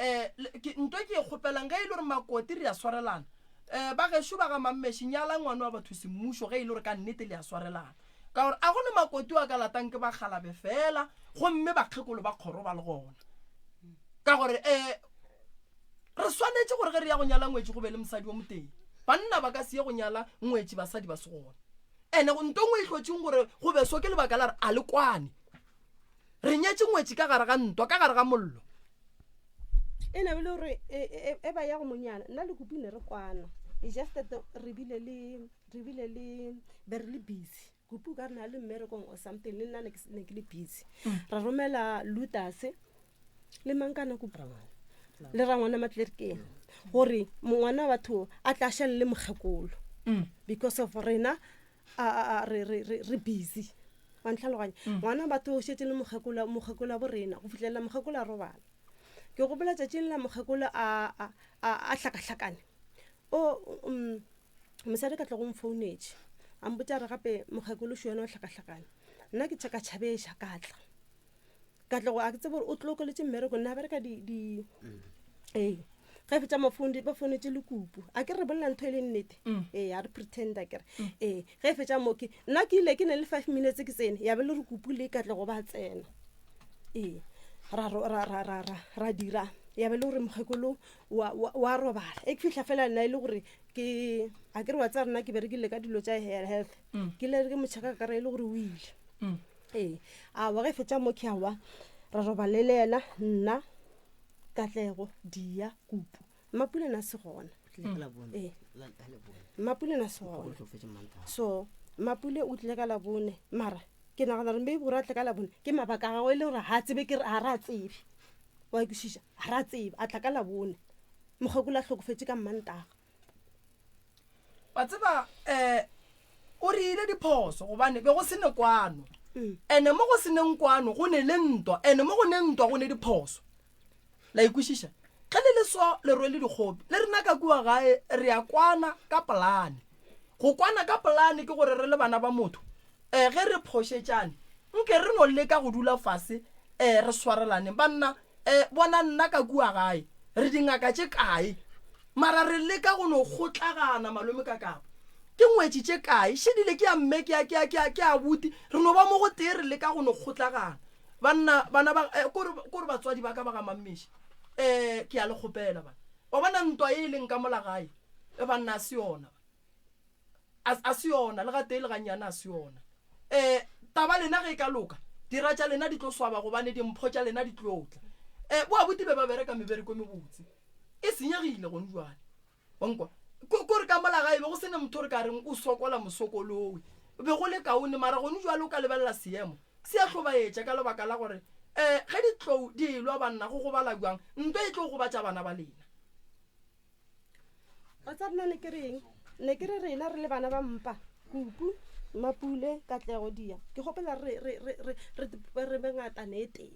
ntwe ke e kgopelang ge e le gore makoti re a swarelana ba gešo ba ga mammeši nyala ngwana wa batho semmušo ge e le gore ka nnete le a swarelana ka gore a gone makoti wa ka latang ke ba galabe fela gomme bakgekolo ba kgoro ba le gona ka gore re swanetse gore ge re ya go nyala ngwetši go be le mosadi wa moteng banna ba ka se ye go nyala ngwetši basadi ba se gona ene ntongwe e tlhotseng gore go beso ke lebaka la re a le kwane re nyetse ngwetši ka gare ga ntwa ka gare ga mollo ene bile gore e ba ya go monyana nna le kopine re kwana e just that re bile le very busy kupu ka rena le mmerekong or something le nna ne ke le busy ra romela Lutas le mankana kupramana le ra ngwana Matlerkeng gore ngwana batho a tla shelle le mogekolo because of rena re busy wa ntlhaloganya ngwana batho o shetse le mogekolo bo rena go fitlela mogekolo a robala ke go bola tšatšing la mokgekolo a hlakahlakane mosadi ka tlo go mfounetše a mpotša re gape mokgekolo šo yona o hlakahlakane nna ke tšhaka tšhabeša ka tla go a ke tsebe gore o tlokoletše mmereko nna bereka ee ga e fetša ba founetše le kupu a ke re bolela ntho e le nnete ee a re pretenda kere ee ga e fetša moke nna ke ile ke ne le 5 minutes ke tsene ya be le re kupu le ka tle go ba tsena ee ra dira ya be le gore mokgekolo wa robala e ke fihla fela nna e le gore a ke re wa tsa rena ke berekile ka dilo tša health ke le ke motšhaka kare e le gore o ile ee a wa ge fetša mo ke awa ra robale le ena nna Katlego Dia Kupu Mapule na se gona Mapule na se gona so Mapule o tle ka la bone mara ke nagana re mme bora tle ka la bone ke mabaka ga go ile gore ha tsebe ke a ra tsebe wa ikwishisha a ra tsebe a tla ka la bone mogekolo a hlokofetse ka Mantaga ba tseba o re ile diphoso gobane be go sene kwano ene mo go seneng kwano go ne le ntwa ene mo go ne ntwa go ne diphoso la ikwishisha ka le so le rwele dikgopi le rena ka kua gae re ya kwana ka polane go kwana ka polane ke gore re le bana ba motho ge re phoshetšane nke re no leka go dula fase re swarelane banna bona nna ka kua gae re dingaka tše kae mara re leka go no gotlagana malome ka kapa ke ngwetši tše kae šedile ke ya mme ke a buti re no ba mo go tee re leka go no gotlagana bana kore batswadi ba ka ba ga mammeši ke a le kgopela bana wa bona ntwa e leng ka mola gae banna a se yona le ga tee le ganyana a se yona taba lena ge e ka loka dira tša lena di tlo swaba gobane dimpho tša lena di tlo tla boa boti be ba bereka mebereko mebotse e senyegile gone jwane wankwa kore ka mola gae be go sene motho re ka reng o sokola mosokoloi be go le kaone mara gone jwale o ka lebelela seemo se a hlobaetša ka lebaka la gore ge ditlou di lwa banna go gobala jwang ntwa e tlo go batša bana ba lena a tsa rena ne ke re rena re le bana ba mpa Kupu Mapule Katlego Dia ke gopela re bengatane teng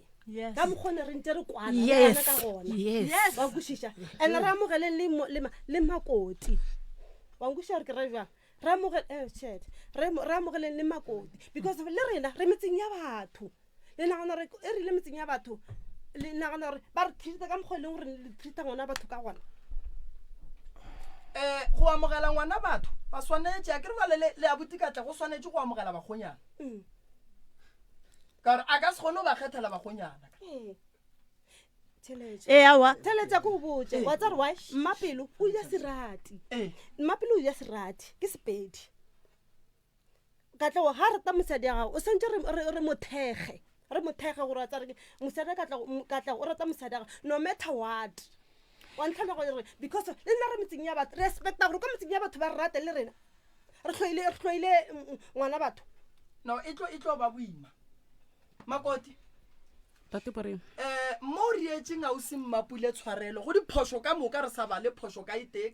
ka mokgone re ntse re kwana ka gona ba kwishisha ene ra mogele le makoti wa nkwisha re ke ra jwa ra mogele le makoti because le rena re metseng ya batho le nagana re e rile metseng ya batho le nagana re ba re treat ka mogele gore le treat ngwana batho ka gona go amogela ngwana batho ba swanetse a ke re ba le abuti ka tla go swanetse go amogela bagonyana ka a ka se gone ba kgethela bagonyana awa theletša ko botse wa tsa re wa Mmapelo o ya serati Mmapelo o ya serati ke Sepedi Katlego ga re ta mosadi ya gago o sentse re mothege gore wa tsa re mosadi Katlego o rata mosadi ya gago no matter what wa ntlhana gore because le nna re metseng ya batho respecta gore ka metseng ya batho ba re rate le rena re tlhoile ngwana batho no e tlo ba boima makoti tate poreng mo re etseng a o se Mmapule tshwarelo go diphoso ka moka re sa ba le phoso ka itee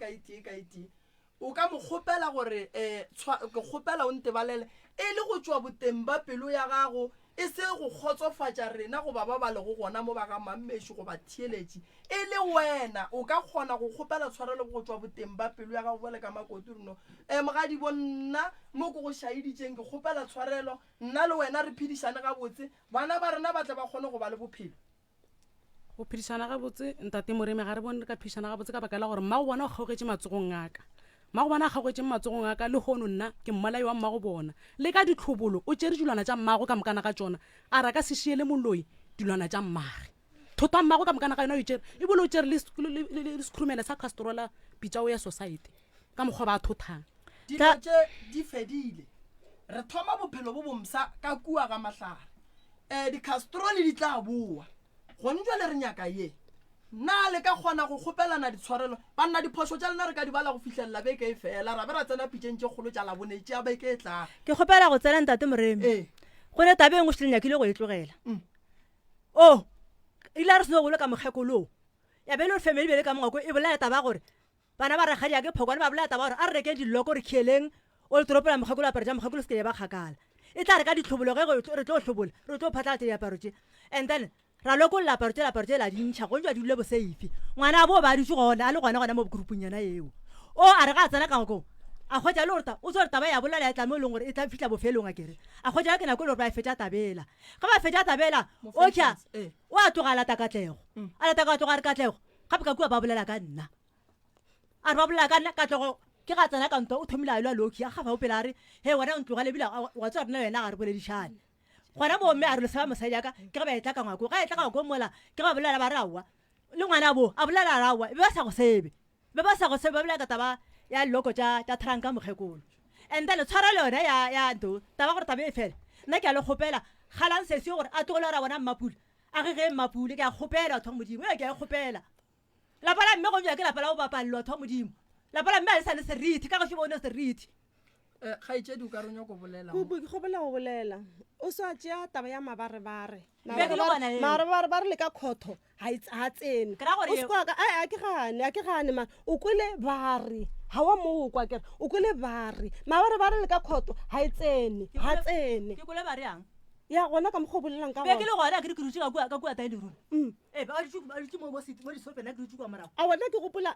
o ka mo kgopela gore ke kgopela o ntebalele e le go tswa boteng ba pelo ya gago e se go khotsofatša rena go ba le go gona mo ba ga mammešo go ba thieletše e le wena o ka kgona go kgopela tshwarelo go tswa boteng ba pelo ya gago bole ka makoti reno mogadi bo nna mo ko go šaeditšeng ke kgopela tshwarelo nna le wena re phedišane ga botse bana ba rena ba tle ba kgone go ba le bophelo go phedišana ga botse ntate Moremi ga re bone re ka phedišana ga botse ka baka la gore mmago bona o kgaogetse matsogong aka mmago bona a kgaogetse matsogong aka le gono nna ke mmolai wa mmago bona le ka ditlhobolo o tšere dilwana tša mmago ka mokana ka tšona a ra ka sešiele moloi dilwana tša mmage thota mmago ka mokana ka yona o tšere e bole o tšere le sekhurumele sa castrola pitšao ya society ka mokgwa ba a thothang dilo tše di fedile re thoma bophelo bo bomsa ka kua ga mahlare dicastrole di tla boa gone jwale re nyaka ye na le ka kgona go kgopelana ditshwarelo banna diphoso tša lena re ka di bala go fitlhelela beke e fela ra be ra tsena pitšeng tše kgolo tša labone tšea beke e tlang ke kgopela go tsena ntate Moremi go ne tabeng go šile nyakile go e tlogela ile re seno golo ka mokgekolong ya bele gore family bele ka mongako e bolaya taba gore bana ba rakgadi ya ke phokwane ba bolaya taba gore a re reke diloko re khieleng o le toropela mokgekolo apare tša mokgekolo se ke ba kgakala e tla re ka ditlhobolo ge re tlo tlhobola re tlo phatlalatša diaparo tše and then ra lokolla aparo tse la dintšha go jwa di dule boseifi ngwana bo ba ditse gona a le gona mo groupnyana eo o a re ga tsena ka go a khotsa le gore o tsore taba ya bolela ya tla mo leng gore e tla fitla bofelong a kere a khotsa ke na go le ba fetsa tabela ga ba fetsa tabela o kya o a togala takatlego a la takatlego re katlego gape ka kua ba bolela ka nna a re ba bolela ka nna katlego ke ga tsena ka ntwa o thomile a ile a loki a ga ba o pela re he wena o tlogale bila wa tswa rena wena ga re boledishane gona bo mme a re le seba mosadi aka ke ga ba etla ka ngwako ga etla ka ngwako mola ke ga bolela ba rawa le ngwana bo a bolela rawa be ba sa go sebe ba bolela ka taba ya loko tja tranka mogekolo and then tshwara le yona ya ndo taba gore tabe e fela nna ke a le gopela galang se se gore a togole ra bona mmapule a ge mmapule ke a gopela thwa modimo ke a gopela la pala mme go ja ke la pala o bapallo thwa modimo la pala mme a le sa le serithi ka go se bona serithi ga itse di ka ronya go bolela go bolela o sa tja taba ya mabarebare ba re le ka khotho ha tsene o skwa ka a ke gane man o kwele bari ha wa mo kwa kere o kwele bari mabarebare le ka khotho ha tsene ke kwele bari yang ya gona ka mkhobolelang ka be ke le gona ke re rutsi ka kwa tae dirona ba di mo siti mo di sope na ke rutsi kwa marago a wona ke gopola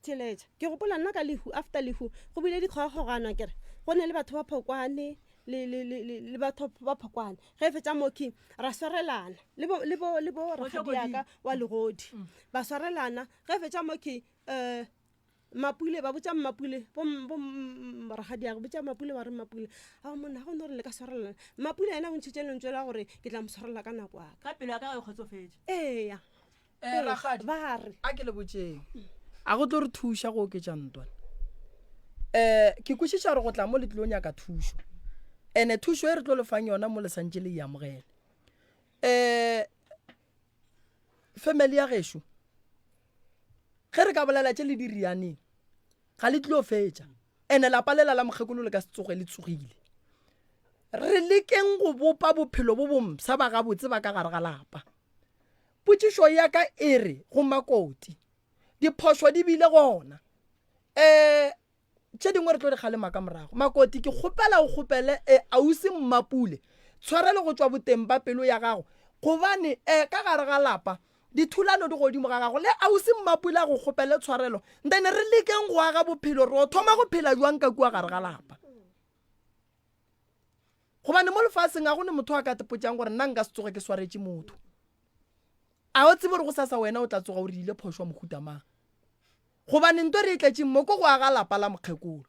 tsheleja ke gopola nna ka lehu after lehu go bile di kgogana kere go ne le batho ba phokwane le batho ba phokwane ge fetsa moki ra swarelana le bo rakgadiaka wa legodi ba swarelana ge fetsa moki mapule ba botsa mapule bo rakgadiaka botsa mapule ba re mapule a monna go no re le ka swarelana mapule ena o ntshitse lentswela gore ke tla mo swarela ka nako aka ka pelo ya ka go kgotsofetse eya rakgadi ba re a ke le botseng a go tlo re thusha go ke jantwa ke kwešiša gore go tla mo letlilong ya ka thušo ene thušo e re tlo lefang yona mo lesantse le iamogele family ya gešo ge re ka bolela tše le dirianeng ga le tlilo fetša ene lapa lela la mokgekolo le ka se tsoge le tsogile re lekeng go bopa bophelo bo bomsa ba gabotse ba ka gare ga lapa potšišo ya ka e re go makoti diphošo di bile gona tše dingwe re tlo di kgalema ka morago makoti ke kgopela o kgopele ausi mmapule tshwarele go tswa boteng ba pelo ya gago gobane ka gare ga lapa dithulano di godimo ga gago le ausi mmapule a go kgopele tshwarelo then re lekeng go aga bophelo re o thoma go phela jwang ka kua gare ga lapa gobane mo lefatsheng a gone motho a ka tepotjang gore nna nka se tsoge ke swaretse motho a o tsebe gore go sasa wena o tla tsoga o rile phošwa mohuta mang gobane nto re itletše mo ko go aga lapa la mokgekolo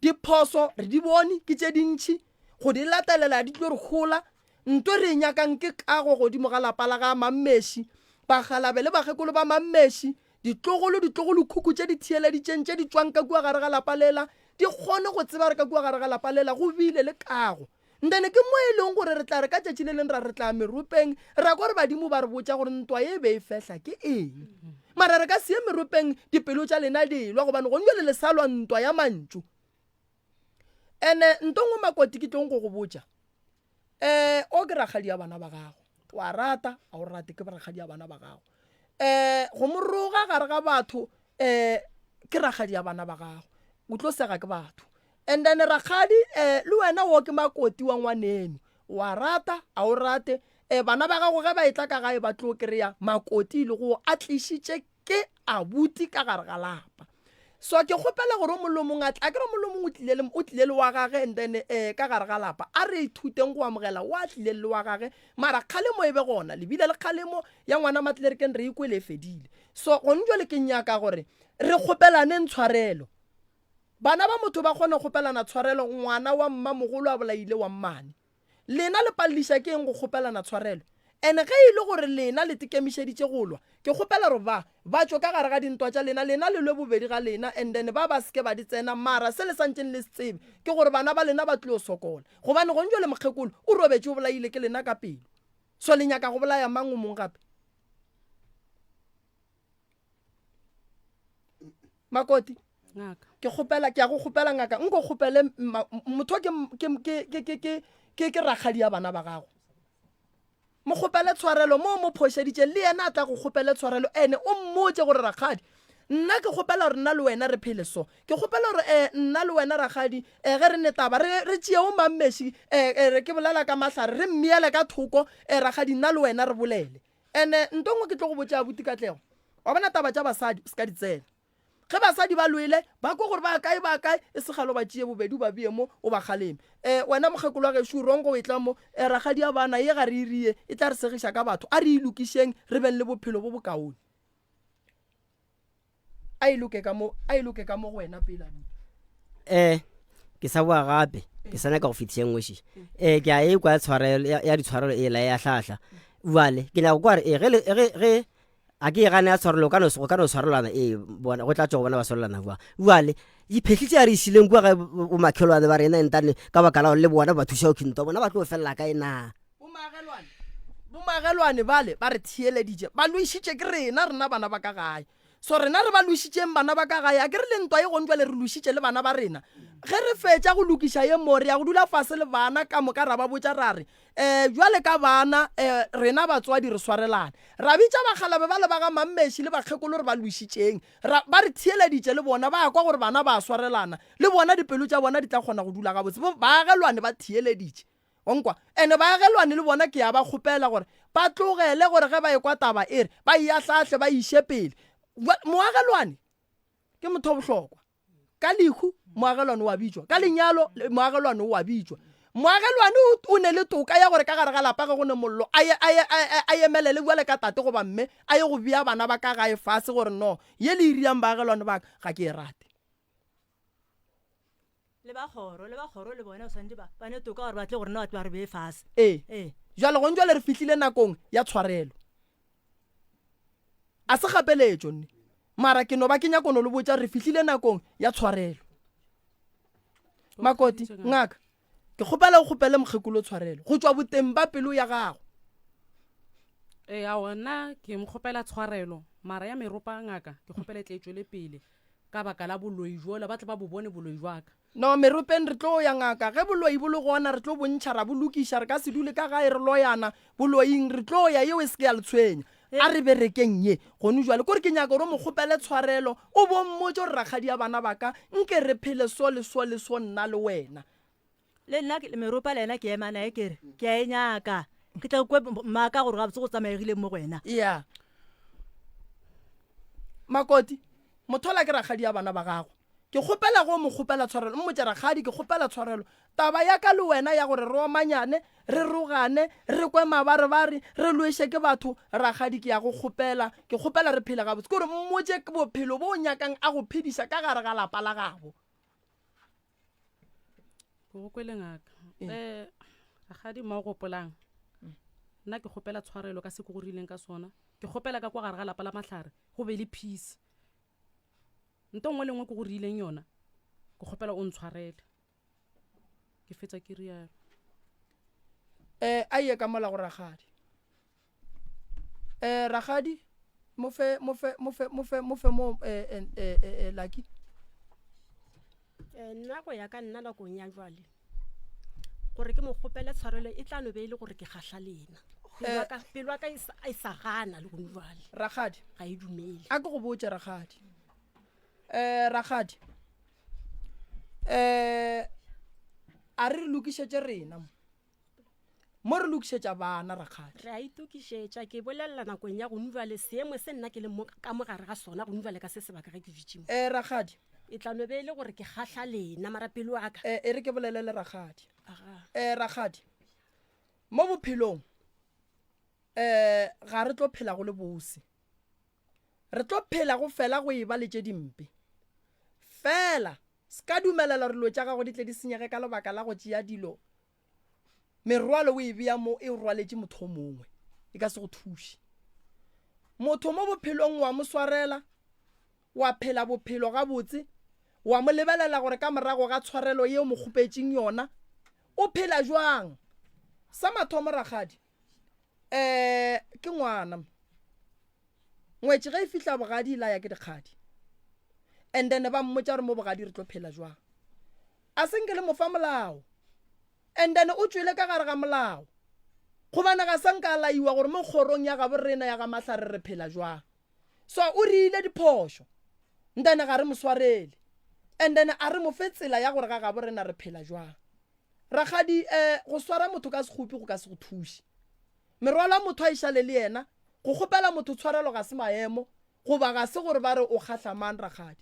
diphoso re di bone ke tše dintšhi go di latelela di tlo re gola nto re nyakang ke kago godimo ga lapa la ga mammesi bagalabe le bagekolo ba mammesi ditlogolo khukhu tše di thieleditšeng tše di tswang ka kua gare ga lapa lela di kgone go tseba re ka kua gare ga lapa lela go bile le kago ndene ke mo e leng gore re tla re ka tšatši le leng re tla meropeng ra gore badimo ba re botša gore ntwa e be e fehla ke eng mara re ka sie meropeng dipelo tša lena dilwa gobane go njwe le lesalwa ntwa ya mantšu ene ntongwe makoti ke tlong go go botša o ke rakgadi ya bana ba gago wa rata a o rate ke rakgadi ya bana ba gago go moroga gare ga batho ke rakgadi ya bana ba gago o tlo sega ke batho and then rakgadi le wena wo ke makoti wa ngwaneno wa rata a o rate bana ba gago ge ba etla ka gae ba tlo kry-a makoti le go a tlišitše ke abuti ka gare ga lapa so ke kgopela gore o molomong a tla kere molomong o tlile le wa gage and then ka gare ga lapa a re ithuteng go amogela wa tlile le wa gage mara kgalemo e be gona lebile le kgalemo ya ngwana matlerekeng re ikwele e fedile so gone jwale ke nyaka gore re kgopelane ntshwarelo bana ba motho ba kgone kgopelana tshwarelo ngwana wa mmamogolo a bolaile wa mmane lena le palliša ke eng go kgopelana tshwarelo ene ge e le gore lena le tekemišeditše go lwa ke kgopela gore ba tšo ka gare ga dintwa tša lena le lwe bobedi ga lena and then ba seke ba di tsena mara se le santseng le se tsebe ke gore bana ba lena ba tlile o sokola gobane go ntšo le mokgekolo o robetse o bolaile ke lena ka pelo so le nyaka go bolaya mang o mong gape makoti ke kgopela ke ya go kgopela ngaka nko kgopele motho ke rakgadi ya bana ba gago mo kgopele tshwarelo mo phošeditše le yena a tla go kgopele tshwarelo ene o mmotse gore rakgadi nna ke kgopela gore nna le wena re phele so ke kgopela gore nna le wena rakgadi ge re netaba re tšeeo mammesi ke bolela ka mahlare re mmeele ka thoko rakgadi nna le wena re bolele ene ntongwe ke tlo go botsa abuti Katlego wa bona taba tša basadi se ka di tsena ge basadi ba lwele ba ko gore ba kae e segalo ba tšee bobedi ba bie mo o ba galeme wena mokgekolo wa gešo rongo o e tla mo ragadi ya bana ye ga re irie e tla re segiša ka batho a re ilokišeng re beng le bophelo bo bokaone a iloke ka mo go wena pele ke sa bua gape ke sana ka go fitišeng ngweši ke a e kwa tshwarelo ya ditshwarelo e la ya hlahla vale ke na go kware ge a ke gane ya tshwarelo ka no tshwarelana bona go tla tšwa go bona ba tshwarelana bua vale iphetlhitse a re isileng kua ge o makhelwane ba rena entane ka baka la le bona ba thuša o khinto bona ba tlo felela ka ena bomagelwane bale ba re thieleditše ba loišitše ke rena bana ba ka gae so rena re ba loišitšeng bana ba ka gae a ke re le ntwa ye gontšwa le re loišitše le bana ba rena ge re fetša go lokiša ye more ya go dula fase le bana ka moka ra ba botša ra re jwale ka bana rena batswadi re swarelane ra bitša bagalabe ba le ba ga mammeši le bakgekolo re ba loišitšeng ba re thieleditše le bona ba kwa gore bana ba swarelana le bona dipelo tša bona di tla kgona go dula gabotse baagelwane ba thieleditše onkwa ene baagelwane le bona ke ya ba kgopela gore ba tlogele gore ge ba ekwa taba ere ba iahlahle ba iše pele moagelwane ke motho o bohlokwa ka lehu moagelwane wa bitšwa ka lenyalo moagelwane wa bitšwa moagelwane o ne le toka ya gore ka gare ga lapa ge go ne mollo a emelele bjale ka tate goba mme a ye go bea bana ba ka gae fase gore no ye le iriang baagelwane ba ga ke e rate le ba kgoro le bona o swantse ba ne toka gore ba tle gore na batho ba re bee fase jwale go njwale re fihlile nakong ya tshwarelo a se gapeletšo nne mara ke no ba ke nyako no le botša re fihlile nakong ya tshwarelo Makoti ngaka ke kgopela o kgopele mokgekolo tshwarelo go tšwa boteng ba pelo ya gago a ona ke mkgopela tshwarelo mara ya meropa ngaka ke kgopela tletšo le pele ka baka la boloi jola ba tle ba bo bone boloi jwaka no meropeng re tlo ya ngaka ge boloi bo le gona re tlo bontšha ra bolokiša re ka se dule ka gae re loyana boloing re tlo ya yeo e se ke ya le tshwenya a re berekeng ye gone jwale kore ke nyaka gore mo kgopele tshwarelo o bommotse gore rakgadi ya bana baka nke re phele so le so nna le wena le nna meropa le ena ke emana e kere ke a e nyaka ke tla kwe maaka gore ga botse go tsamaegile mo go wena ya Makoti mothola ke rakgadi ya bana ba gago ke kgopela go mo kgopela tshwarelo mmotse rakgadi ke kgopela tshwarelo taba ya ka le wena ya gore re omanyane re rogane re kwe mabarebare re loeše ke batho rakgadi ke ya go kgopela ke kgopela re phela gabotse ke gore mmotse ke bophelo bo o nyakang a go phediša ka gare ga lapa la gago go kwele ngaka rakgadi mo go gopolang nna ke kgopela tshwarelo ka se go rileng ka sona ke kgopela ka kwa gare ga lapa la mahlare go be le peace nto ngwe le ngwe ke go rileng yona ke kgopela o ntshwarele ke fetsa ke rialo a ye ka mola go rakgadi rakgadi mo fe mo Lucky nna go ya ka nna nakong ya jwale gore ke mo kgopele tshwarelo e tla no be ile gore ke gahla lena pelo ka e sa gana le go jwale rakgadi ga e dumele a ke go botse rakgadi rakgadi a re lokišetše rena mo re lokišetša bana rakgadi re a itukišetša ke bolelela nakong ya go jwale seemo se nna ke le ka mogare ga sona go jwale ka se sebaka ge ke ditšimo rakgadi e tla no be ile gore ke gahla lena mara pelo wa ka e re ke bolelele rakgadi rakgadi mo bophelong ga re tlo phela go le bose re tlo phela go fela go eba le tše dimpe fela se ka dumelela re lo tša gago di tle di senyege ka lebaka la go tšea dilo merwalo o e bea mo e rwaletše motho o mongwe e ka se go thuše motho mo bophelong wa mo swarela wa phela bophelo gabotse wa mo lebelela gore ka morago ga tshwarelo yeo mo kgopetšeng yona o phela jwang sa mathomo rakgadi ke ngwana ngwetše ge e fihla bogadi e laya ke dikgadi and then ba mmotša gore mo bogadi re tlo phela jwang a senke le mofa molao and then o tswile ka gare ga molao gobane ga sanka a laiwa gore mo kgorong ya gabo rena ya ga mahlare re phela jwang so o rile diphošo ndane ga re mo swarele and then a re mo fe tsela ya gore ga gabo rena re phela jwang rakgadi go swara motho ka sekgopi go ka se go thuše merwalo motho a išale le yena go gopela motho tshwarelo ga se maemo goba ga se gore ba re o kgatlhamang Rakgadi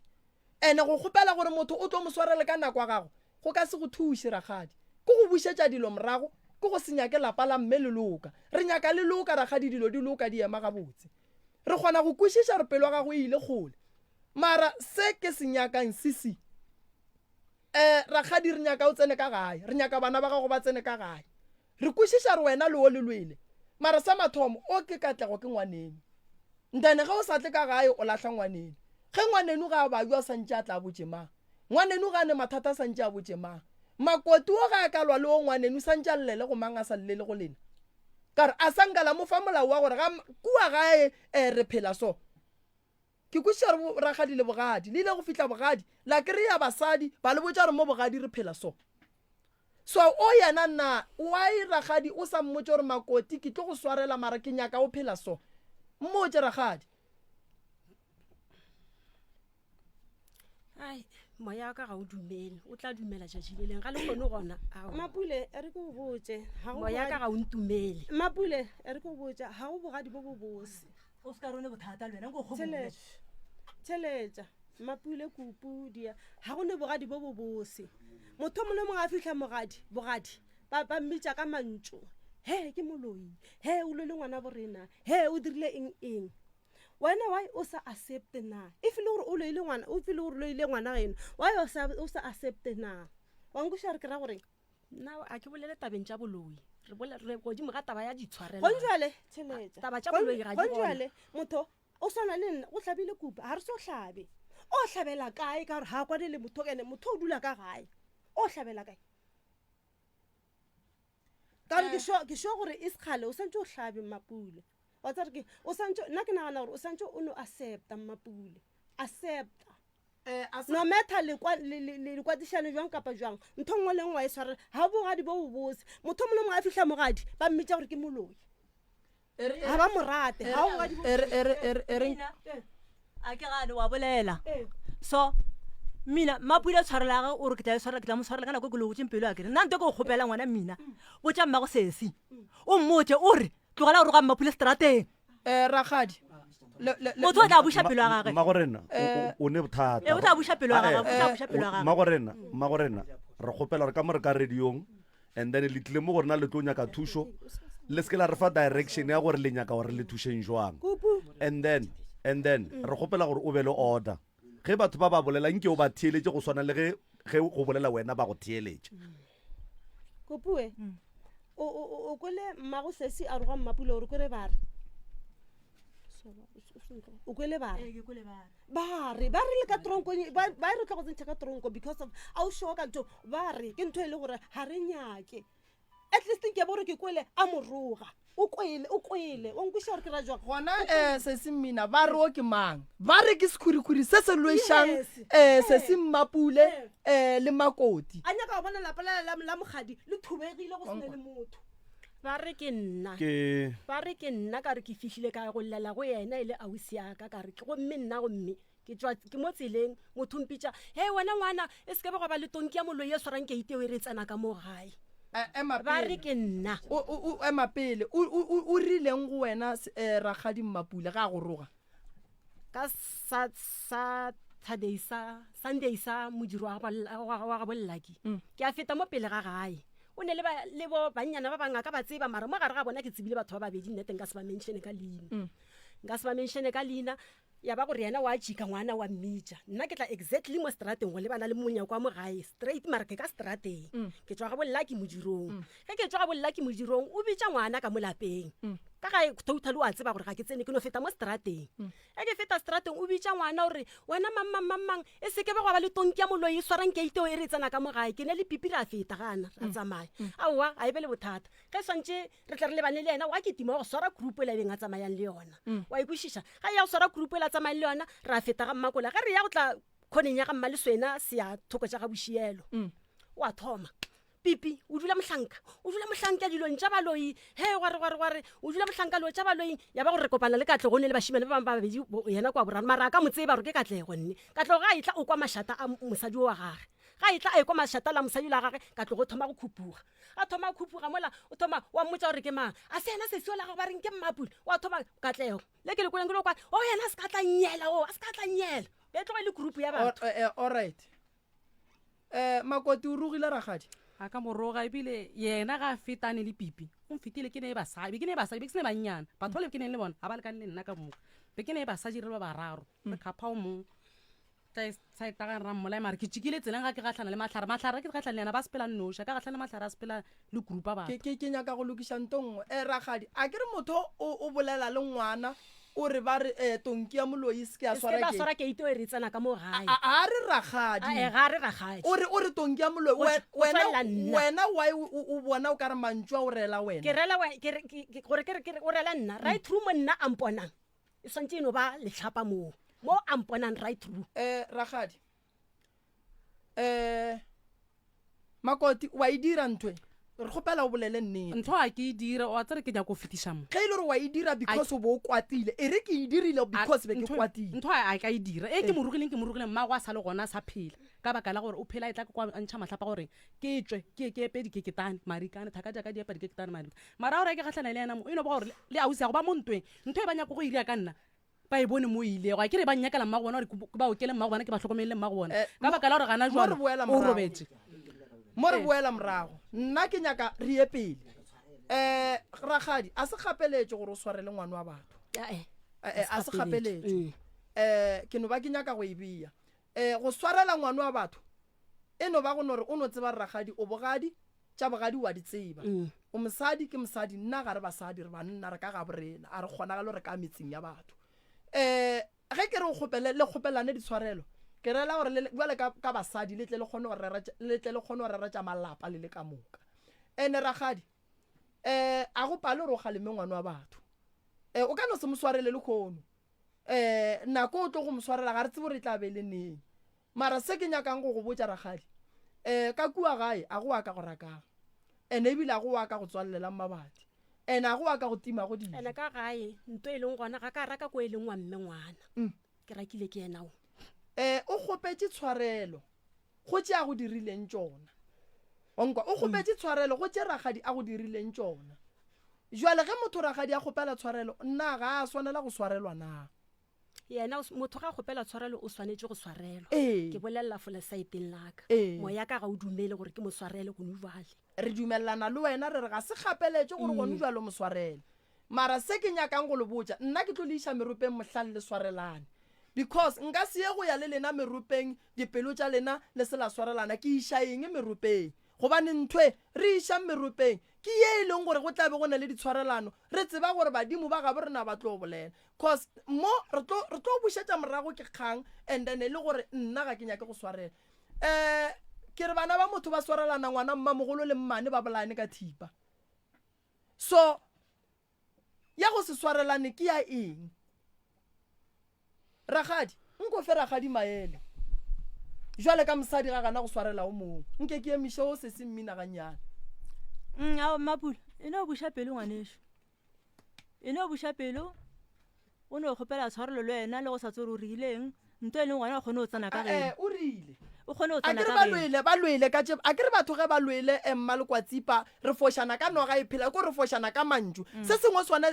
ene go gopela gore motho o tlo mo swarele ka nako ya gago go ka se go thuše Rakgadi go go bušetša dilo morago go go se nyake lapa la mme leloka re nyaka leloka Rakgadi dilo di loka di ema gabotse re kgona go kwešiša re pelo ya gago e ile kgole mara se ke se nyakang sisi Rakgadi re nyaka o tsene ka gae re nyaka bana ba gago ba tsene ka gae re kwešiša re wena le o le lwele mara sa mathomo o ke Katlego ke ngwaneng ndane ga o sa tle ka gae o lahla ngwaneng ge ngwaneno ga ba jwa santse a tla botse mang ngwaneno ga ne mathata santse a botse mang makoti o ga ka lwa le o ngwaneno santse a llele go mang a sa llele go lena ka re a sankala mo fa molao wa gore ga kua gae re phela so ke kwešiša re Rakgadi le bogadi le ile go fihla bogadi la kry-a basadi ba le botša re mo bogadi re phela so o yena nna why Rakgadi o sa mmotse gore makoti ke tlo go swarela mara ke nyaka o phela so mmotse Rakgadi ai moya ka ga o dumele o tla dumela tšatši le leng ga le kgone gona Mapule e re ke go botse moya ka ga o ntumele Mapule e re ke go botse ga o bogadi bo bo bose o se ka rone bothata le wena go tsheletša Mapule kupu dia ga go ne bogadi bo bo bose motho mo le mongwe a fitlha bogadi ba mmitša ka mantso he ke moloi he o le ngwana borena he o dirile eng wena why o sa accept na if le gore o le ngwana o file gore lo ile ngwana geno why o sa accept na wa ngusha re kra gore na a ke bolele tabeng tša boloi re godimo ga taba ya ditshwarelo gonjale tsheletša taba tša boloi ga di gonjale motho o swana le nna o tlhabile kupa ha re so hlabe o hlabela kae ka gore ha kwa le motho kene motho o dula ka gae o hlabela kae ka re ke sho gore iskgale o santse o hlabe Mapule wa tsare ke o santse nna ke nagana gore o santse o no accepta Mapule accepta no matter le kwatišano jwang kapa jwang ntho ngwe le ngwe e sware ha bogadi bo bose motho mo le mongwe a fihla mogadi ba mmitša gore ke moloi ha ba morate ha bogadi a ke gane wa bolela so mina Mapule tshwarelaga o re ke tla mo tshwarela ka nako ke lo gotseng pelo a kere nna nto ke go kgopela ngwana mina botša mmago sesi o mmotse o re tlogela gore ga Mapule strateng Rakgadi motho o tla buša pelo ya gage Mmagorena o ne bothata o tla buša pelo ya gage Mmagorena re kgopela gore ka mo re ka radiong and then le tlile mo gore na le tlo nyaka thušo le se ke la re fa direction ya gore le nyaka gore le thušeng jwang and then re kgopela gore o be le order ge batho ba bolela nke o ba theeletše go swana le ge go bolela wena ba go theeletše kopue o kwele mmago sesi a roga Mapule gore kore bare o kwele bare ba re le ka tronko ba re tla go tsentšha ka tronko because of a o shoka ntho ba re ke ntho e le gore ha re nyake at least ke bore ke kwele a moroga o kwele o nkwisha re ke ra jwa gona sesi mmina ba re o ke mang ba re ke sekhurikhuri se se lwešang sesi Mapule le makoti a nyaka go bona lapa la mogadi le thubegile go sene le motho ba re ke nna ka re ke fihlile ka go llela go yena ile ausi yaka ka re ke go mme nna go mme ke mo tseleng motho mpitša he wena ngwana e se ke be go ba le tonki ya moloi e swarang ke ite o e re tsena ka mo gae ba re ke nna ema pele o rileng go wena Rakgadi Mapule ga go roga ka Sunday sa modiro wa ga bollaki ke a feta mo pele ga gae o ne le bo bannyana ba bangaka ba tseba mara mo gare ga bona ke tsebile batho ba babedi nnete nka se ba menšene ka leina ya ba gore yena wa jika ngwana wa mmitša nna ke tla exactly mo strateng go lebana le monyako wa mo gae straight mara ke ka strateng ke tswa ga bollaki modirong ge ke tswa ga bollaki modirong o bitša ngwana ka mo lapeng ka gae totally wa tseba gore ga ke tsene ke no feta mo strateng ge ke feta strateng o bitša ngwana gore wena mamang e se ke be go ba le tonki ya moloi e swarang ke ite o e re tsena ka mo gae ke ne le pipi ra feta gana ra tsamaya aowa a e be le bothata ge swantse re tla re lebane le yena wa ketima wa go swara group e la beng a tsamayang le yona wa ikwešiša ga ya go swara group e la tsamayang le yona ra feta ga mmakola ga re ya go tla kgoneng ya ga mma le swena se ya thoko tša ga bošielo wa thoma pipi o dula mohlanka dilong tša baloi he gore o dula mohlanka lo tša baloi ya ba gore re kopana le Katlego ne le bašimane ba bangwe ba babedi yena kwa boraro mara ka mo tseba gore ke Katlego nne Katlego ga e tla o kwa mašata a mosadi wa gage ga e tla a kwa mašata la mosadi la gage ka tlo go thoma go khupuga a thoma go khupuga mola o thoma wa mmotsa gore ke mang a se ena sesio la gage ba reng ke Mmapule wa thoma Katlego le ke le koleng ke lo kwa o yena a se ka tla nyela a se ka tla nyela be tloga le group ya batho alright Makoti o rogile Ragadi a ka moroga ebile yena ga fetane le Pipi o mfetile ke ne e basadi ke ne ke se ne bannyana batho le ke ne le bona ga ba lekane le nna ka moka be ke ne e basadi re ba bararo re khapha o mong sa itaga ra mmola mara ke tshikile tseleng ga ke gatlhana le matlhare ke gatlhana le yena ba sepela noša ka gatlhana le matlhare a sepela le grupa batho ke nyaka go lokisa ntongwe Ragadi a ke re motho o bolela le ngwana o re ba re tonki ya moloi se ke a swara ke ito e re tsena ka mo gae a re Ragadi ga re Ragadi o re tonki ya moloi wena why o bona o ka re mantšwa o rela wena ke rela gore o rela nna right through mo nna amponang e swantse eno ba letlhapa mo amponang right through Ragadi Makoti wa e dira ntwe re gopela o bolele nnete ntho a ke e dira o a tsere ke ja go fetiša mo ge ile re wa e dira because o bo o kwatile e re ke e dirile because be ke kwatile ntho a ka e dira ke morugileng mmago a sa le gona sa phela ka baka la gore o phela e tla kwa ntšha matlhapa gore ke tswe ke epe dikeketane marikane thaka jaka di epa dikeketane marika mara gore ke gatlhana le ena mo eno ba gore le ausi ya go ba mo ntweng ntho e ba nyako go iria ka nna ba e bone mo ile ga ke re ba nyakela mmago bona gore ba o kele mmago bona ke ba tlhokomelele mmago bona ka baka la gore gana jwalo o robetse mo re boela morago nna ke nyaka re ye pele Ragadi a se gapeletse gore o sware le ngwana wa batho a se gapeletse ke no ba ke nyaka go e bia go swarela ngwana wa batho eno ba go nore o no tseba Ragadi o bogadi tša bogadi wa di tseba o mosadi ke mosadi nna ga re basadi re banna re ka ga borena a re kgonagalo re ka metseng ya batho ge ke re o kgopelane ditshwarelo ke rela gore jwale ka basadi le tle le kgone go rera tša malapa le le ka moka ene Ragadi a go pale ro galeme ngwana wa batho o ka no se mo swarele le khono nako o tlo go mo swarela ga re tsebo re tla be le neng mara se ke nyakang go botsa Ragadi ka kua gae a go wa ka go rakang ene ebile a go wa ka go tswallela mmabadi ene a go wa ka go tima go dilo ene ka gae ntwe e leng gona ga ka raka ko e leng wa mme ngwana ke rakile ke enao o gopetse tshwarelo go tšea go dirileng tšona onkwa o gopetse tshwarelo go tše Ragadi a go dirileng tšona jwale ge motho Ragadi a gopela tshwarelo nna ga a swanela go swarelwa na yena motho ga gopela tshwarelo o swanetse go swarelwa ke bolelela fole saeteng laka moya ka ga o dumele gore ke mo swarele go no jwale re dumelelana le wena re re ga se gapeletse gore go no jwale mo swarele mara se ke nyakang go le botsa nna ke tlo le iša meropeng mohlale le swarelane because nka se ye go ya le lena meropeng dipelo tša lena le se la swarelana ke iša eng meropeng gobane ntwe re iša meropeng ke ye e leng gore go tlabe go na le ditshwarelano re tseba gore badimo ba gabo rena ba tlo bolela cause mo re tlo bušetša morago ke kgang and then le gore nna ga ke nyake go swarela ke re bana ba motho ba swarelana ngwana mmamogolo le mmane ba bolane ka thipa so ya go se swarelane ke ya eng Ragadi nko fe Ragadi maele jwale ka mosadi ga gana go swarela o mongwe nke ke emiše o se se mmina ganyana Mmapule ene o buša pelo ngwaneso ene o buša pelo o ne o kgopela tshwarelo le wena le go sa tsore o rileng ntho e leng ngwana o kgone o tsena ka gena o rile o kgone o tsena ka gena ba lwele ka tše a ke re batho ge ba lwele emma le kwatsipa re fošana ka noga e phela ko re fošana ka mantšu se sengwe sona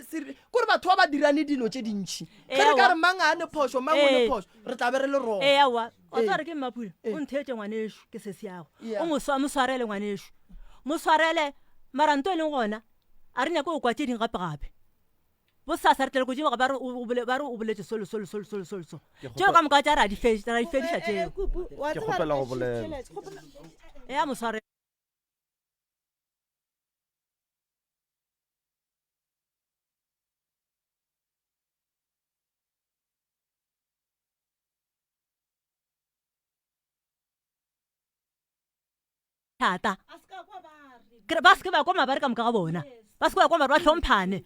kore batho ba ba dirane dilo tše dintšhi ge re ka re mang a ne phošo mang o ne phošo re tla be re le rona eawa o tsare ke Mmapule o ntheetse ngwaneso ke se seago o mo swarele ngwaneso mo swarele mara nto e leng gona a re nyake o kwa tše ding gape bo sasa re tle go ba re o boletse solo tšeo ka moka tša ra di fediša tšeo ke kgopela go bolela ea mo swarele thata ba se ke ba kwa mabare ka moka ga bona ba se ke ba kwa mabare ba tlhomphane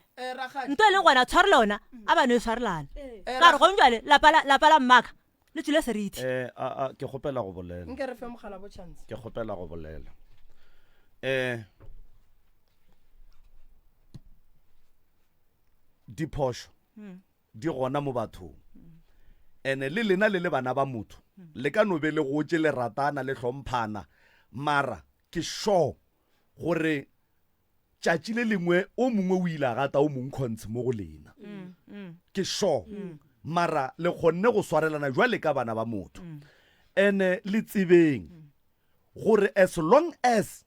ntho e leng gona tshware le ona a ba ne swarelana ka re gong jale lapa la mmaka le tsile seriti ke kgopela go bolela nke re fe mogala bo chance ke kgopela go bolela diphošo di gona mo bathong ene le lena le bana ba motho le ka no be le gotse le ratana le hlomphana mara ke sure gore tšatši le lengwe o mongwe o ile a gata o mongwe kgontse mo go lena ke sure mara le kgonne go swarelana jwale ka bana ba motho ene le tsebeng gore as long as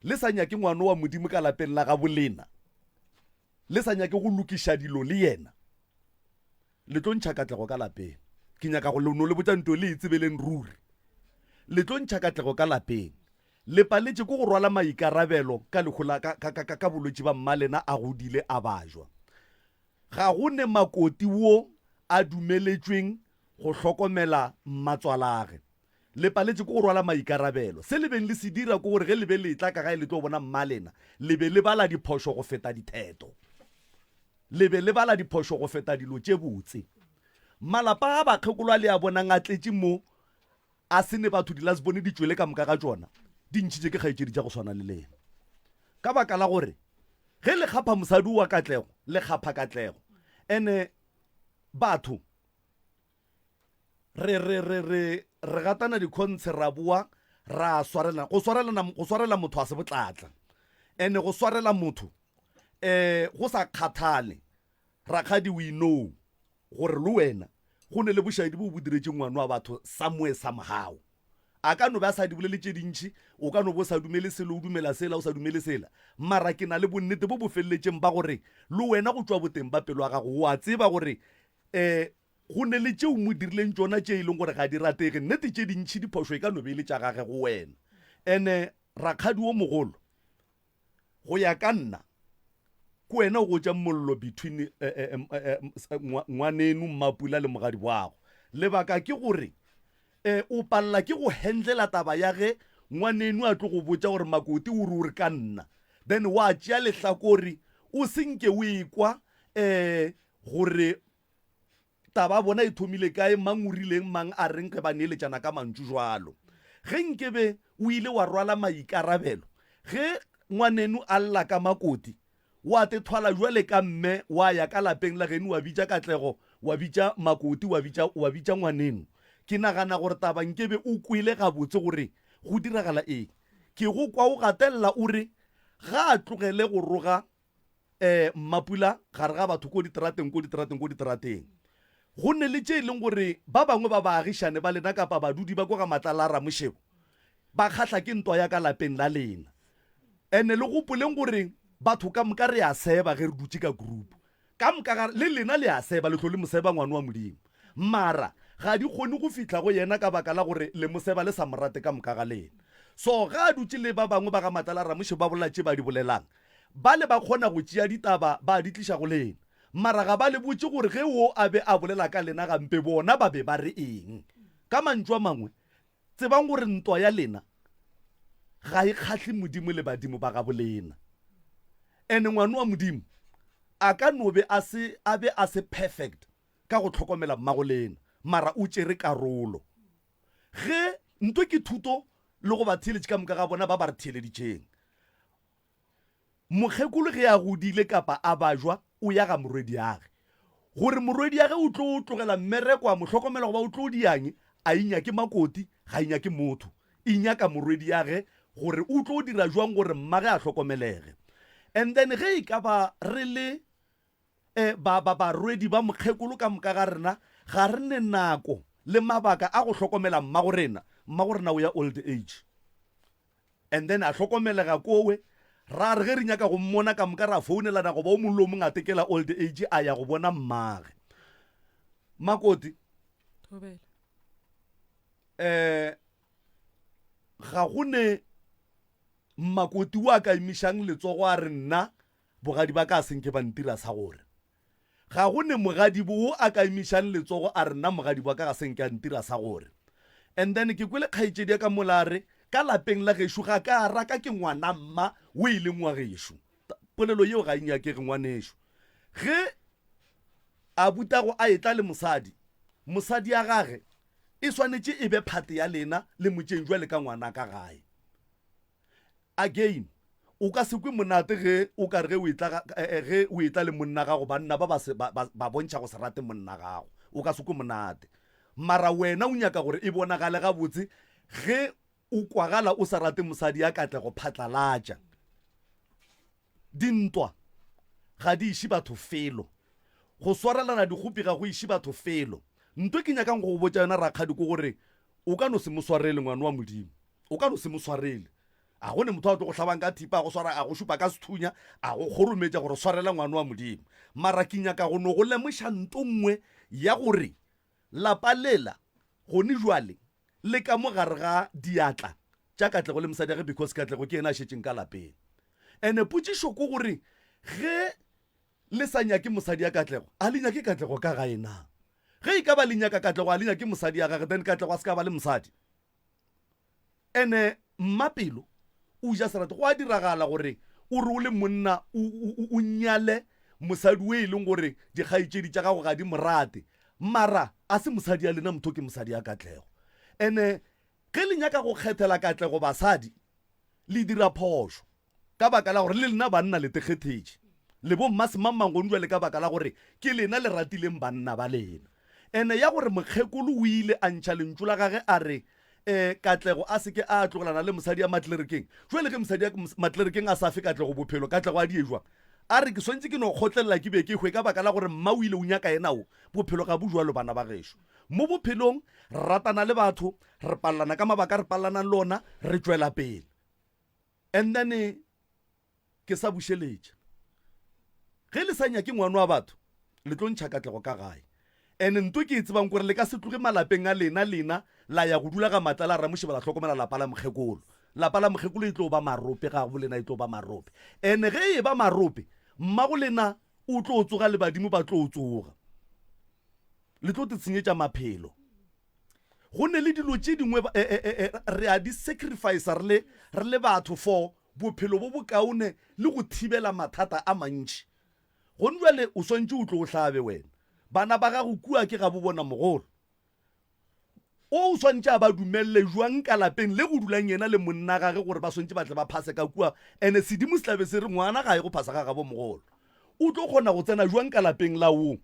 le sa nyake ngwana wa modimo ka lapeng la ga bolena le sa nyake go lokiša dilo le yena le tlo ntšha katlego ka lapeng ke nyaka go leno le botsanto le itsebeleng ruri le tlo ntšha katlego ka lapeng le paletše ko go rwala maikarabelo ka lekgola ka bolwetši ba mmalena a godile a bajwa ga go ne makoti wo a dumeletšweng go hlokomela matswalage le paletše ko go rwala maikarabelo se le beng le se dira ko gore ge le be le tla ka gae le tlo bona mmalena le be le bala diphošo go feta ditheto le be le bala diphošo go feta dilo tše botse malapa a bakgekolwa le a bonang a tletše mo a se ne batho di la se bone di tšwele ka moka ga tšona di ntšhitše ke kgaetšedi tša go swana le lena ka baka la gore ge le kgapha mosadi wa katlego le kgapha katlego ene batho re gatana dikhontse ra boa ra swarela motho a se botlatla ene go swarela motho go sa kgathale rakgadi we know gore le wena go ne le bošaedi bo bo diretseng ngwana wa batho somewhere somehow a ka no ba sa di bolele tše dintšhi o ka no bo sa dumele selo o dumela sela o sa dumele sela mara ke na le bonnete bo bo feleletseng ba gore le wena go tšwa boteng ba pelo ya gago wa tseba gore go ne le tšeo mo dirileng tšona tše e leng gore ga di ratege nnete tše dintšhi diphošo e ka no be le tša gage go wena ene rakgadi wo mogolo go ya ka nna ko wena o go tša mollo between ngwanenu mmapula le mogadi boago lebaka ke gore o palela ke go handlela taba ya ge ngwanenu a tlo go botša gore makoti o re ka nna then wa tšea lehlakore o senke o ekwa gore taba bona e thomile kae mang o rileng mang a reng ge ba neeletšana ka mantšu jwalo ge nkebe o ile wa rwala maikarabelo ge ngwanenu a lla ka makoti wa te thwala jwale ka mme wa ya ka lapeng la geno wa bitša katlego wa bitša makoti wa bitša ngwanenu ke nagana gore taba nkebe o kwele gabotse gore go diragala eng ke go kwa o gatelela o re ga a tlogele go roga mmapula gare ga batho ko diterateng go ne le tše e leng gore ba bangwe ba baagišane ba lena kapa badudi ba ko ga matlala a ramošebo ba kgatlha ke ntwa ya ka lapeng la lena ene le gopoleng gore batho ka moka re a seba ge re dutse ka group ka moka le lena le a seba le tlo le moseba ngwane wa modimo mara ga di kgone go fitla go yena ka baka la gore le moseba le sa morate ka moka ga lena so ga a dutse le ba bangwe ba ga matlala a ramošebo ba bolela tše ba di bolelang ba le ba kgona go tšea ditaba ba di tliša go lena mara ga ba le botse gore ge o a be a bolela ka lena gampe bona ba be ba re eng ka mantšu a mangwe tsebang gore ntwa ya lena ga e kgatlhe modimo le badimo ba ga bolena ene ngwane wa modimo a ka no be a se perfect ka go tlhokomela mmago lena mara o tšere karolo ge ntwe ke thuto le go ba theeletše ka moka ga bona ba ba re theeleditšeng mokgekolo ge a godile kapa a bajwa o ya ga morwedi age gore morwedi age o tlo o tlogela mmereko a mohlokomela go ba o tlo o diang a inya ke makoti ga inya ke motho inyaka morwedi age gore o tlo o dira jwang gore mmage a hlokomelege and then ge e ka ba re le barwedi ba mokgekolo ka moka ga rena ga re ne nako le mabaka a go hlokomela mmago rena o ya old age and then a hlokomelega kowe ra re ge re nyaka go mmona ka moka ra founelana go ba o mollo mongwe a tekela old age a ya go bona mmage makoti ga go ne makoti wa ka imišang letsogo a re nna bogadi ba ka a senke ba ntira sa gore ga go ne mogadi bo a ka imišang letsogo a re nna mogadi ba ka ga senke a ntira sa gore and then ke kwele kgaetšedi ya ka molare ka lapeng la gešo ga ka raka ke ngwana mma o e leng wa gešo polelo yeo ga enyakege ngwanešo ge a butago a etla le mosadi ya gage e swanetše e be phate ya lena le motšeng jwa le ka ngwana ka gae again o ka se kwe monate ge o ka re ge o etla le monna gago banna ba bontšha go se rate monna gago o ka se ko monate mara wena o nyaka gore e bonagale ga botse ge o kwagala o sa rate mosadi ya katle go phatlalatša dintwa ga di iše batho felo go swarelana dikgopi ga go iše batho felo ntwe ke nyakang go botsa yona rakgadi ko gore o ka no se mo swarele ngwana wa modimo o ka no se mo swarele a gone motho a tlo go tlhabang ka thipa a go swara a go šupa ka sethunya a go kgorometša gore swarela ngwana wa modimo mara ke nyaka go no go lemoša nto nngwe ya gore lapa lela gone jwale le ka mo gare ga diatla tša katlego le mosadi age because katlego ke ena a šetšeng ka lapeng ene potsišo ko gore ge le sa nyake mosadi ya katlego a le nyake katlego ka gae na ge e ka ba le nyaka katlego a le nyake mosadi ya gage then katlego a se ka ba le mosadi ene mmapelo o ja serate go a diragala gore o re o le monna o nyale mosadi o e leng gore dikgaitšedi tša gago ga di morate mara a se mosadi ya lena motho ke mosadi ya katlego ene ge le nyaka go kgethela katlego basadi le dira phošo ka baka la gore le lena banna le tekgethetše le bo mmasemangmangone jwa le ka baka la gore ke lena le ratileng banna ba lena ene ya gore mokgekolo o ile a ntšha lentšu la gage a re katlego a seke a tlogelana le mosadi ya matlerekeng jwale ge mosadi ya matlerekeng a sa fe katlego bophelo katlego a die jwang a re ke swantse ke no kgotlelela ke be ke hwe ka baka la gore mma o ile o nyaka enao bophelo ga bo jwalo bana ba gešo mo bophelong re ratana le batho re palelana ka mabaka re palelana le ona re tswela pele and then ke sa bušeletša ge le sa nyake ngwana wa batho le tlo ntšha katlego ka gae ene nto ke e tsebang kore le ka se tloge malapeng a lena la ya go dula ga matla la ramošeba la tlhokomela lapa la mokgekolo lapa la mokgekolo e tlo ba marope ga go lena e tlo ba marope ene ge e ba marope mmago lena o tlo tsoga le badimo ba tlo tsoga le tlo tshenyetša maphelo go ne le dilo tše dingwe re a di sacrifice re le batho for bophelo bo bokaone le go thibela mathata a mantši gone jwale o swantše o tlo o hlabe wena bana ba gago kua ke ga bo bona mogolo o swantše a ba dumelele jwang ka lapeng le go dulang yena le monna gage gore ba swantše batle ba phase ka kua ene sedimo se tlabe se re ngwana ga e go phasa ga gabo mogolo o tlo kgona go tsena jwang ka lapeng la wong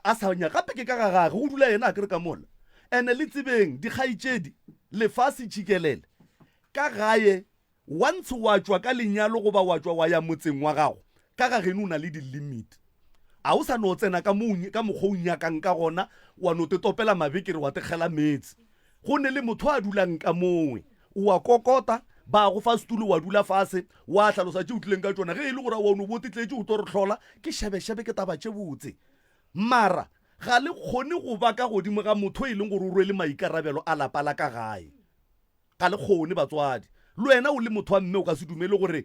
a sa nya gape ke ka ga gage go dula yena a kere ka mola ene le tsebeng dikgaitšedi lefase tšikelele ka gae once wa tswa ka lenyalo goba wa tswa wa ya motseng wa gago ka gageno o na le di-limit a o sa no tsena ka mokgwa o nyakang ka gona wa no te topela mabekere wa tekgela metsi go ne le motho a dulang ka mongwe o a kokota ba go fa setulo wa dula fase wa tlhalosa tše o tlileng ka tsona ge e le gore wa no botitletse o tlo re tlhola ke shebe ke taba tše botse mara ga le kgone go ba ka godimo ga motho e leng gore o rwele maikarabelo a lapa la ka gae ga le kgone batswadi le wena o le motho wa mme o ka se dumele gore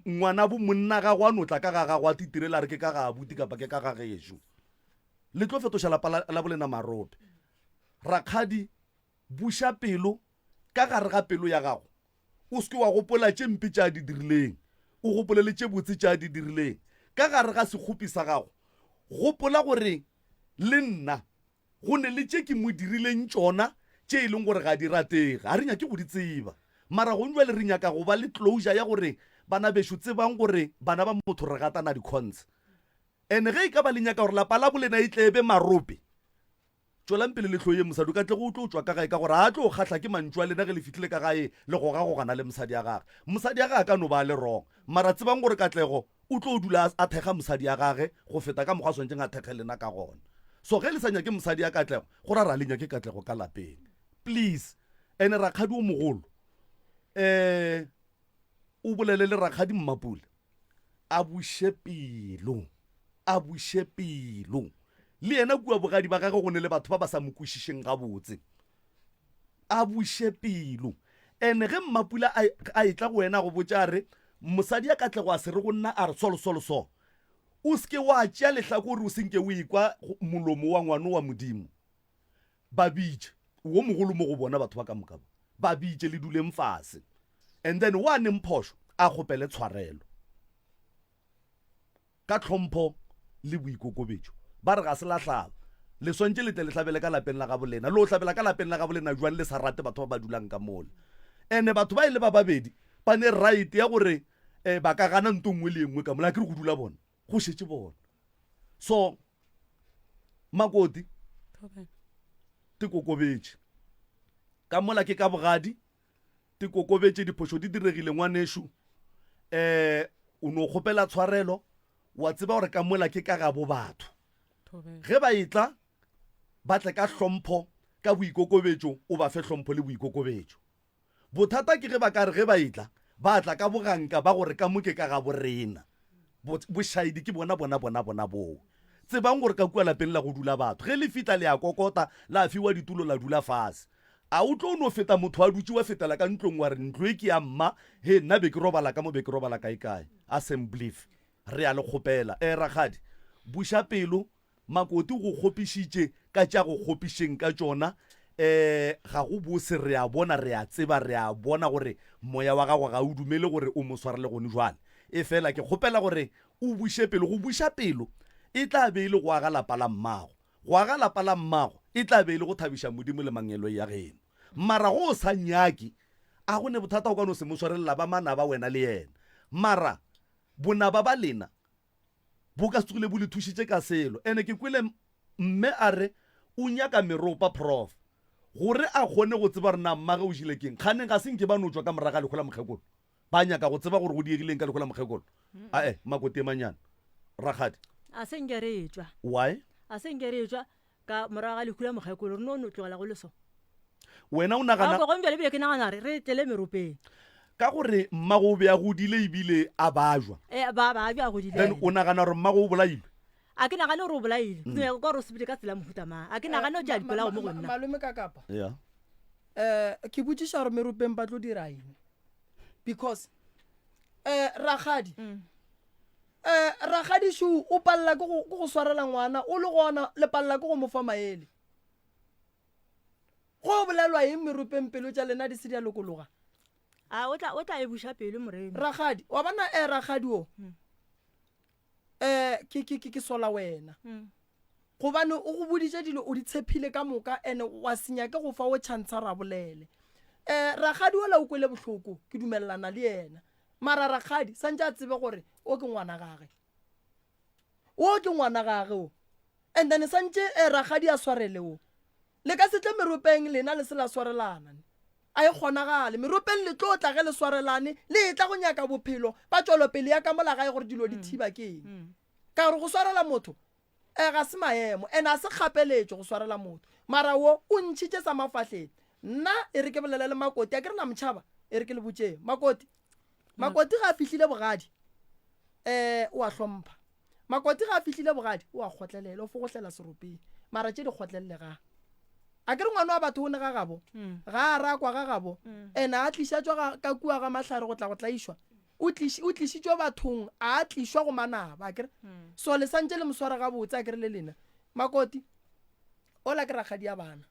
ngwana bo monna ga go a notla ka ga gago a titirela re ke ka ga buti kapa ke ka ga gešo le tlo fetoša lapa la bolena marope rakgadi buša pelo ka gare ga pelo ya gago o seke wa gopola tše mpe tša di dirileng o gopolele tše botse tša di dirileng ka gare ga sekgopi sa gago gopola gore le nna go ne le tše ke mo dirileng tšona tše e leng gore ga di ratege ga re nyake go di tseba mara go njwa le re nyaka go ba le closure ya gore bana bešo tsebang gore bana ba motho re gatana di-cons ene ge e ka ba le nyaka gore lapa la bolena e tlebe marope tswelang pele le tlhoye mosadi o ka tle go tlo tswa ka gae ka gore a tlo go kgatlha ke mantšu a lena ge le fitlhile ka gae le go gagogana le mosadi ya gage mosadi ya gage ka no ba le wrong mara tsebang gore katlego o tlo dula a thekga mosadi ya gage go feta ka mokgwa swantšeng a thekge lena ka gona so ge le sa nyake mosadi ya katlego go ra le nyake katlego ka lapeng please ene rakgadi o mogolo o bolele le rakgadi mmapula a buše pelo le yena kua bogadi ba gage go ne le batho ba ba sa mo kwešišeng gabotse a buše pelo ene ge mmapula a etla go wena go botša re mosadi ya katlego a se re go nna a re solosoloso o seke wa tšea lehlako gore o senke o ekwa molomo wa ngwane wa modimo ba bitše wo mogolo mo go bona batho ba ka moka ba bitše le duleng fase and then wa neng phošo a kgopele tshwarelo ka tlhompho le boikokobetšo ba re ga se lahlaba le swantše le tle le hlabele ka lapeng la ga bolena le o hlabela ka lapeng la ga bolena jwang le sa rate batho ba ba dulang ka mola ene batho ba e le ba babedi ba ne right ya gore ba ka gana nto nngwe le nngwe ka mola ke re go dula bona go šetše bona so makoti tikokobetse ka mola ke ka bogadi tikokobetse diphoso di diregile ngwaneshu o no kgopela tshwarelo wa tseba gore ka mola ke ka gabo batho ge ba itla ba tle ka hlompho ka boikokobetso o ba fe hlompho le boikokobetso bothata ke ge ba ka re ge ba itla ba tla ka boganka ba gore ka moke ka ga borena bošaidi ke bona boo tsebang gore ka kua lapeng la go dula batho ge le fitla le ya kokota la fiwa ditulo la dula fase a o tlo no feta motho a dutse wa fetela ka ntlong wa re ntlo e ke ya mma he nna be ke robala ka mo be ke robala kae assemblyf re ya le kgopela ragadi buša pelo makoti go kgopišitše ka tša go kgopišeng ka tšona ga go bose re a bona re a tseba re a bona gore moya wa gago ga o dumele gore o mo swarele gone jwale e fela ke kgopela gore o buše pelo go buša pelo e tla be ile go aga lapa la mmago go aga lapa la mmago e tla be ile go thabiša modimo le mangelo ya geno mara go o sa nyaki a go ne bothata o ka no se mo swarelela ba mana ba wena le yena mara bonaba ba lena bo ka tsogile bo le thušitše ka selo ene ke kwele mme a re o nyaka meropa prof gore a kgone go tseba re na mmage o jile keng kganeng ga senke ba no tswa ka moraga lekgola mokgekolo ba nyaka go tseba gore go diegileng ka lekgola mokgekolo ae makote manyana ragadi a senke re etswa why a senke re etswa ka moraga lekgola mokgekolo re no no tlogela go leso wena o nagana go gombele bile ke nagana re tlele meropeng ka gore mmago o be a godile ebile a bajwa ba bja godile then o nagana gore mmago o bolailwe a ke nagane gore o bolaile ka gore o sepele ka tsela mohutamang a ke nagane o tša dipolao mo go nna malome ka kapa yeah ke botšiša gore meropeng ba tlo dira eng because ragadi ragadi shu o palela ke go swarela ngwana o le gona le palela ke go mo fa maele go bolelwa eng meropeng pelo tša lena di se di a lokologa a o tla e buša pelo moremi ragadi wa bona ragadi o ke sola wena gobane o go boditše dilo o di tshepile ka moka ene wa senya ke go fa o tšhantsha ra bolele ragadi ola o kwele bohloko ke dumelelana le yena mara ragadi santse a tsebe gore o ke ngwana gage o and then santse ragadi a swarele o le ka setle meropeng lena le se la swarelana a e kgonagale meropeng le tlo tla ge le swarelane le tla go nyaka bophelo ba tšwelo pele ya ka mola gae gore dilo di thiba ke eng ka gore go swarela motho ga se maemo ene a se kgapeletšo go swarela motho mara wo o ntšhitše sa mafahleng nna e re ke bolele le makoti a ke re na motšhaba e re ke le botšeng makoti ga a fihlile bogadi o a hlompha makoti ga a fihlile bogadi o a kgotlelela o fogotlela seropeng mara tše di kgotlelele ga a ke re ngwana wa batho o ne ga gabo ga a rakwa ga gabo ene a tlišatšwa ka kua ga mahlare go tla go tlaišwa o tlišitšwe bathong a tlišwa go manaba a kere so le santse le moswara gabotse a kere le lena makoti ola ke ragadi ya bana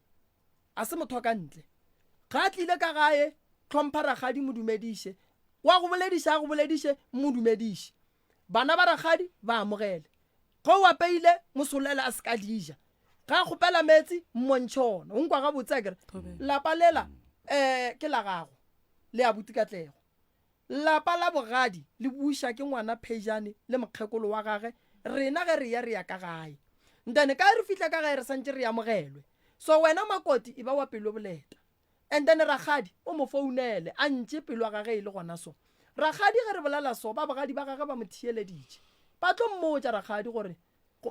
a se motho ka ntle ga a tlile ka gae tlhompha ragadi modumediše wa go bolediše modumediše bana ba ragadi ba amogele go o apeile mosolele a se ka dija ga kgopela metsi mmontšhe ona o nkwa gabotse a kere lapa lela ke la gago le abuti katlego lapa la bogadi le buša ke ngwana phejane le mokgekolo wa gage rena ge re ya ka gae ntane ka re fihla ka gae re santse re amogelwe so wena makoti e ba wa pelo boleta and then ragadi o mo founele a ntše pelo wa gage e le gona so ragadi ge re bolela so ba bogadi ba gage ba mo thieleditše ba tlo mmotša ragadi gore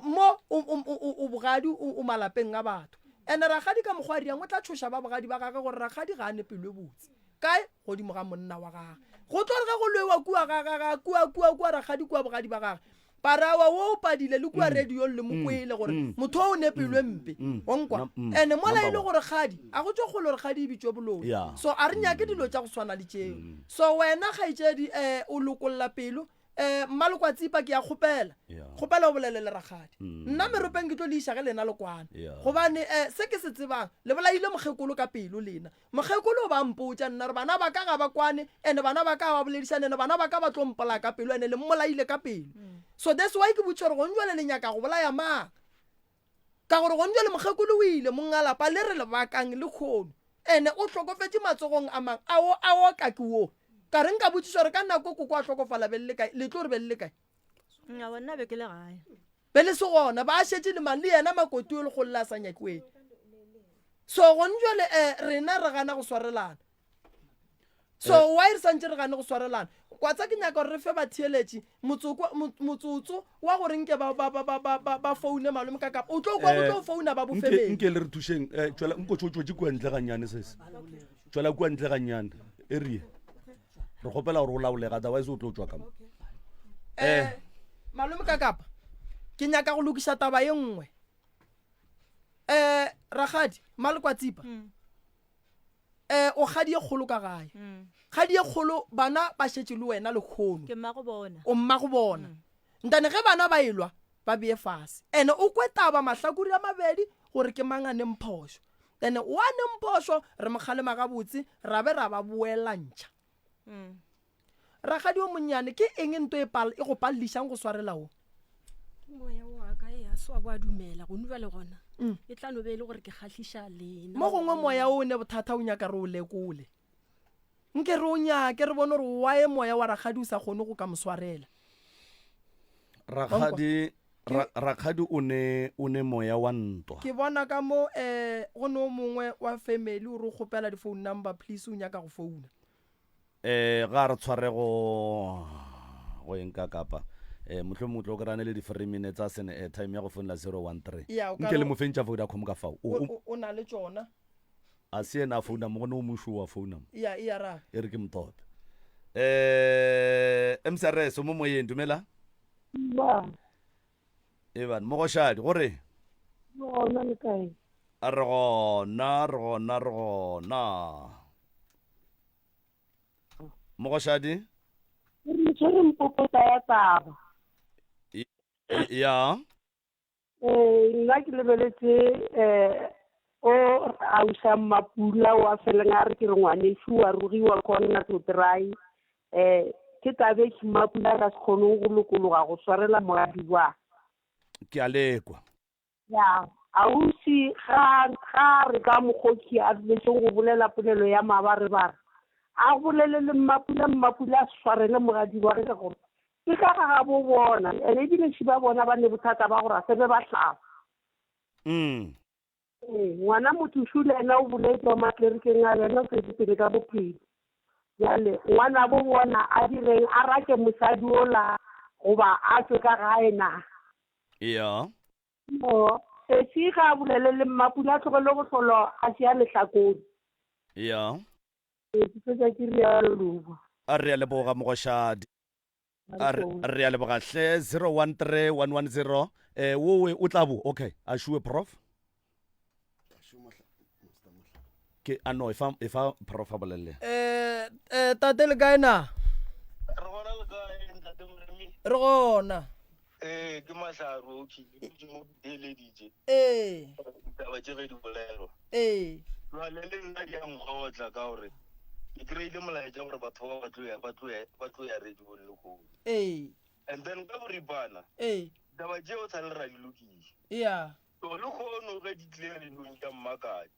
mo o bogadi o malapeng a batho ene ragadi ka mokgwa riang o tla tshoša ba bogadi ba gage gore ragadi ga a ne pelo e botse kae godimo ga monna wa gage go tlo re ga go lwewa kua ragadi kua bogadi ba gage parawa wo o padile le kua radio le mokwele gore motho o ne pelo mpe onkwa ene mola ile gore gadi a go tswa gore gadi e bitšwe boloi so a re nyake dilo tša go swana le tšeo so wena ga itšedi o lokolola pelo mmalokwa tsipa ke ya kgopela o bolelele ragadi nna meropeng ke tlo le išage lena lekwana gobane se ke se tsebang le bolaile mokgekolo ka pelo lena mokgekolo o ba mpotša nna re bana ba ka ga ba kwane ene bana ba ka ba boledišane ene bana ba ka ba tlompola ka pelo ene le mmolaile ka pelo so that's why ke botša gore gonjale le nyaka go bolaya mang ka gore gonjale mokgekolo o ile mongalapa le re lebakang le kgono ene o tlhokofetse matsogong a mang ao ka ke wo ka re nka botšiša gore ka nako koko a tlhokofala le tlo re belele kae a bona be ke le gae be le se gona ba shetse le mang le yena makoti o le go lla sa nyakweng so go njole rena re gana go swarelana so why re santse re gane go swarelana kwa tsa ke nyaka re fe ba thieletši motsotso wa gore nke ba foune malome ka kapa o tlo kwa go tlo founa ba bofemeng nke le re thušeng tswela nko tšotšo kwa ntle ga nyane sese tswela kwa ntle ga nyane area re gopela gore o laolega otherwise o tlo tswa ka mo malome ka kapa ke nyaka go lokiša taba ye nngwe ragadi malekwatsipa o kgadi e kgolo ka gae kgadi e kgolo bana ba šetse le wena le kgono o mma go bona ntane ge bana ba elwa ba bee fase ene o kwe taba mahlakuri a mabedi gore ke mang a neng phošo ene wa neng phošo re mokgalema gabotse ra be ra ba boela ntšha ragadi o monnyane ke eng nto e go pallišang go swarelago moya wa ka e a swa bo a dumela go nwa le gona e tla no be e le gore ke kgatlhiša lena mo gongwe moya o ne bothata o nyaka re o lekole nke re o nyake re bone gore wae moya wa ragadi o sa kgone go ka moswarela rakgadi o ne moya wa ntwa ke bona ka mo go ne o mongwe wa family o re o kgopela di-phone number please o nyaka go founa ga re tshware go eng ka kapa motlho motlo o kerane le di-3 minutes a sene airtime ya go founela 013 nke le mofentša vodacom ka fao o na le tsona a se ena a founa mo gone o mošo wa founa e re ke motope msrs o mo moyeng dumela eban mogošadi gore a re gona mogošadi re mpopota ya taba ya nna ke lebeletse o ausa mapula wa feleng a re ke re ngwanešu wa rugiwa kgona to try ke tabe ke mapula ka se kgone go lokologa go swarela moradi wa ke a lekwa ya ausi ga re ka mokgoki a diletseng go bolela polelo ya mabarebare a bolele le mmapula a swarele moradi wa re ka gore ke ka ga bo bona ene ebile se ba bona ba ne bothata ba gore a sebe ba tlhaba ngwana motho šule ena o boletse wa matlerikeng a lena o fedipele ka bophelo jale ngwana bo bona a direng a rake mosadi ola goba a tswe ka gae na ya sesi ga a bolele le mmapula a tlogele go tlholo a se ya lehlakodi ya ke fetsa ke rialo loba a re a leboga mogošadi a re a leboga hle 013110 wowe o tlabo okay a šue prof ke ano efa prof a bolelle tate le kae na re gona ke mahlaro ke mo deleditše taba tše ge di bolelwa jwale le nna ke a nkgotla ka gore ke kry-ile molaetša gore batho ba tlo ya rediong le kgone and then ka boripana taba tšeo sa le ra di lokiša so le kgono ge di tlile rediong ka mmakadi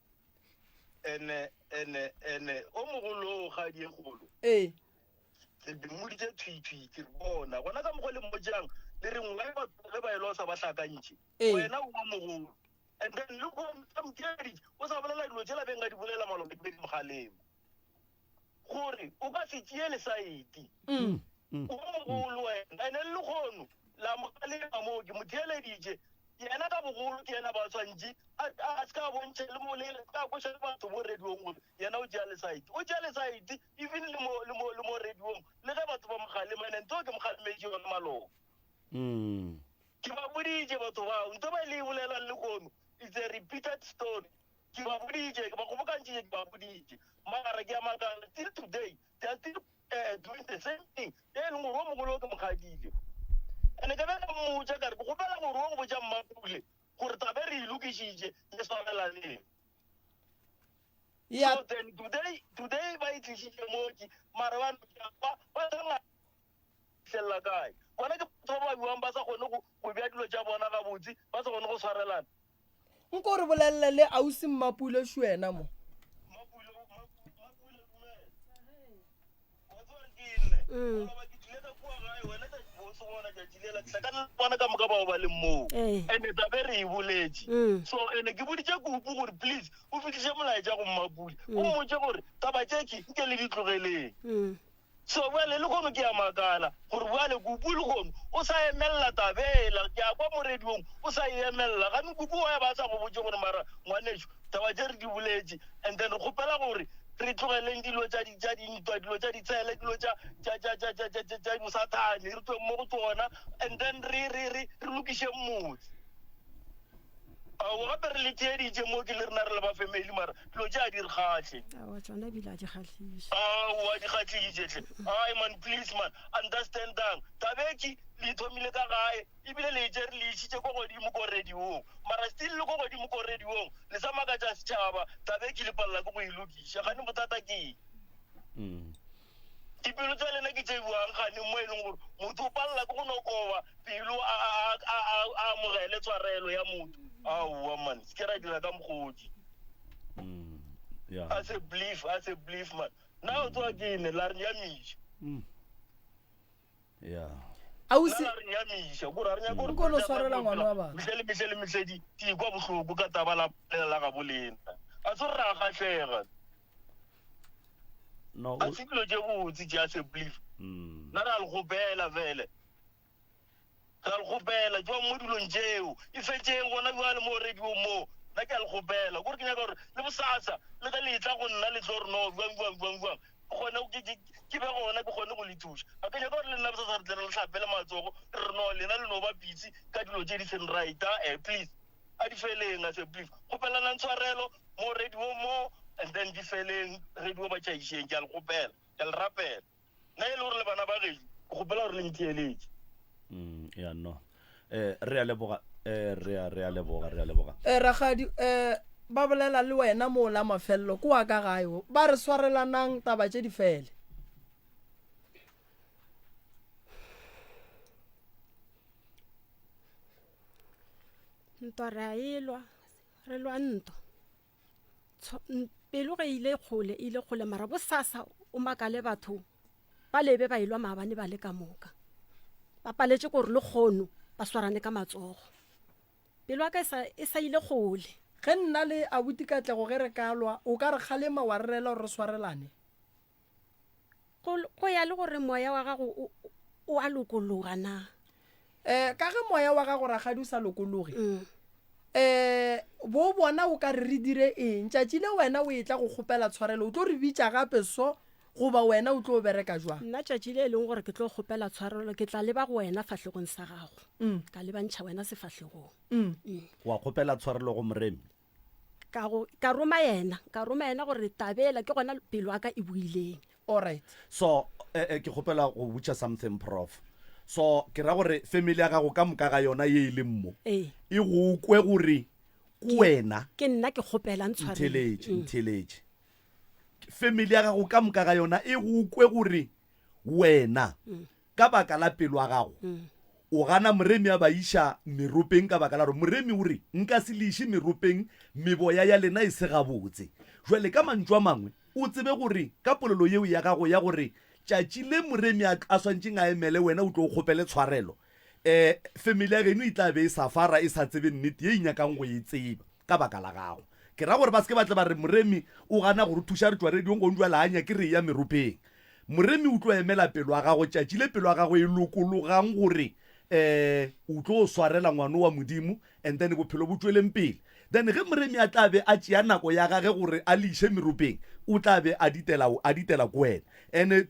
ene o mogolo ga di e kgolo ke dimoditše thwithwi ke bona gona ka mokgwa le mmojang le re ngwe ge ba elosa ba hlakantšhe wena o mogolo and then le kgomkedi o sa bolela dilo tšela beng ga di bolela malope di mogalemo gore o ka se tšee lesaete o mogolo wena ene le kgono la mogalema moo ke motheeleditše yena ka bogolo ke yena ba tshwantše a se ka bontšhe le molele ka koša le batho mo rediong gore yena o tšea lesaete even le mo rediong le ge batho ba mogalema ene nto ke mogalemetse yone maloko ke ba boditše batho bao nto ba le bolelang le kgono it's a repeated story ke ba boditše ke ba kgobokantšee ke ba boditše magara ke a makala till today they are still doing the same thing e leng gore o mogolo o ke mogadile ene ke beka mmotsa kare ke gopela gore o go botša mmapule gore tabe re ilokišitše le swarelaneng so then today ba itlišitše mooki mara ba tselela kae bona ke batho ba buang ba sa kgone go bea dilo tša bona gabotse ba sa kgone go swarelana nko re bolelele le ausi mmapule šwena mo bona ka moka bao ba leng moo and-e tabe re e boletse so ene ke boditse kupu gore please o fitlhise molaetša go mmapudi o mmotse gore taba tseki nke le di tlogeleng so bale le kono ke ya makala gore bale kupu le kono o sa emelela tabela ke a kwa morediong o sa emelela gane kupu wa ya ba sa go botse gore mara ngwanetso taba tse re di boletse and then re kgopela gore re tlogeleng dilo tša dintwa dilo tša ditshele dilo tša mosathane re tloeng mo go tsona and then re lokiše motse o gape re le theeditše mo ke le rena re le ba family mara dilo tše a di re kgatlhe tsona ebile a di kgatlhiše a di kgatlhišetlhe ai man please man understandang tabeki le thomile ka gae ebile le itse re le išitše ko godimo ko radiong mara still le ko godimo ko radiong le sa maka tša setšhaba tabeki le palela ke go e lokiša gane bothata ke dipelo tša lena ke tše buang gane mo e leng gore motho o palela ke go nokoba pelo a amogele tshwarelo ya motho aowa man se ke ra dira ka mogodi a se belief man na o tsoa ke ene la re nyamiša ausi la re nyamiša kore a re nyaka ko lo swarela ngwana wa batho metlhe le metlhedi di kwa bohloko ka taba la ga bolena a tse re ra kgatlhega a se dilo tše botse tše a se belief na re a le gopela fele ga le gopela jwa mo dilong tšeo e fetšeng gona bja le mo radio mo nna ke a le gopela kore ke nyaka gore le bosasa le ka letla go nna le tlo re no bjang kgone ke be gona ke kgone go le thuša a ke nyaka gore le nna bosasa re tle re le tlhapele matsogo re no lena le no ba pitse ka dilo tše di seng right please a di feleng a se please gopelanang tshwarelo mo radio mo and then di feleng radio ba tšaišeng ke a le gopela ke a le rapela nna e le gore le bana ba geedi ke gopela gore le ntheeletse ya no re a leboga ragadi ba bolela le wena mo la mafelelo ko wa ka gae ba re swarelanang taba tše di fele ntwa re a elwa re lwa ntwa pelo ge ile kgole mara bosasa o makale batho ba lebe ba ilwa maabane ba le ka moka ba paletše gore le kgono ba swarane ka matsogo pelo ya ka e sa ile kgole ge nna le abuti katlego ge re ka lwa o ka re kgalema wa rrela gore re swarelane go ya le gore moya wa gago o a lokologa na ka ge moya wa gago ragadi o sa lokologe bo bona o ka re dire eng tšatši le wena o e tla go kgopela tshwarelo o tlo re bitša gape so goba wena o tlo bereka jwa nna tšatši le e leng gore ke tlo kgopela tshwarelo ke tla leba go wena fahlegong sa gago ka lebantšha wena sefahlegong wa kgopela tshwarelo go moremi ka roma yena gore tabela ke gona pelo aka e buileng alright so ke kgopela go butša something prof so ke ra gore family ya gago ka moka ga yona ye e le mmo e go kwe gore ko wena ke nna ke kgopelang tshwarelo ntheletše family ya gago ka moka ga yona e go kwe gore wena ka baka la pelo ya gago o gana moremi a ba iša meropeng ka baka la gore moremi o re nka se le iše meropeng meboya ya lena e se gabotse jwale ka mantšu a mangwe o tsebe gore ka polelo yeo ya gago ya gore tšatši le moremi a swantšeng a emele wena o tlo o kgopele tshwarelo family ya geno e tla be e safara e sa tsebe nnete ye e nyakang go e tseba ka baka la gago ke ra gore ba se ke batle ba re moremi o gana gore thuša re tšwa rediong go ndwa laanya ke re ya meropeng moremi o tlo emela pelo ya gago tšatši le pelo ya gago e lokologang gore o tlo swarela ngwana wa modimo and then bophelo bo tsweleng pele then ge moremi a tla be a tšea nako ya gage gore a leiše meropeng o tla be a ditela ko wena and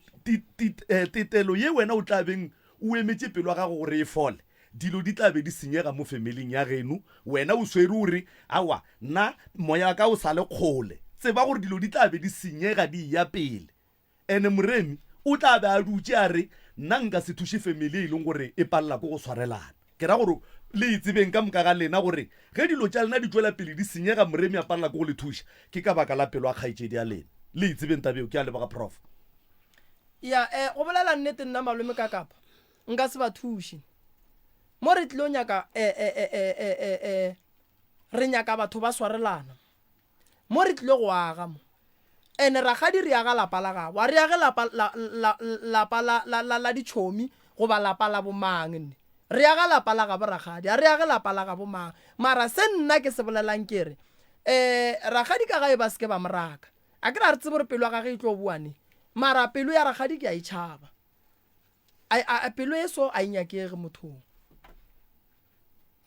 tetelo ye wena o tla beng o emetše pelo ya gago gore e fole dilo di tla be di senyega mo familing ya geno wena o swere ore awa nna moya wa ka o sa le kgole tseba gore dilo di tla be di senyega di ya pele and moremi o tla be a dutše a re nna nka se thuše family e leng gore e palela ko go swarelana ke ra gore le itsebeng ka moka ga lena gore ge dilo tša lena di tswela pele di senyega moremi a palela ko go le thuša ke ka baka la pelo a kgaetšedi ya lena le itsebeng tabeo ke a leboga prof ya go bolela nnete nna malome ka kapa nka se ba thuše mo re tlile o nyaka re nyaka batho ba swarelana mo re tlile go aga mo ene ragadi re aga lapa la gago a re age lapa la ditšhomi go ba lapa la bomang nne re ya ga lapa la ga boragadi a re ya ga lapa la ga bomang mara se nna ke se bolelang kere ragadi ka gae ba seke ba moraka a ke ra re tsebe gore pelo ya gage e tlo buane mara pelo ya ragadi ke a itšhaba pelo e so a inyakege mothong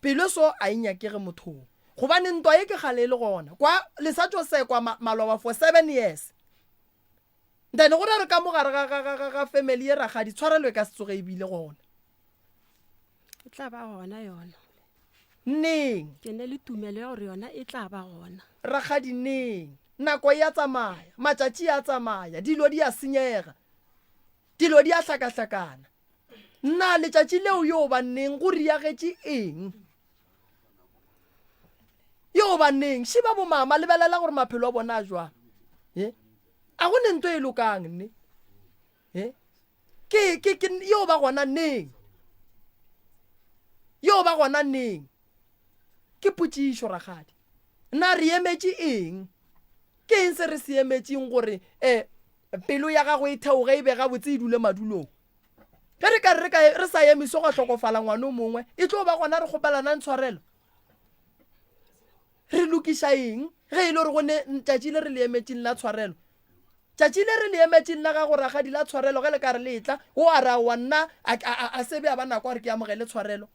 pelo so a inyakege mothong gobane ntwa e ke gale e le gona kwa lesatso sekwa maloba for 7 years then go re ka mogare ga family e ragadi tshwarelwe ka setsoge e bile gona e tla ba gona yona neng ke ne le tumelo ya gore yona e tla ba gona ragadi neng nako ya tsamaya matšatši ya tsamaya dilo di a senyega dilo di a hlakahlakana nna letšatši leo yo ba neng go riagetše eng yo ba neng šiba bomama lebelela gore maphelo a bona a jwang a go ne nto e lokang nne yo ba gona neng yo ba gona neng ke potšišo ragadi nna re emetše eng ke eng se re se emetšeng gore pelo ya gago e theoge e be gabotse e dule madulong ge re ka re sa emiso go tlhokofala ngwane o mongwe e tlo ba gona re kgopelana ntshwarelo re lokiša eng ge e le gore gone tšatši le re le emetšeng la tshwarelo tšatši le re le emetšeng la gago ragadi la tshwarelo ge le ka re letla o a ra wa nna a sebe a ba nako gore ke amogele tshwarelo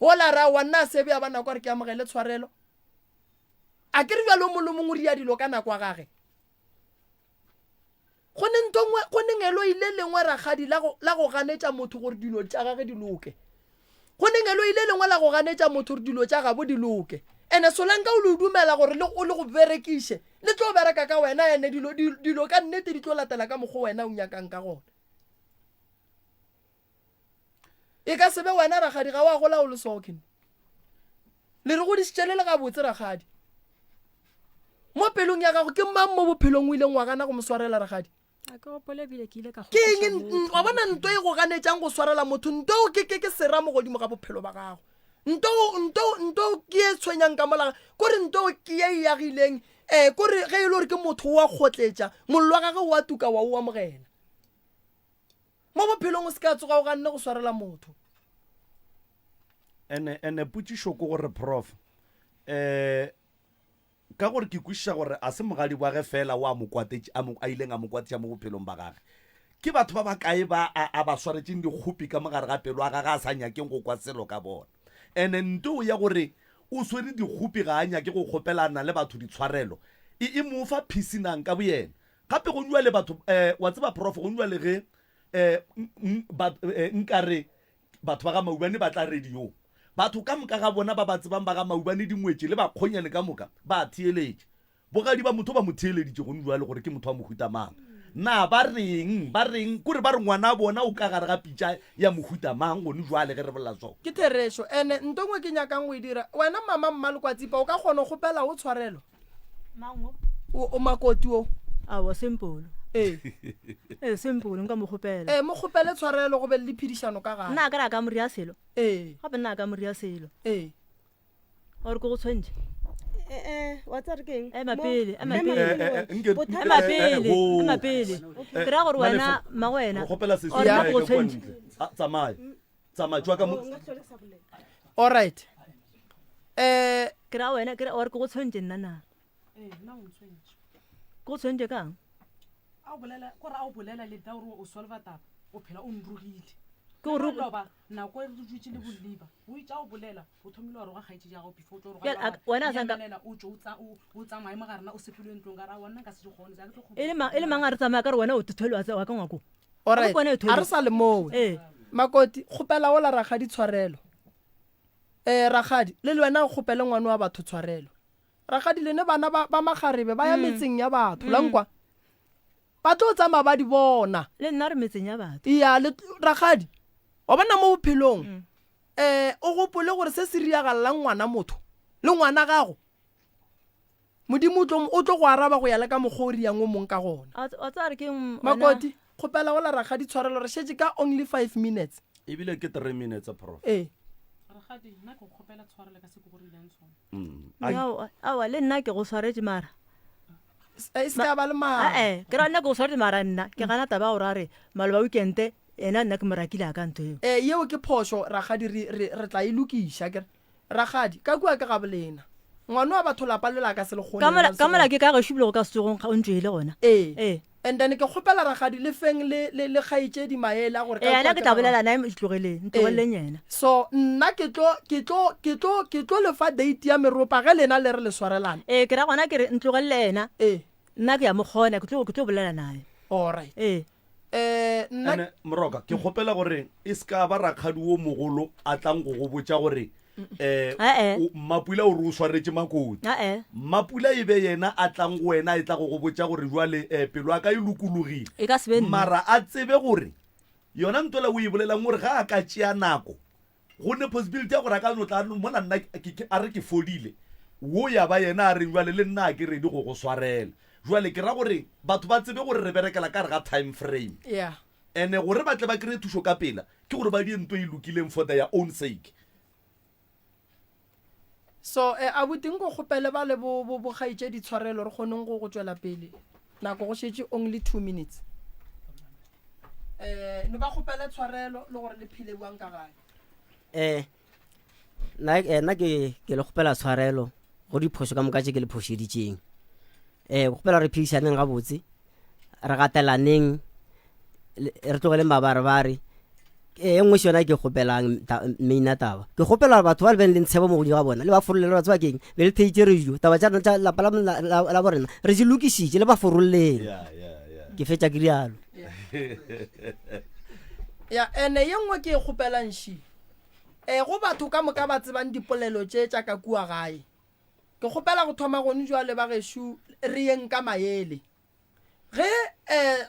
o la ra wa nna a sebe a ba nako gore ke amogele tshwarelo a ke re bjalo molo mongwe ria dilo ka nako a gage go ne ngelo ile lengwe ragadi la go ganetša motho gore dilo tša gage di loke go ne ngelo ile lengwe la go ganetša motho gore dilo tša gabo di loke ene solanka o le dumela gore o le go berekiše le tlo bereka ka wena ene dilo ka nnete di tlo latela ka mokgwa wena o nyakang ka gona e ka sebe wena ragadi ga wa gola o le sokene le re go dišitšele le gabotse ragadi mo pelong ya gago ke mang mo bophelong o ileng wa gana go mo swarela ragadi ke eng wa bona nto e go ganetšang go swarela motho nto ke sera mo godimo ga bophelo ba gago nto ke e tshwenyang ka molaga kore nto ke e yagileng kore ge e le gore ke motho wa kgotletša mollo wa gage wa tuka wa o amogela mo bophelong o se ka tsoga o ganne go swarela motho ene potšišo ko gore prof ka gore ke kwešiša gore a se mogadi wa ge fela o a ileng a mo kwatetša mo bophelong ba gage ke batho ba bakae ba a ba swaretšeng dikgopi ka mogare ga pelo a gage a sa nyakeng go kwa selo ka bona ene nto ya gore o swere dikgopi ga a nyake go kgopelana le batho ditshwarelo e mo fa phisinang ka boyena gape go nwa le batho wa tseba prof go nwa le ge nkare batho ba ga maubane ba tla radio batho ka moka ga bona ba ba tsebang ba ga maubane dingwetse le ba kgonyane ka moka ba theeletše bogadi ba motho ba mo theeleditše go nwa le gore ke motho wa mohuta mang na ba reng kore ba re ngwana bona o ka gare ga pitša ya mohuta mang gone jwale ge re bolela so ke therešo ene ntongwe ke nyakang go e dira wena mama mmalekwatsipa o ka kgona go pela o tshwarelo o makoti o awa sempolo sempolo nka mo kgopela mo kgopele tshwarelo go be le phedišano ka gare nna ka ra ka moria selo gape nna ka moria selo gore ke go tshwentše wa tsare keng mapele ke ra gore wena magwena gopela go tshwentše tsamaya tswa ka all right ke ra wena gore ke go tshwentše nna na ke go tshwentše kang kore a o bolela le da gore o solva taba o phela o nrugile ke gore loba nako e re dutse le boliba o itša o bolela o thomile wa roga kgaetse jago before tlo wena sanka o tsamaye mogarena o sepelwe ntlong ka ra wona ka se dikgone e le mang a re tsamaya ka re wena o thothelwa wa ka ngwako alright a re sa le mowe makoti kgopela o la ragadi tshwarelo ragadi le wena o kgopele ngwane wa batho tshwarelo ragadi lene bana ba magarebe ba ya metseng ya batho lankwa ba tlo tsamaya ba di bona le nna re metseng ya batho iya ragadi wa bona mo bophelong o gopole gore se se riagalelang ngwana motho le ngwana gago modimo o tlo go araba go ya le ka mokgwa o riang o mong ka gona makoti kgopela go la ragadi tshwarelo re šetse ka only 5 minutes ebile ke 3 minutes prof awa le nna ke go swaretse mara e se ka ba le mara ke ra nna ke go swaretse mara nna ke gana taba gore a re maloba weekende ena nna ke morakile a ka ntho eo yeo ke phoso ragadi re tla e lokiša kere ragadi ka kua ke gabolena ngwana wa batho lapa lela ka se le gone ka mola ke ka gešo bile go ka setsogong ga o ntšwele gona and then ke kgopela ragadi le feng le kgaitše di maele a gore ena ke tla bolela nae ntlogeleng yena so nna ke tlo lefa date ya meropa ge lena le re le swarelana ke ra gona ke re ntlogelele ena nna ke ya mokgona ke tlo bolela nae alright nna moroka ke kgopela gore e ska ba rakgadi wo mogolo a tlang go go botša gore Mapula o re o swaretse makoti Mapula e be yena a tlang go wena e tla go go botša gore jwale pelo a ka e lokologile mara a tsebe gore yona ntola o e bolelang gore ga a ka tšea nako go ne possibility ya gore a ka no tla mola nna a re ke fodile wo ya ba yena a re jwale le nna ke ready go go swarela jwale ke ra gore batho ba tsebe gore re berekela ka re ga time frame ene gore ba tle ba kry thušo ka pela ke gore ba die ntho e lokileng for their own sake so a boteng go gopele ba le bo gaitše ditshwarelo re kgoneng go tswela pele nako go šetse only 2 minutes ne ba gopele tshwarelo le gore le phile buang ka gae nna ke le gopela tshwarelo go diphoso ka moka tše ke le phošeditšeng go gopela re phedišaneng gabotse re gatelaneng re tlogele mabarebare nngwe se yona ke gopelang maina taba ke gopela batho ba le beng le ntshebo mo godimo ga bona le ba forollele ba tseba keng be le theitše rejo taba tša lapa la borena re se lokišitše le ba forollele ke fetša ke rialo ene ye nngwe ke e gopelanši go batho ka moka ba tsebang dipolelo tše tša ka kua gae ke gopela go thoma gone jwale ba gešo re yeng ka maele ge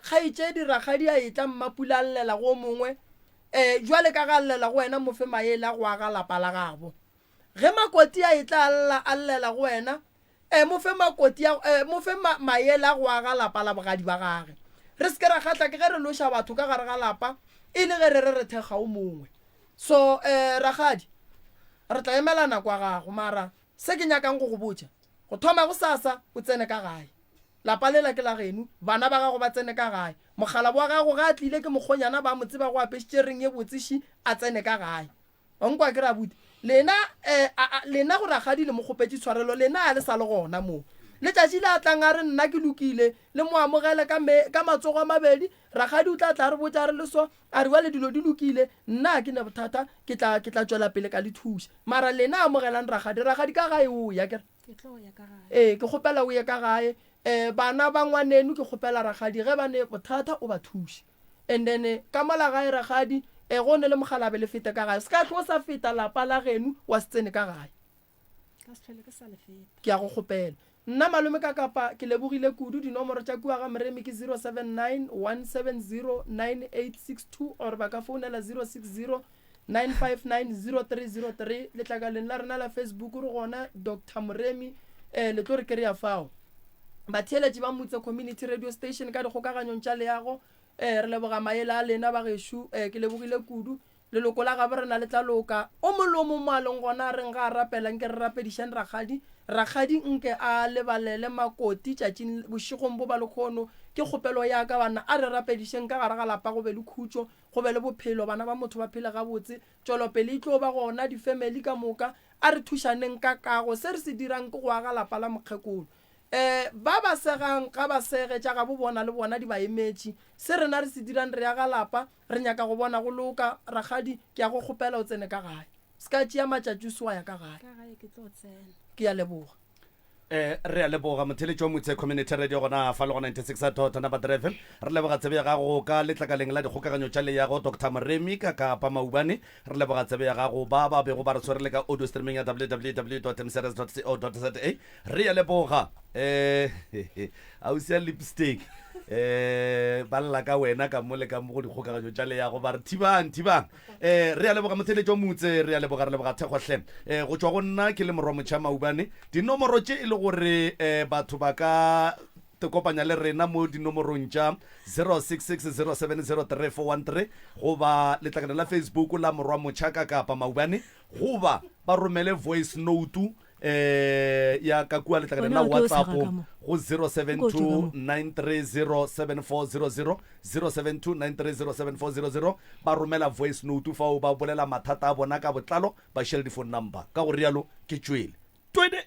kgaitše diragadi a etla Mapula a llela go mongwe jwale ka ga llela go wena mofe maele a go aga lapa la gabo ge makoti a etla a llela go wena mofe maele a go aga lapa la bogadi ba gage re se ke ra kgatla ke ge re loša batho ka gare ga lapa e le ge re thekga o mongwe so ragadi re tla emelana kwa gago mara se ke nyakang go go botša go thoma go sasa o tsene ka gae lapa lela ke la geno bana ba gago ba tsene ka gae mogala wa gago ga a tlile ke mokgonyana ba mo tseba go apešitše reng ye botsiši a tsene ka gae onkwa ke ra bute lena go ragadi le mogopetše tshwarelo lena a le sa le gona moo letšatši le a tlang a re nna ke lokile le mo amogele ka matsogo a mabedi ragadi o tla tla re botša re le so a re wa le dilo di lokile nna ke ne bothata ke tla tšwela pele ka le thuša mara lena amogelang ragadi ka gae o ya kere ke gopela o ye ka gae bana ba ngwanenu ke gopela ragadi ge ba ne bothata o ba thuše and then ka mola gae ragadi go ne le mogalabe le fete ka gae se ka tlo sa feta lapa la genu wa se tsene ka gae ke ya go gopela nna malome ka kapa ke lebogile kudu dinomoro tša kua ga moremi ke 079 170 9862 or ba ka founela 060 959 0303 letlakaleng la rena la Facebook re gona Dr. Moremi le tlo re ke re ya fao batheeletši ba motse community radio station ka dikgokaganyong tša leago re leboga maele a lena ba gešo ke lebogile kudu leloko la gabe re na le tla loka o molomo moalong gona reng ga a rapelang ke re rapedišang ragadi nke a lebalele makoti tšatšing bošigong bo ba lekgono ke kgopelo ya ka bana a re rapedišeng ka gare ga lapa go be le khutšo go be le bophelo bana ba motho ba phela gabotse tšwelopele e tlo ba gona difamily ka moka a re thušaneng ka kago se re se dirang ke go aga lapa la mokgekolo ba ba segang ga ba segetša ga bo bona le bona di ba emetše se rena re se dirang re ya ga lapa re nyaka go bona go loka ragadi ke ya go kgopela o tsene ka gae se ka tšea matšatši o se wa ya ka gae ke ya leboga re a leboga motheletši wa motse community radio gona fa le go 96.3 re leboga tsebe ya gago ka letlakaleng la dikgokaganyo tša leyago Dr. Moremi ka kapa maubane re leboga tsebe ya gago ba bego ba re tshwarele ka audio streaming ya www.msrs.co.za re ya leboga ausia lipstick ba lla ka wena ka mo le ka mo go dikgokaganyo tša leyago ba re thibang re a leboga motheletši wa motse re a leboga thekgohle go tšwa go nna ke le morwa motšha maubane dinomoro tše e le gore batho ba ka kopanya le rena mo dinomorong tša 0660703413 goba letlakana la Facebook la morwa motšha ka kapa maubane goba ba romele voice note ya ka kua letlakane la WhatsApp go 072-930-7400 072-930-7400 ba romela voice note fa o ba bolela mathata a bona ka botlalo ba share di phone number ka go rialo ke tšwele 28